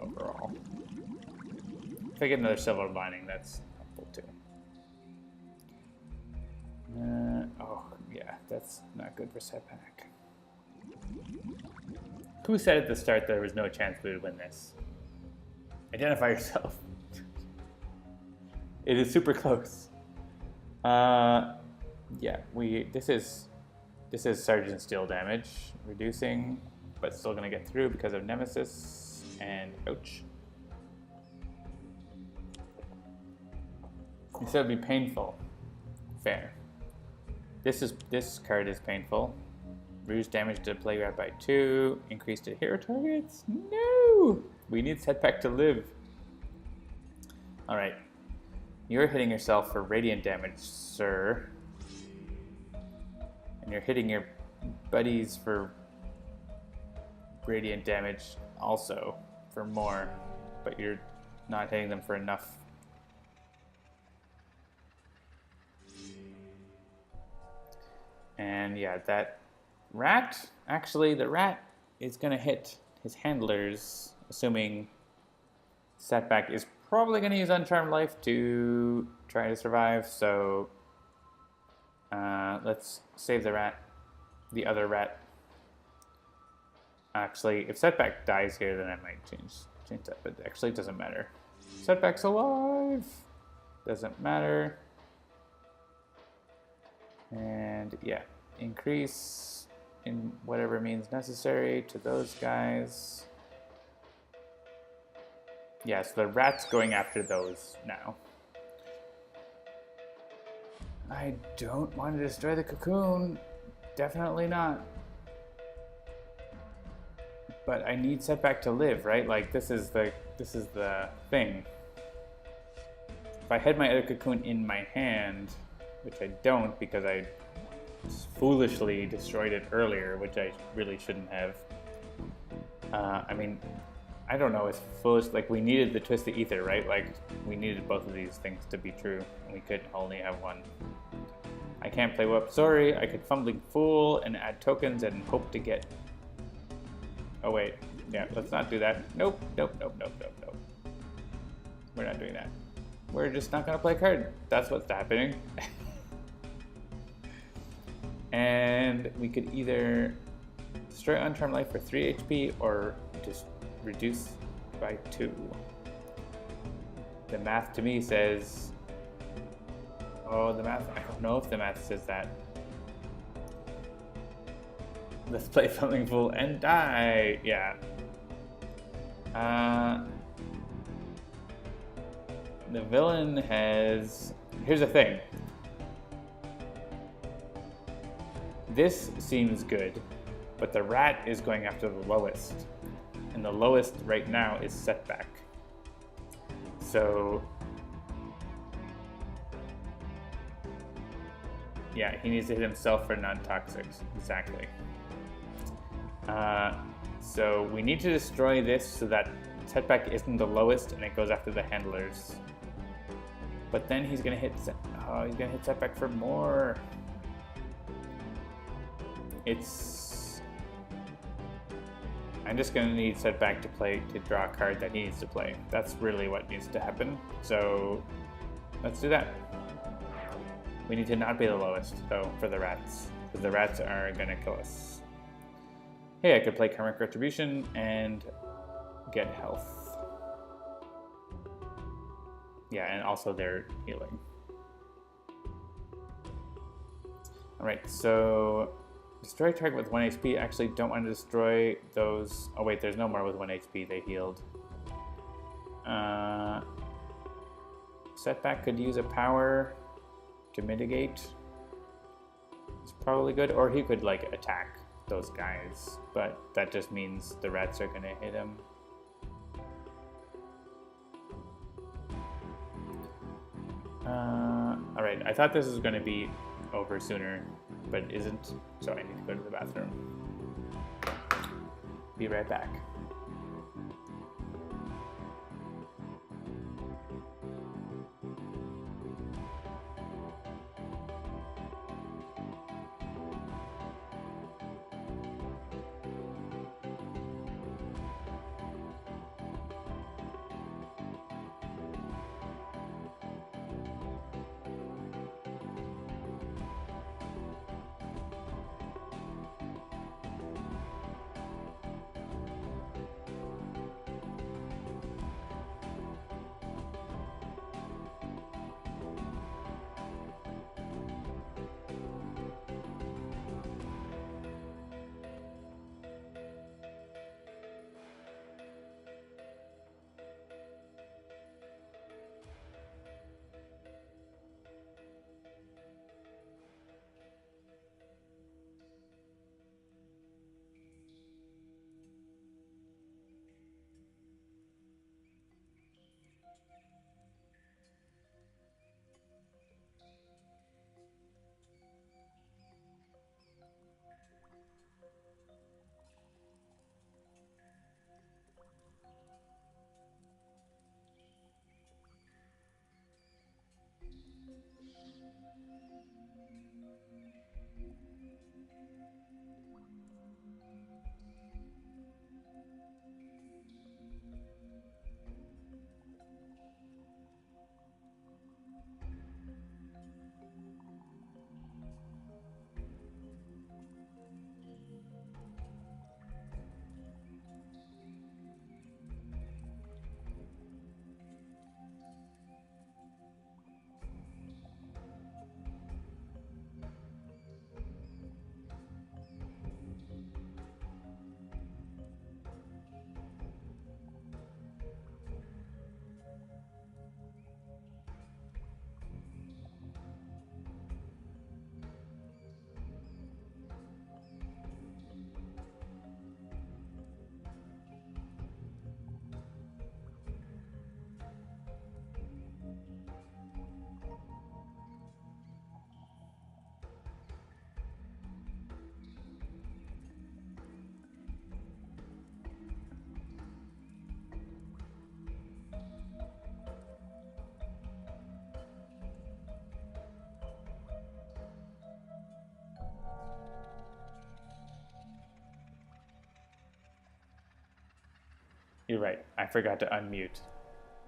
overall. If I get another Silver Lining, that's helpful too. Oh, yeah, that's not good for Setback. Who said at the start there was no chance we would win this? Identify yourself. It is super close. Yeah, this is Sergeant Steel damage, reducing, but still gonna get through because of Nemesis and ouch. You said it'd be painful. Fair. This card is painful. Reduce damage to Plague Rat by 2. Increase to hero targets? No! We need Setback to live. Alright. You're hitting yourself for radiant damage, sir. And you're hitting your buddies for radiant damage also, for more. But you're not hitting them for enough. And yeah, that rat, actually the rat is gonna hit his handlers, assuming Setback is probably gonna use Uncharmed Life to try to survive, so let's save the rat, the other rat. Actually, if Setback dies here, then I might change that, but actually it doesn't matter. Setback's alive! Doesn't matter. And yeah, increase in whatever means necessary to those guys. Yeah, so the rat's going after those now. I don't want to destroy the cocoon. Definitely not. But I need Setback to live, right? Like this is the thing. If I had my other cocoon in my hand, which I don't because I foolishly destroyed it earlier, which I really shouldn't have. I mean, I don't know, it's foolish. Like, we needed the Twist the Ether, right? Like, we needed both of these things to be true, and we could only have one. I can't play Whoop Sorry. I could Fumbling Fool and add tokens and hope to get... Oh, wait. Yeah, let's not do that. Nope, nope, nope, nope, nope, nope. We're not doing that. We're just not going to play a card. That's what's happening. And we could either destroy Uncharmed Life for 3 HP or just reduce by 2. The math to me says... Oh, the math... I don't know if the math says that. Let's play Something Fool and die! Yeah. The villain has... Here's the thing. This seems good, but the rat is going after the lowest. And the lowest right now is Setback. So... Yeah, he needs to hit himself for non-toxics. Exactly. So we need to destroy this so that Setback isn't the lowest and it goes after the handlers. But then he's gonna hit Setback for more. I'm just gonna need Setback to draw a card that he needs to play. That's really what needs to happen. So let's do that. We need to not be the lowest though for the rats, because the rats are gonna kill us. Hey, I could play Karmic Retribution and get health. Yeah, and also they're healing. Alright, so destroy target with 1 HP. Actually, don't want to destroy those. Oh wait, there's no more with 1 HP, they healed. Setback could use a power to mitigate. It's probably good, or he could like attack those guys, but that just means the rats are gonna hit him. Alright, I thought this was gonna be over sooner, but it isn't, so I need to go to the bathroom. Be right back. You're right. I forgot to unmute.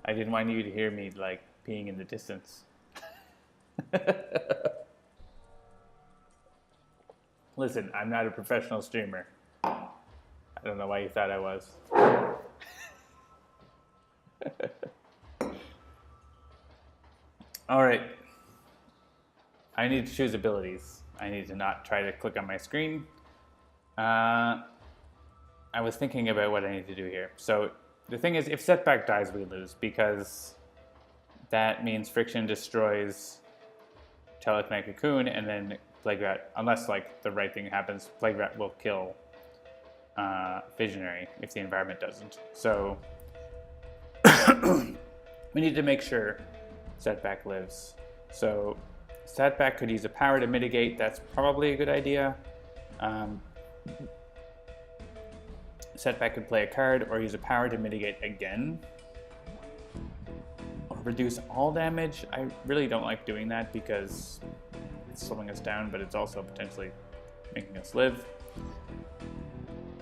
I didn't want you to hear me like peeing in the distance. Listen, I'm not a professional streamer. I don't know why you thought I was. All right. I need to choose abilities. I need to not try to click on my screen. I was thinking about what I need to do here. So the thing is, if Setback dies, we lose, because that means Friction destroys Telekinetic Cocoon, and then Plague Rat, unless like the right thing happens, Plague Rat will kill Visionary if the environment doesn't. So we need to make sure Setback lives. So Setback could use a power to mitigate. That's probably a good idea. Setback could play a card or use a power to mitigate again. Or reduce all damage. I really don't like doing that because it's slowing us down, but it's also potentially making us live.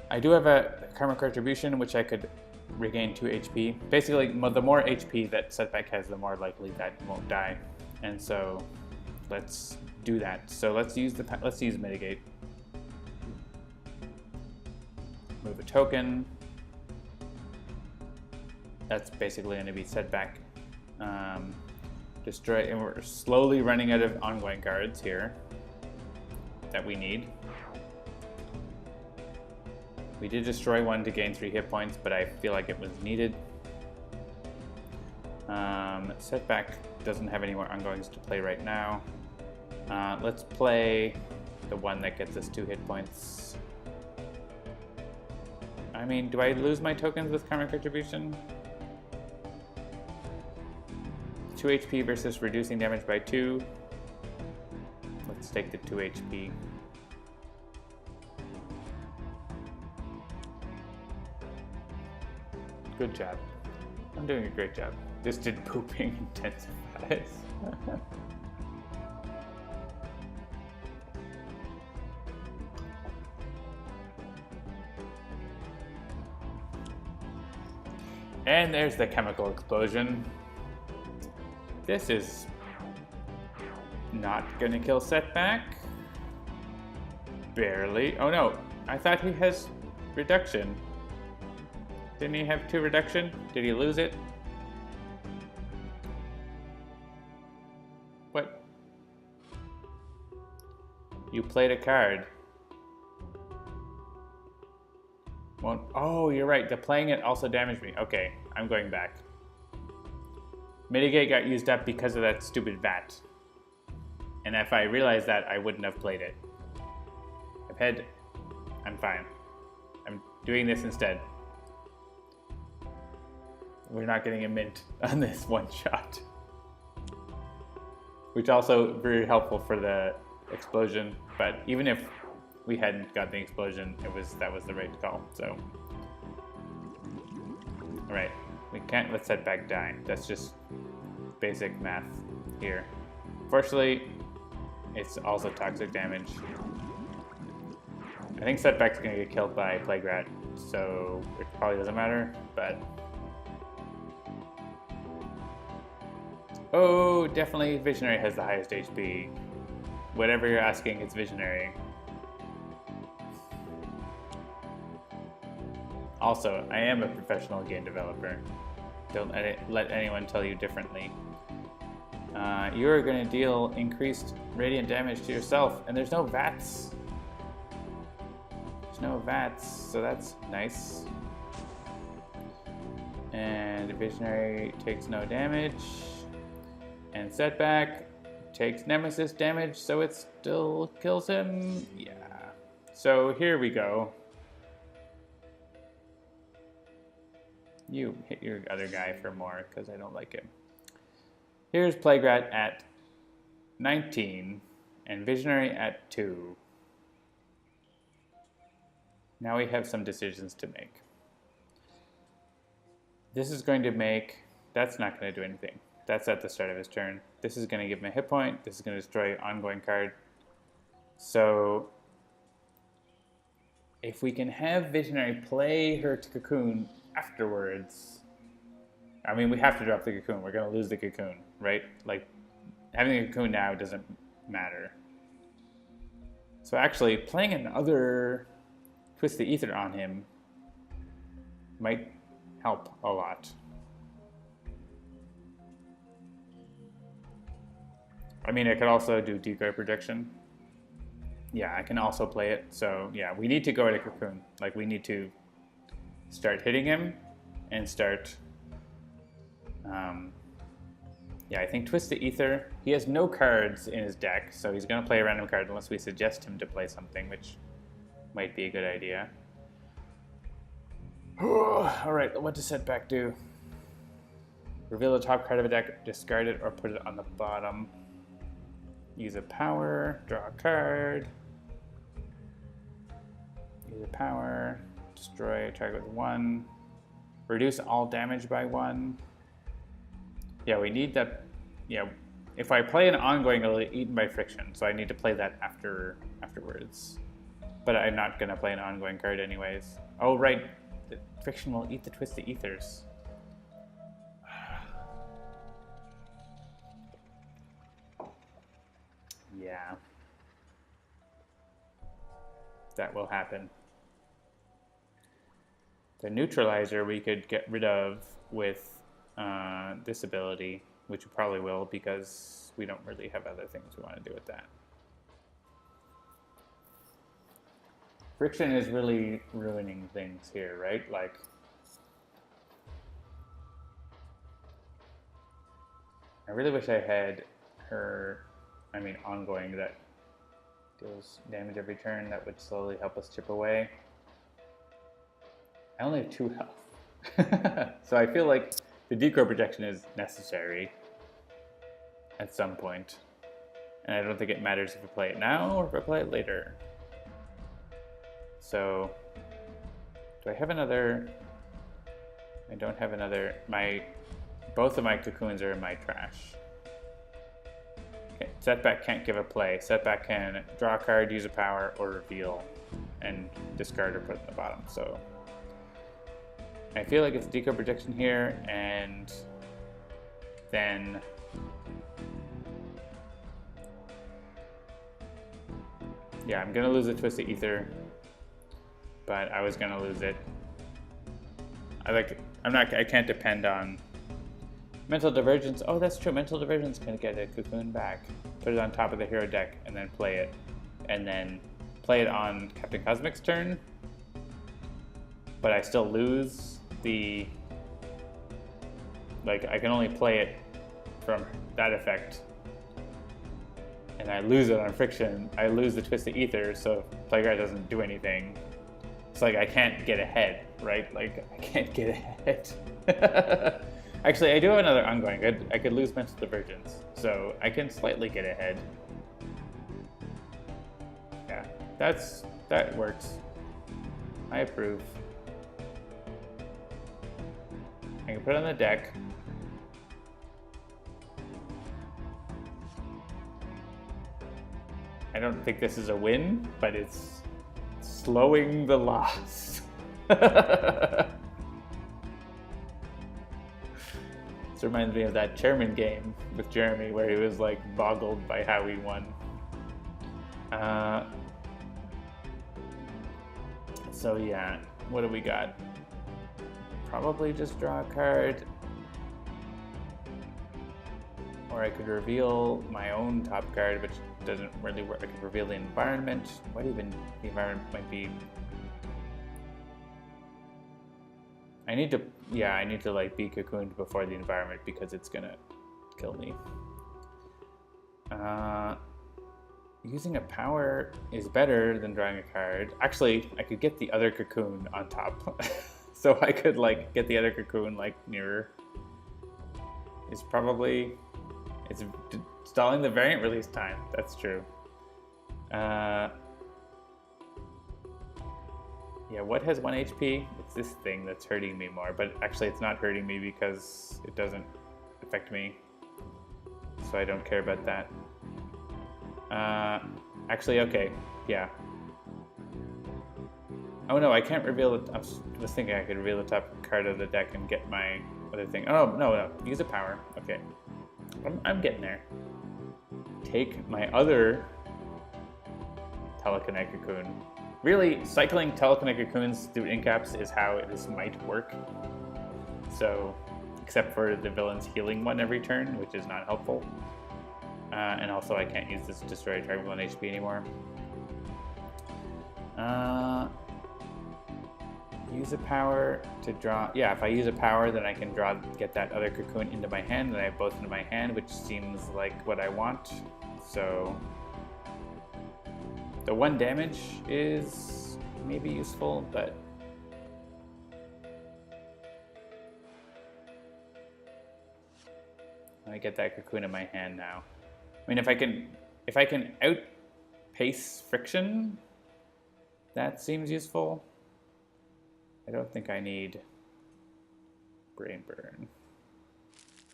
I do have a Karmic Retribution, which I could regain 2 HP. Basically, the more HP that Setback has, the more likely that he won't die. And so let's do that. So let's use mitigate. Move a token. That's basically going to be Setback. Destroy, and we're slowly running out of ongoing cards here that we need. We did destroy one to gain 3 hit points, but I feel like it was needed. Setback doesn't have any more ongoings to play right now. Let's play the one that gets us 2 hit points. I mean, do I lose my tokens with Karmic Retribution? 2 HP versus reducing damage by 2. Let's take the 2 HP. Good job. I'm doing a great job. This did pooping intensifies. And there's the chemical explosion. This is not gonna kill Setback. Barely. Oh no, I thought he has reduction. Didn't he have 2 reduction? Did he lose it? What? You played a card. Well, oh, you're right. The playing it also damaged me. Okay, I'm going back. Mitigate got used up because of that stupid vat. And if I realized that, I wouldn't have played it. I'm fine. I'm doing this instead. We're not getting a mint on this one shot. Which also very helpful for the explosion, but even if we hadn't got the explosion, that was the right call, so. Alright, we can't let Setback die. That's just basic math here. Fortunately, it's also toxic damage. I think Setback's gonna get killed by Plague Rat, so it probably doesn't matter, but. Oh, definitely Visionary has the highest HP. Whatever you're asking, it's Visionary. Also, I am a professional game developer. Don't let anyone tell you differently. You are going to deal increased radiant damage to yourself, and there's no VATs. There's no VATs, so that's nice. And Visionary takes no damage. And Setback takes Nemesis damage, so it still kills him. Yeah. So here we go. You hit your other guy for more, because I don't like him. Here's Plague Rat at 19, and Visionary at 2. Now we have some decisions to make. This is going to make... That's not going to do anything. That's at the start of his turn. This is going to give him a hit point. This is going to destroy ongoing card. So if we can have Visionary play her cocoon afterwards, I mean, we have to drop the cocoon. We're going to lose the cocoon, right? Like, having the cocoon now doesn't matter. So actually, playing another Twist the Ether on him might help a lot. I mean, I could also do decoy projection. Yeah, I can also play it. So yeah, we need to go to Cocoon. Like, we need to start hitting him and start... yeah, I think Twist the Ether. He has no cards in his deck, so he's going to play a random card unless we suggest him to play something, which might be a good idea. Alright, what does Setback do? Reveal the top card of a deck, discard it, or put it on the bottom. Use a power, draw a card. Use a power, destroy a target with 1. Reduce all damage by 1. Yeah, we need that. Yeah, if I play an ongoing, it'll get eaten by friction, so I need to play that afterwards. But I'm not going to play an ongoing card anyways. Oh, right. The friction will eat the Twisted Ethers. Yeah. That will happen. The neutralizer we could get rid of with this ability, which we probably will because we don't really have other things we want to do with that. Friction is really ruining things here, right? Like, I really wish I had her, I mean, ongoing that deals damage every turn. That would slowly help us chip away. I only have 2 health. So I feel like the decoy projection is necessary at some point. And I don't think it matters if I play it now or if I play it later. So, do I have another? I don't have another. Both of my cocoons are in my trash. Okay, Setback can't give a play. Setback can draw a card, use a power, or reveal, and discard or put it in the bottom. So, I feel like it's decoy projection here, and then yeah, I'm gonna lose a Twisted Ether. But I was gonna lose it. I can't depend on Mental Divergence. Oh, that's true. Mental Divergence can get a cocoon back. Put it on top of the hero deck and then play it. And then play it on Captain Cosmic's turn. But I still lose the... Like, I can only play it from that effect. And I lose it on Friction. I lose the Twisted Ether, so Playground doesn't do anything. It's like I can't get ahead, right? Like, I can't get ahead. Actually, I do have another ongoing. I could lose Mental Divergence, so I can slightly get ahead. Yeah, that works. I approve. I can put it on the deck. I don't think this is a win, but it's slowing the loss. This reminds me of that chairman game with Jeremy where he was like boggled by how he won. So yeah, what do we got? Probably just draw a card. Or I could reveal my own top card, which doesn't really work. I could reveal the environment. What even the environment might be? I need to like be cocooned before the environment because it's gonna kill me. Using a power is better than drawing a card. Actually, I could get the other cocoon on top. So I could like get the other cocoon like nearer. It's stalling the variant release time. That's true. Yeah, what has 1 HP? It's this thing that's hurting me more, but actually it's not hurting me because it doesn't affect me. So I don't care about that. Actually, okay, yeah. Oh no, I can't reveal it. I was thinking I could reveal the top card of the deck and get my other thing. Oh, no, use a power. Okay. I'm getting there. Take my other Telekinetic Cocoon. Really, cycling Telekinetic Cocoons through incaps is how this might work. So, except for the villain's healing one every turn, which is not helpful. And also I can't use this to destroy a target with 1 HP anymore. Use a power to draw. Yeah, if I use a power, then I can get that other cocoon into my hand, and I have both into my hand, which seems like what I want. So the 1 damage is maybe useful, but I get that cocoon in my hand now. I mean, if I can outpace friction, that seems useful. I don't think I need brain burn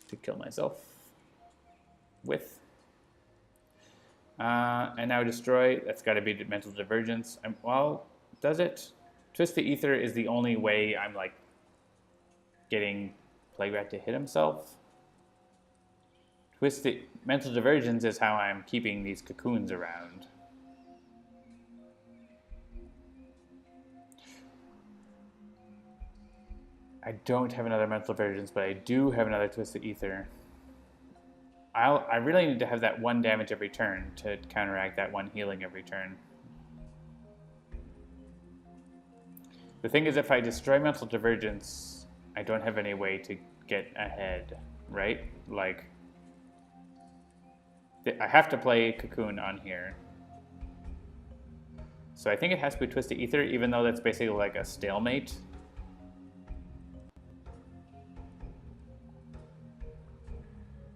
to kill myself with. And now destroy, that's got to be mental divergence. Well, does it? Twist the Ether is the only way I'm like getting Plague Rat to hit himself. Twist the mental divergence is how I'm keeping these cocoons around. I don't have another mental divergence, but I do have another Twisted Ether. I really need to have that 1 damage every turn to counteract that 1 healing every turn. The thing is, if I destroy mental divergence, I don't have any way to get ahead, right? Like, I have to play Cocoon on here. So I think it has to be Twisted Ether, even though that's basically like a stalemate.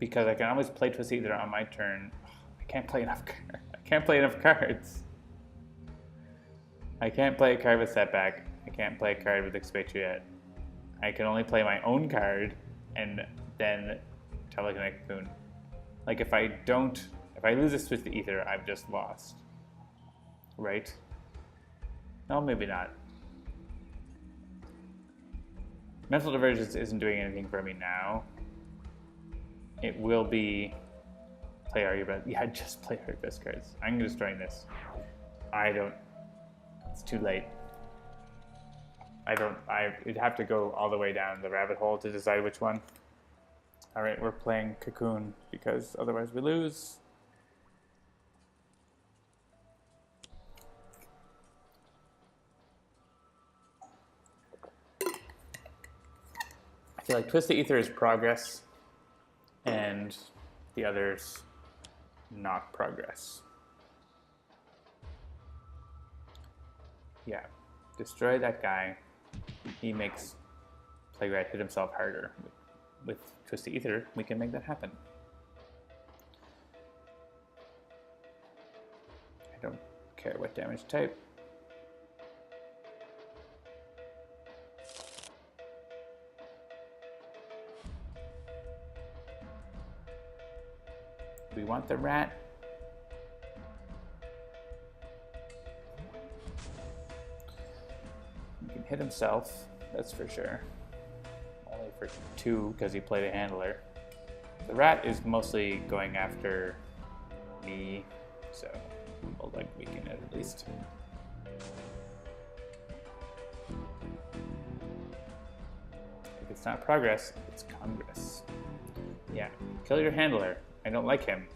Because I can always play Twisted Ether on my turn. I can't play enough cards. I can't play enough cards. I can't play a card with Setback. I can't play a card with Expatriette. I can only play my own card and then Telekinetic Cocoon. Like if I lose this Twisted Ether, I've just lost. Right? No, maybe not. Mental Divergence isn't doing anything for me now. It will be play all your best. Yeah, just play all your best cards. I'm destroying this. It's too late. It'd have to go all the way down the rabbit hole to decide which one. All right, we're playing Cocoon because otherwise we lose. I feel like Twisted Ether is progress, and the others not progress. Yeah, destroy that guy. He makes Plague Rat hit himself harder. With Twisted Ether, we can make that happen. I don't care what damage type. We want the rat. He can hit himself, that's for sure. Only for 2 because he played a handler. The rat is mostly going after me, so we'll like weaken it at least. If it's not progress, it's Congress. Yeah, kill your handler. I don't like him.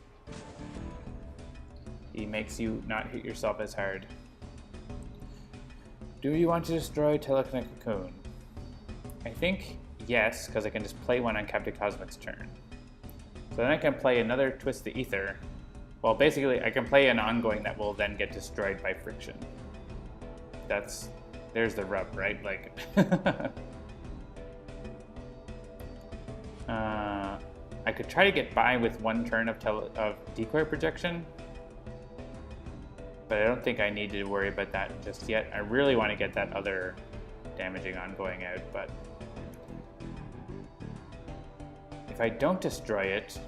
He makes you not hit yourself as hard. Do you want to destroy Telekinetic Cocoon? I think yes, because I can just play one on Captain Cosmic's turn. So then I can play another Twist the Ether. Well, basically, I can play an ongoing that will then get destroyed by friction. There's the rub, right? Like, I could try to get by with 1 turn of decoy projection, but I don't think I need to worry about that just yet. I really want to get that other damaging ongoing out, but if I don't destroy it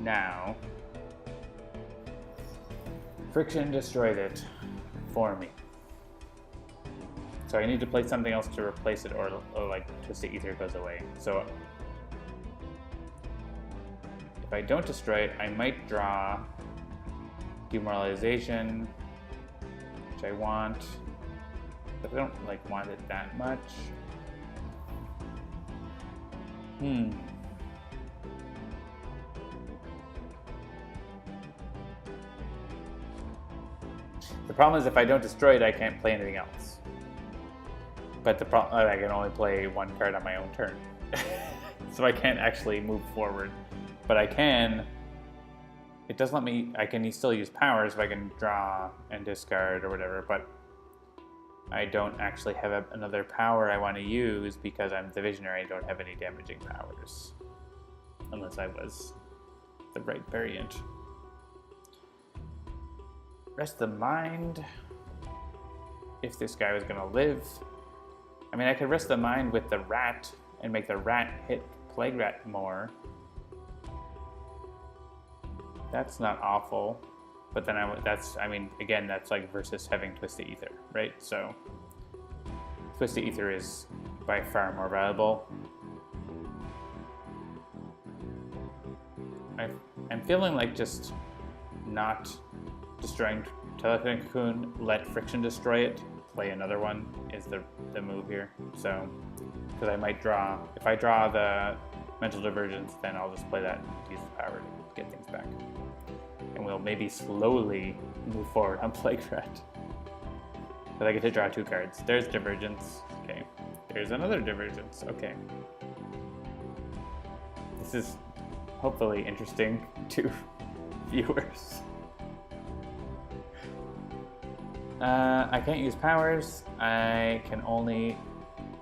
now, friction destroyed it for me. So I need to play something else to replace it, or like Twisted Ether goes away. So if I don't destroy it, I might draw Demoralization, which I want, but I don't like want it that much. problem is if I don't destroy it, I can't play anything else. But the problem, I can only play one card on my own turn. So I can't actually move forward. But I can, it doesn't let me, I can still use powers if I can draw and discard or whatever, but I don't actually have another power I want to use because I'm the Visionary. I don't have any damaging powers. Unless I was the right variant. Rest the mind. If this guy was going to live. I mean, I could rest the mind with the rat and make the rat hit Plague Rat more. That's not awful. But then I mean, again, that's like versus having Twisted Ether, right? So Twisted Ether is by far more valuable. I'm feeling like just not destroying Telepathic Cocoon, let Friction destroy it, play another one is the move here. So, because I might draw, if I draw the Mental Divergence, then I'll just play that and use the power to get things back. And we'll maybe slowly move forward on Plague Rat. But I get to draw 2 cards. There's Divergence. Okay. There's another Divergence. Okay. This is hopefully interesting to viewers. I can't use powers. I can only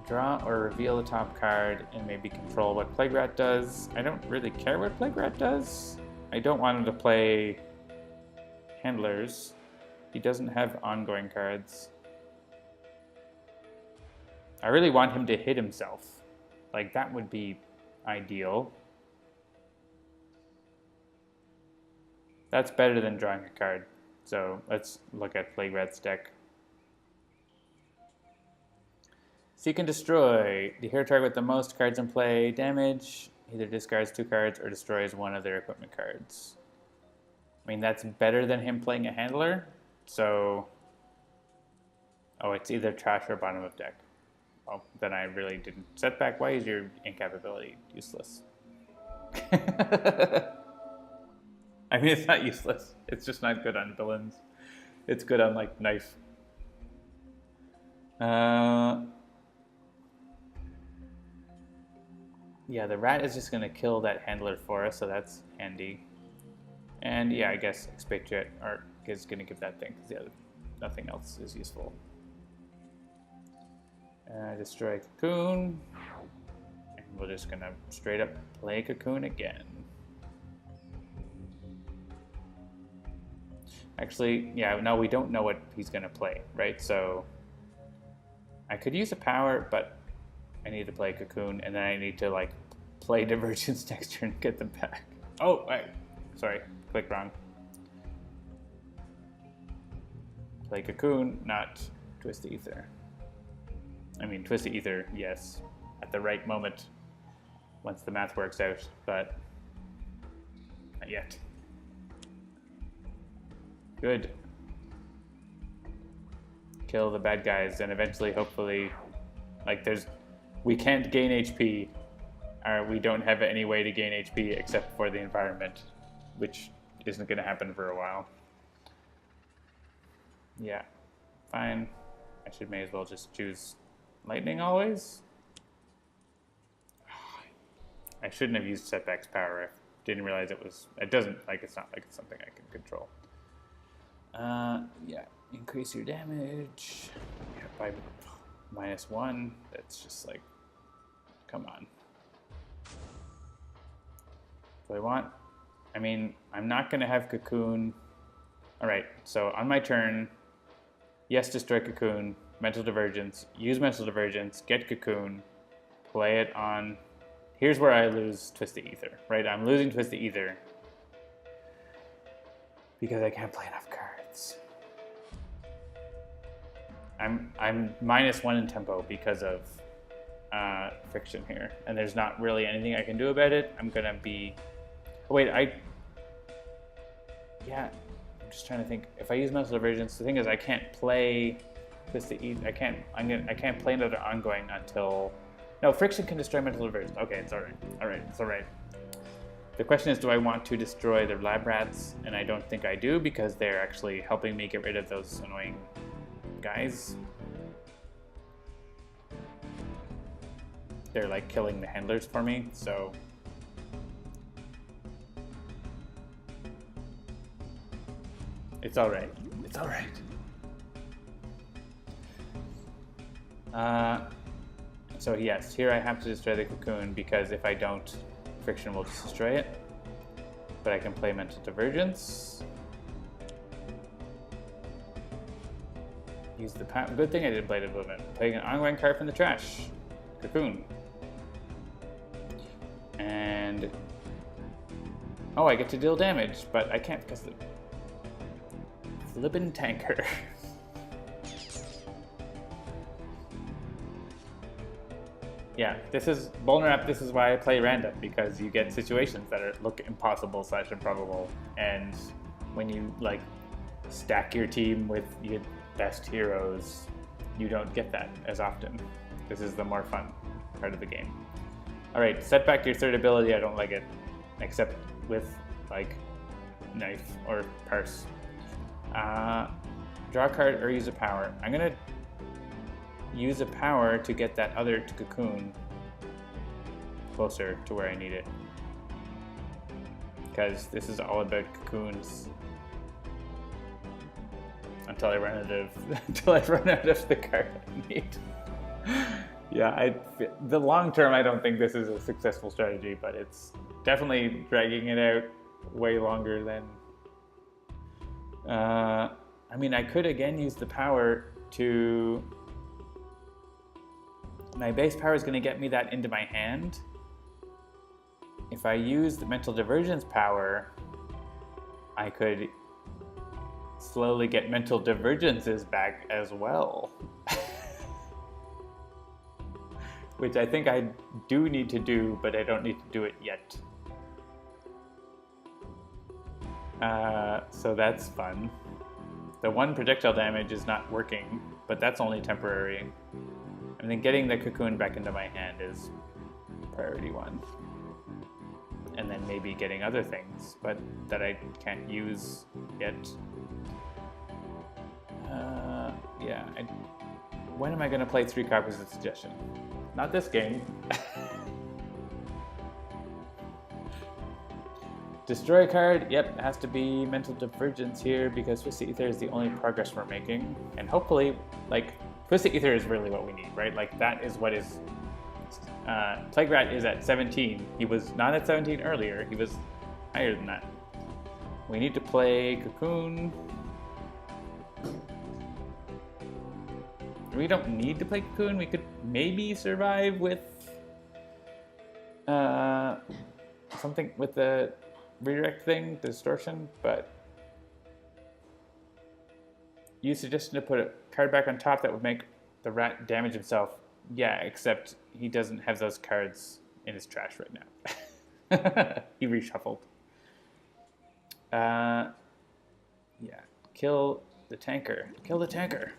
draw or reveal the top card and maybe control what Plague Rat does. I don't really care what Plague Rat does. I don't want him to play handlers. He doesn't have ongoing cards. I really want him to hit himself. Like, that would be ideal. That's better than drawing a card. So let's look at Plague Rat's deck. Seek and destroy. The hero target with the most cards in play damage either discards 2 cards or destroys one of their equipment cards. I mean, that's better than him playing a handler. So, oh, it's either trash or bottom of deck. Oh, then I really didn't. Setback, why is your incapability useless? I mean, it's not useless. It's just not good on villains. It's good on, like, knife. Yeah, the rat is just going to kill that handler for us, so that's handy. And yeah, I guess Expatriette is going to give that thing, because nothing else is useful. Destroy Cocoon. And we're just going to straight up play Cocoon again. Actually, yeah, no, we don't know what he's going to play, right? So I could use a power, but I need to play Cocoon, and then I need to, like, play Divergence next turn and get them back. Oh, wait. Sorry, clicked wrong. Play Cocoon, not Twisted Ether. I mean, Twisted Ether, yes, at the right moment, once the math works out, but not yet. Good. Kill the bad guys, and eventually, hopefully, like, we can't gain HP, or we don't have any way to gain HP except for the environment, which isn't going to happen for a while. Yeah, fine. I may as well just choose Lightning always. I shouldn't have used Setback's power. I didn't realize it's not like it's something I can control. Yeah, increase your damage by -1. That's just like, come on. Do I want? I mean, I'm not going to have Cocoon. All right, so on my turn, yes, destroy Cocoon, Mental Divergence, use Mental Divergence, get Cocoon, play it on. Here's where I lose Twisted Ether, right? I'm losing Twisted Ether because I can't play enough cards. I'm -1 in tempo because of friction here, and there's not really anything I can do about it. I'm gonna be. Oh, wait, yeah, I'm just trying to think. If I use Mental Divergence, the thing is I can't play Twisted Ether. I can't play another ongoing until. No, friction can destroy Mental Divergence. Okay, it's all right. All right, it's all right. The question is, do I want to destroy the lab rats? And I don't think I do, because they're actually helping me get rid of those annoying guys. They're like killing the handlers for me, so... It's alright. It's alright. So yes, here I have to destroy the cocoon, because if I don't, friction will just destroy it. But I can play mental divergence. Use the power. Good thing I didn't play the movement. Playing an ongoing card from the trash. Cocoon. And oh, I get to deal damage, but I can't because the flippin' tanker. Yeah, this is Vulnerap. This is why I play random, because you get situations that look impossible / improbable, and when you like stack your team with your best heroes, you don't get that as often. This is the more fun part of the game. All right, Setback, your third ability. I don't like it, except with like knife or parse. Draw a card or use a power. I'm gonna use a power to get that other cocoon closer to where I need it, because this is all about cocoons until I run out of the card I need. Yeah, the long term I don't think this is a successful strategy, but it's definitely dragging it out way longer than I mean, I could again use the power to... My base power is going to get me that into my hand. If I use the mental divergence power, I could slowly get mental divergences back as well. Which I think I do need to do, but I don't need to do it yet. So that's fun. The one projectile damage is not working, but that's only temporary. And then getting the cocoon back into my hand is priority one. And then maybe getting other things, but that I can't use yet. Yeah. When am I going to play 3 copies of Suggestion? Not this game. Destroy card, yep, it has to be Mental Divergence here, because Twisted Ether is the only progress we're making. And hopefully, like, Twisted Ether is really what we need, right? Like, that is what is... Plague Rat is at 17. He was not at 17 earlier, he was higher than that. We need to play Cocoon. We don't need to play Cocoon, we could maybe survive with... something with the redirect thing, the distortion, but... You suggested to put a card back on top that would make the rat damage himself. Yeah, except he doesn't have those cards in his trash right now. He reshuffled. Yeah, kill the tanker. Kill the tanker.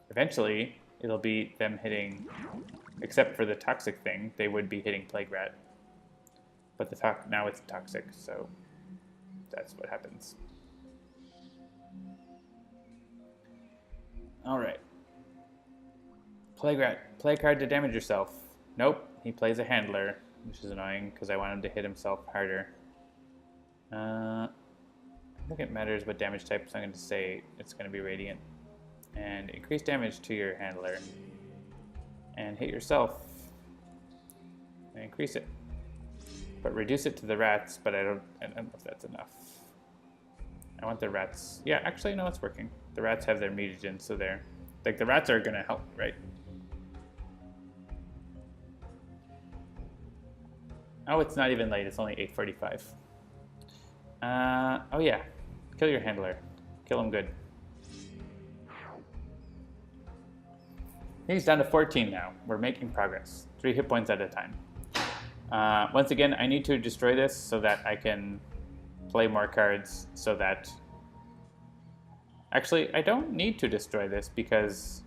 Eventually, it'll be them hitting, except for the toxic thing, they would be hitting Plague Rat. But now it's toxic, so that's what happens. Alright. Plague Rat, play a card to damage yourself. Nope, he plays a handler, which is annoying because I want him to hit himself harder. I think it matters what damage type, so I'm going to say it's going to be Radiant. And increase damage to your handler. And hit yourself. And increase it. But reduce it to the rats, but I don't know if that's enough. I want the rats. Yeah, actually, no, it's working. The rats have their mutagen, so they're... Like, the rats are going to help, right? Oh, it's not even late. It's only 8:45. Oh, yeah. Kill your handler. Kill him good. He's down to 14 now. We're making progress. 3 hit points at a time. Once again, I need to destroy this so that I can play more cards so that... Actually, I don't need to destroy this because...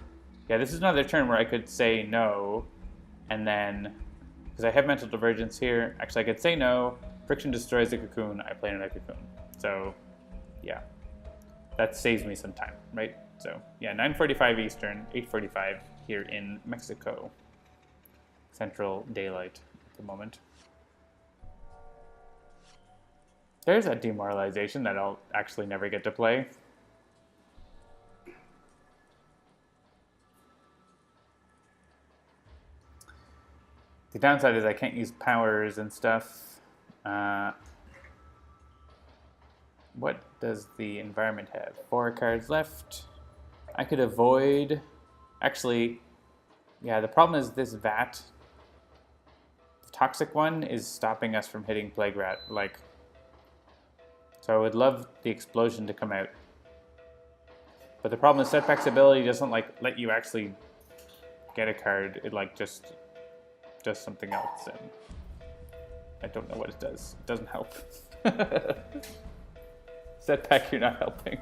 Yeah, this is another turn where I could say no and then Because I have mental divergence here. Actually, I could say no. Friction destroys the cocoon. I play another cocoon. So, yeah. That saves me some time, right? So, yeah, 9:45 Eastern, 8:45 here in Mexico. Central Daylight at the moment. There's that demoralization that I'll actually never get to play. The downside is I can't use powers and stuff. What does the environment have? 4 cards left. I could avoid... Actually, yeah, the problem is this vat. The toxic one is stopping us from hitting Plague Rat. Like, so I would love the explosion to come out. But the problem is Setback's ability doesn't like let you actually get a card. It like just does something else, and I don't know what it does. It doesn't help. Setback, you're not helping.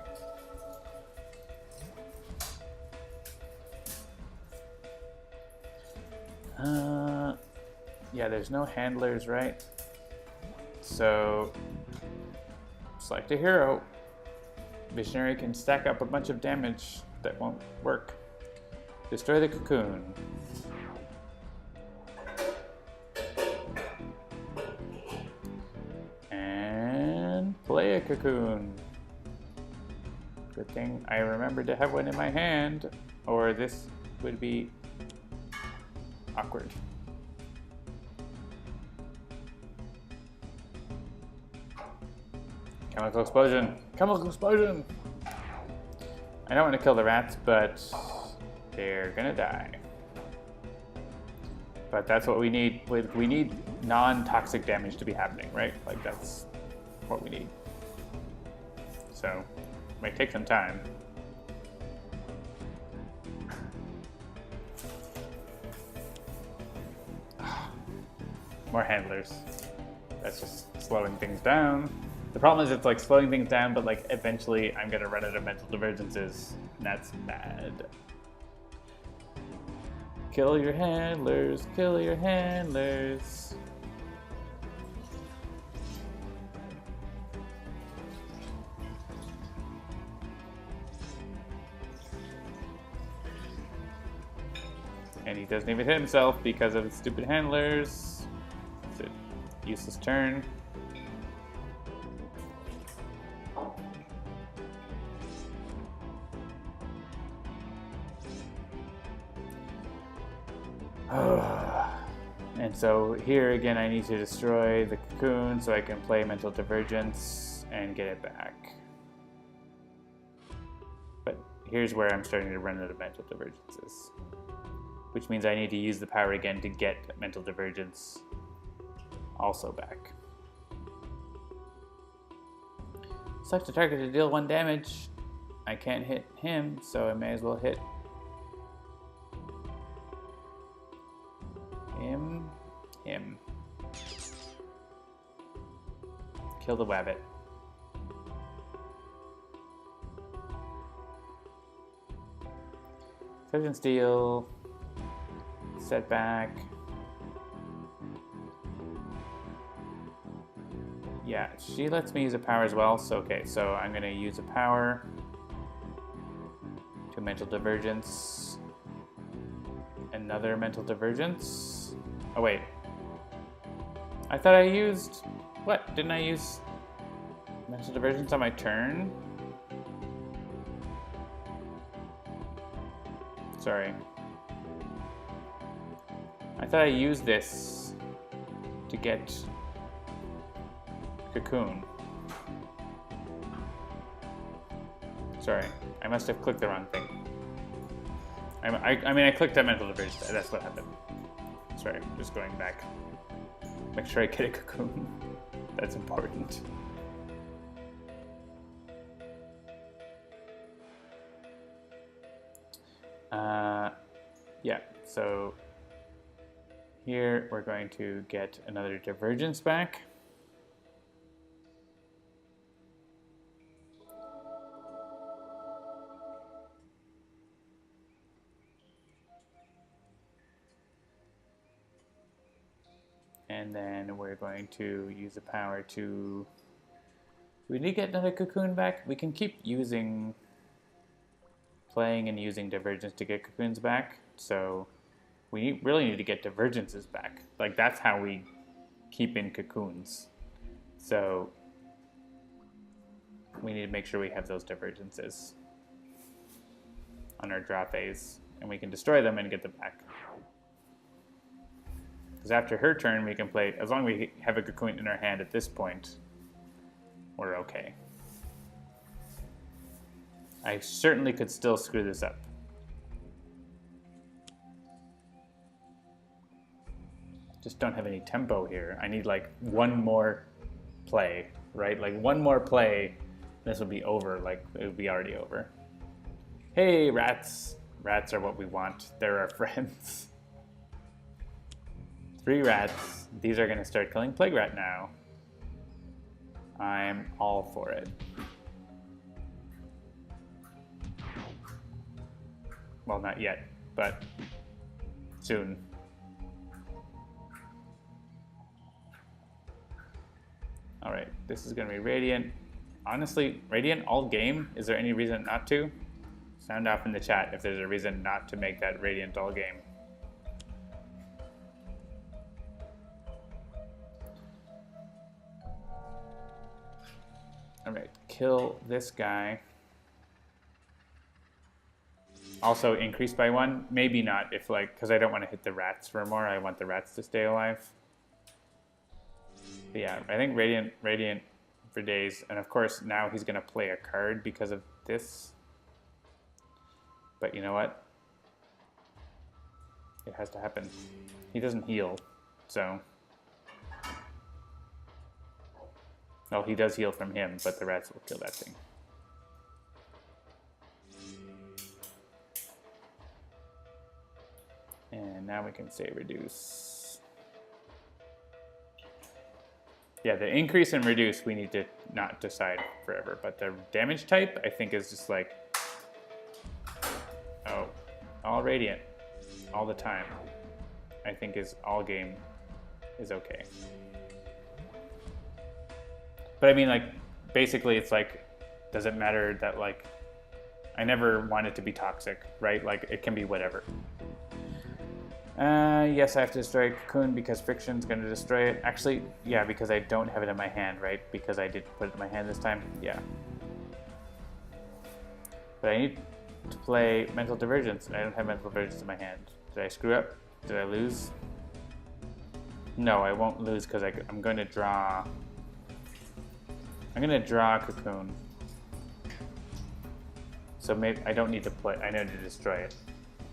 Yeah, there's no handlers, right? So, select a hero. Visionary can stack up a bunch of damage that won't work. Destroy the cocoon. And play a cocoon. Good thing I remembered to have one in my hand, or this would be awkward. Chemical explosion! Chemical explosion! I don't want to kill the rats, but they're gonna die. But that's what we need. We need non-toxic damage to be happening, right? Like, that's what we need. So, it might take some time. More handlers. That's just slowing things down. The problem is it's like slowing things down, but like eventually I'm gonna run out of mental divergences, and that's bad. Kill your handlers, kill your handlers. And he doesn't even hit himself because of his stupid handlers. It's a useless turn. And so here again I need to destroy the cocoon so I can play mental divergence and get it back. But here's where I'm starting to run out of mental divergences, which means I need to use the power again to get mental divergence also back. Select a target to deal 1 damage. I can't hit him, so I may as well hit him. Kill the wabbit. Surgeon Steel. Setback. Yeah, she lets me use a power as well, so okay, so I'm gonna use a power to mental divergence. Another mental divergence. Oh wait. I thought I used... What? Didn't I use mental divergence on my turn? Sorry. I thought I used this to get cocoon. Sorry, I must have clicked the wrong thing. I mean, I clicked on mental divergence. That's what happened. Sorry, just going back. Make sure I get a cocoon. That's important. Yeah, so here we're going to get another divergence back. And then we're going to use the power to... We need to get another cocoon back. We can keep playing and using divergence to get cocoons back. So we really need to get divergences back. Like, that's how we keep in cocoons. So we need to make sure we have those divergences on our draw phase. And we can destroy them and get them back. Because after her turn, we can play, as long as we have a cocoon in our hand at this point, we're okay. I certainly could still screw this up. Just don't have any tempo here. I need like one more play, right? Like one more play, this will be over, like it would be already over. Hey, rats. Rats are what we want. They're our friends. 3 rats. These are gonna start killing Plague Rat now. I'm all for it. Well, not yet, but soon. All right, this is gonna be Radiant. Honestly, Radiant all game. Is there any reason not to? Sound off in the chat if there's a reason not to make that Radiant all game. All right, kill this guy. Also increase by 1, maybe not if like, because I don't want to hit the rats for more, I want the rats to stay alive. But yeah, I think Radiant for days, and of course now he's gonna play a card because of this. But you know what? It has to happen. He doesn't heal, so. Well, he does heal from him, but the rats will kill that thing. And now we can say reduce. Yeah, the increase and reduce we need to not decide forever, but the damage type I think is just like, oh, all Radiant, all the time, I think is all game is okay. But I mean, like, basically it's like, does it matter that like, I never want it to be toxic, right? Like, it can be whatever. Yes, I have to destroy a cocoon because friction's going to destroy it. Actually, yeah, because I don't have it in my hand, right? Because I did put it in my hand this time, yeah. But I need to play Mental Divergence, and I don't have Mental Divergence in my hand. Did I screw up? Did I lose? No, I won't lose because I'm going to draw... I'm going to draw a cocoon. So maybe I don't need to play, I need to destroy it.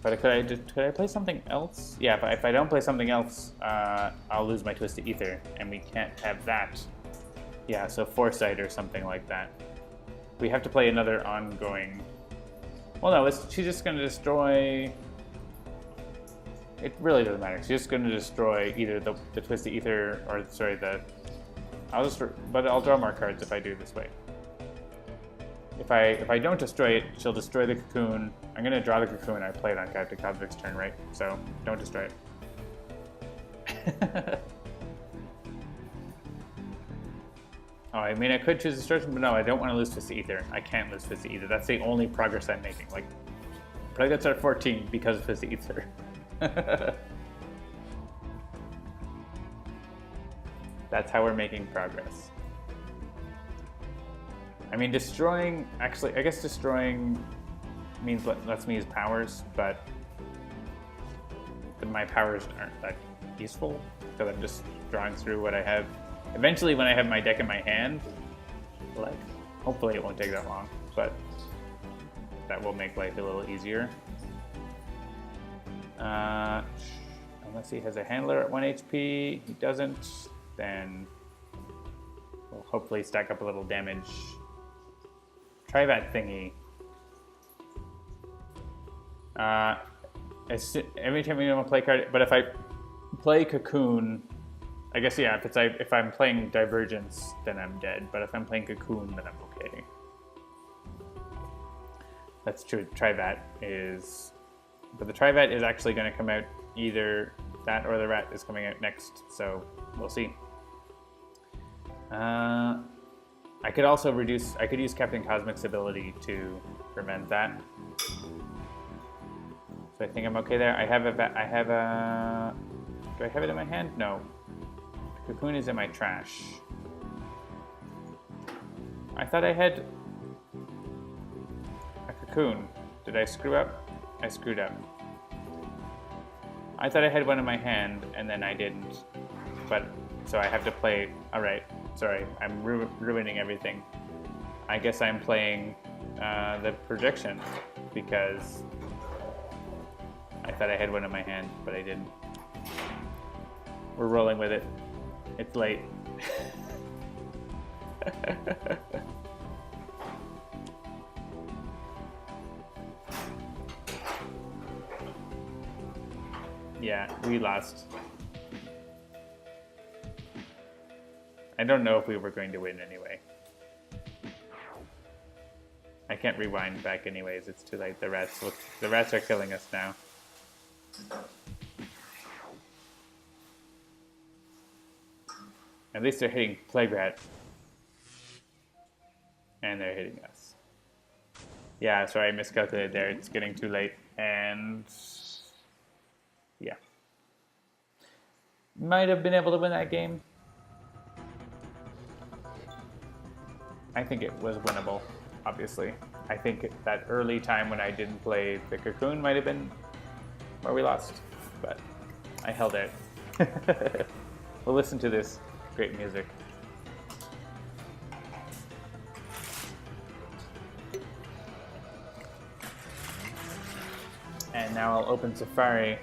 But could I play something else? Yeah, but if I don't play something else, I'll lose my Twisted Ether, and we can't have that. Yeah, so Foresight or something like that. We have to play another ongoing... Well, no, she's just going to destroy... It really doesn't matter. She's just going to destroy either the Twisted Ether, or sorry, but I'll draw more cards if I do this way. If I don't destroy it, she'll destroy the cocoon. I'm gonna draw the cocoon. I play it on Captain Cosmic's turn, right? So don't destroy it. Oh, I mean, I could choose destruction, but no, I don't want to lose Twisted Ether. I can't lose Twisted Ether. That's the only progress I'm making. Like, play that's at 14 because of Twisted Ether. That's how we're making progress. I mean, destroying, actually, I guess destroying means lets me use powers, but my powers aren't that useful because I'm just drawing through what I have. Eventually, when I have my deck in my hand, like, hopefully it won't take that long, but that will make life a little easier. Unless he has a handler at 1 HP, he doesn't, then we'll hopefully stack up a little damage. Try that thingy. Every time you want to play card, but if I play Cocoon, I guess yeah. If I'm playing Divergence, then I'm dead. But if I'm playing Cocoon, then I'm okay. That's true. Trivat is, but the Trivat is actually going to come out either That or the rat is coming out next, so we'll see. I could also reduce, I could use Captain Cosmic's ability to prevent that. So I think I'm okay there. I have a, do I have it in my hand? No. The cocoon is in my trash. I thought I had a cocoon. Did I screw up? I screwed up. I thought I had one in my hand, and then I didn't. But, so I have to play, alright, sorry, I'm ruining everything. I guess I'm playing the projection, because I thought I had one in my hand, but I didn't. We're rolling with it. It's late. Yeah, we lost. I don't know if we were going to win anyway. I can't rewind back anyways, it's too late. The rats are killing us now. At least they're hitting Plague Rat. And they're hitting us. Yeah, sorry, I miscalculated there. It's getting too late. And yeah. Might have been able to win that game. I think it was winnable, obviously. I think that early time when I didn't play the cocoon might have been where we lost, but I held out. We'll listen to this great music. And now I'll open Safari.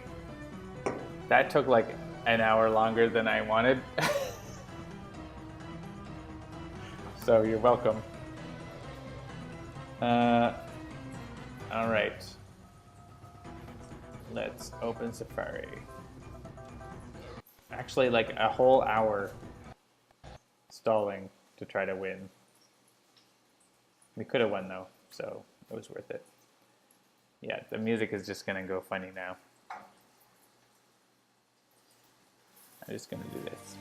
That took like an hour longer than I wanted. So you're welcome. All right. Let's open Safari. Actually, like a whole hour stalling to try to win. We could have won though, so it was worth it. Yeah, the music is just gonna go funny now. I'm just gonna do this.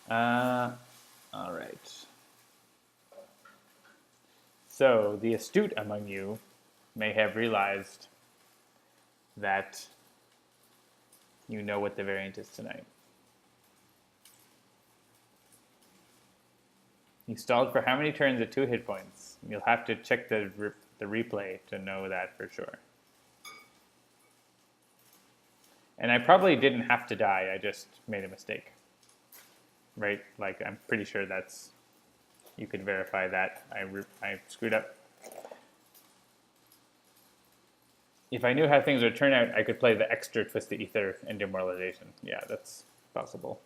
All right. So the astute among you may have realized that you know what the variant is tonight. You stalled for how many turns at 2 hit points? You'll have to check the replay to know that for sure. And I probably didn't have to die, I just made a mistake. Right? Like, I'm pretty sure that's, you could verify that. I screwed up. If I knew how things would turn out, I could play the extra Twisted Ether and Demoralization. Yeah, that's possible.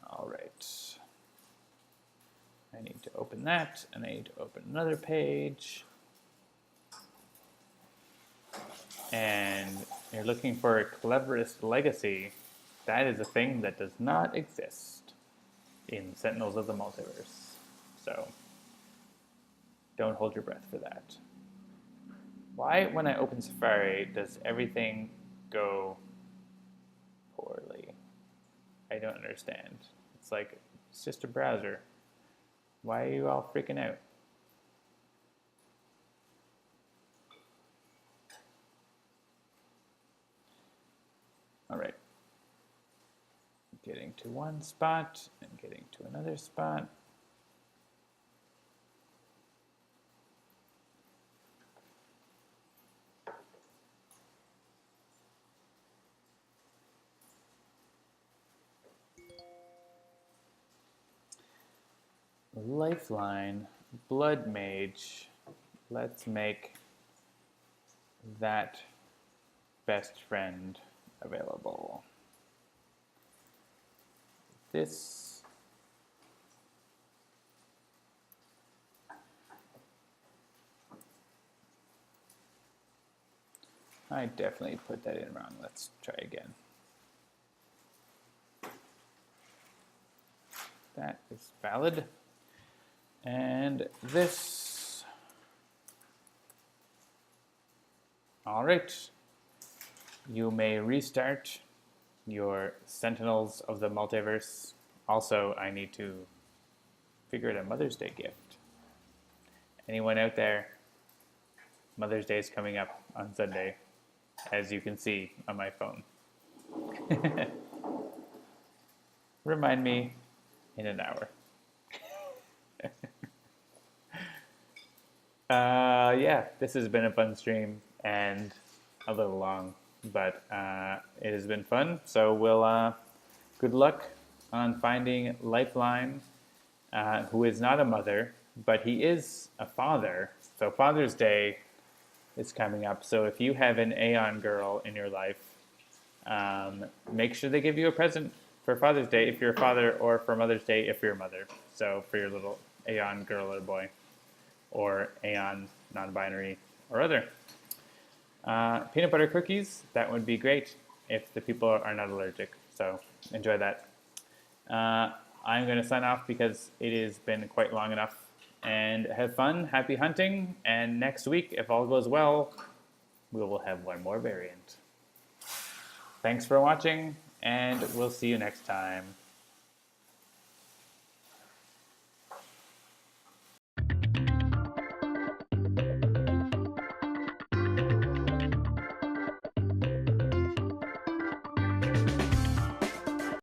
All right. I need to open that, and I need to open another page. And you're looking for a Cleverest Legacy. That is a thing that does not exist in Sentinels of the Multiverse. So don't hold your breath for that. Why, when I open Safari, does everything go poorly? I don't understand. It's like, it's just a browser. Why are you all freaking out? All right. Getting to one spot and getting to another spot. Lifeline, Blood Mage. Let's make that best friend available. This I definitely put that in wrong. Let's try again. That is valid. And this All right. You may restart your Sentinels of the Multiverse. Also, I need to figure out a Mother's Day gift. Anyone out there? Mother's Day is coming up on Sunday, as you can see on my phone. Remind me in an hour. Yeah, this has been a fun stream and a little long, but it has been fun. So we'll good luck on finding Lifeline, who is not a mother, but he is a father. So Father's Day is coming up. So if you have an Aeon girl in your life, make sure they give you a present for Father's Day if you're a father, or for Mother's Day if you're a mother. So for your little Aeon girl or boy, or Aeon non-binary or other. Peanut butter cookies, that would be great if the people are not allergic. So enjoy that. I'm going to sign off because it has been quite long enough. And have fun, happy hunting, and next week, if all goes well, we will have one more variant. Thanks for watching, and we'll see you next time.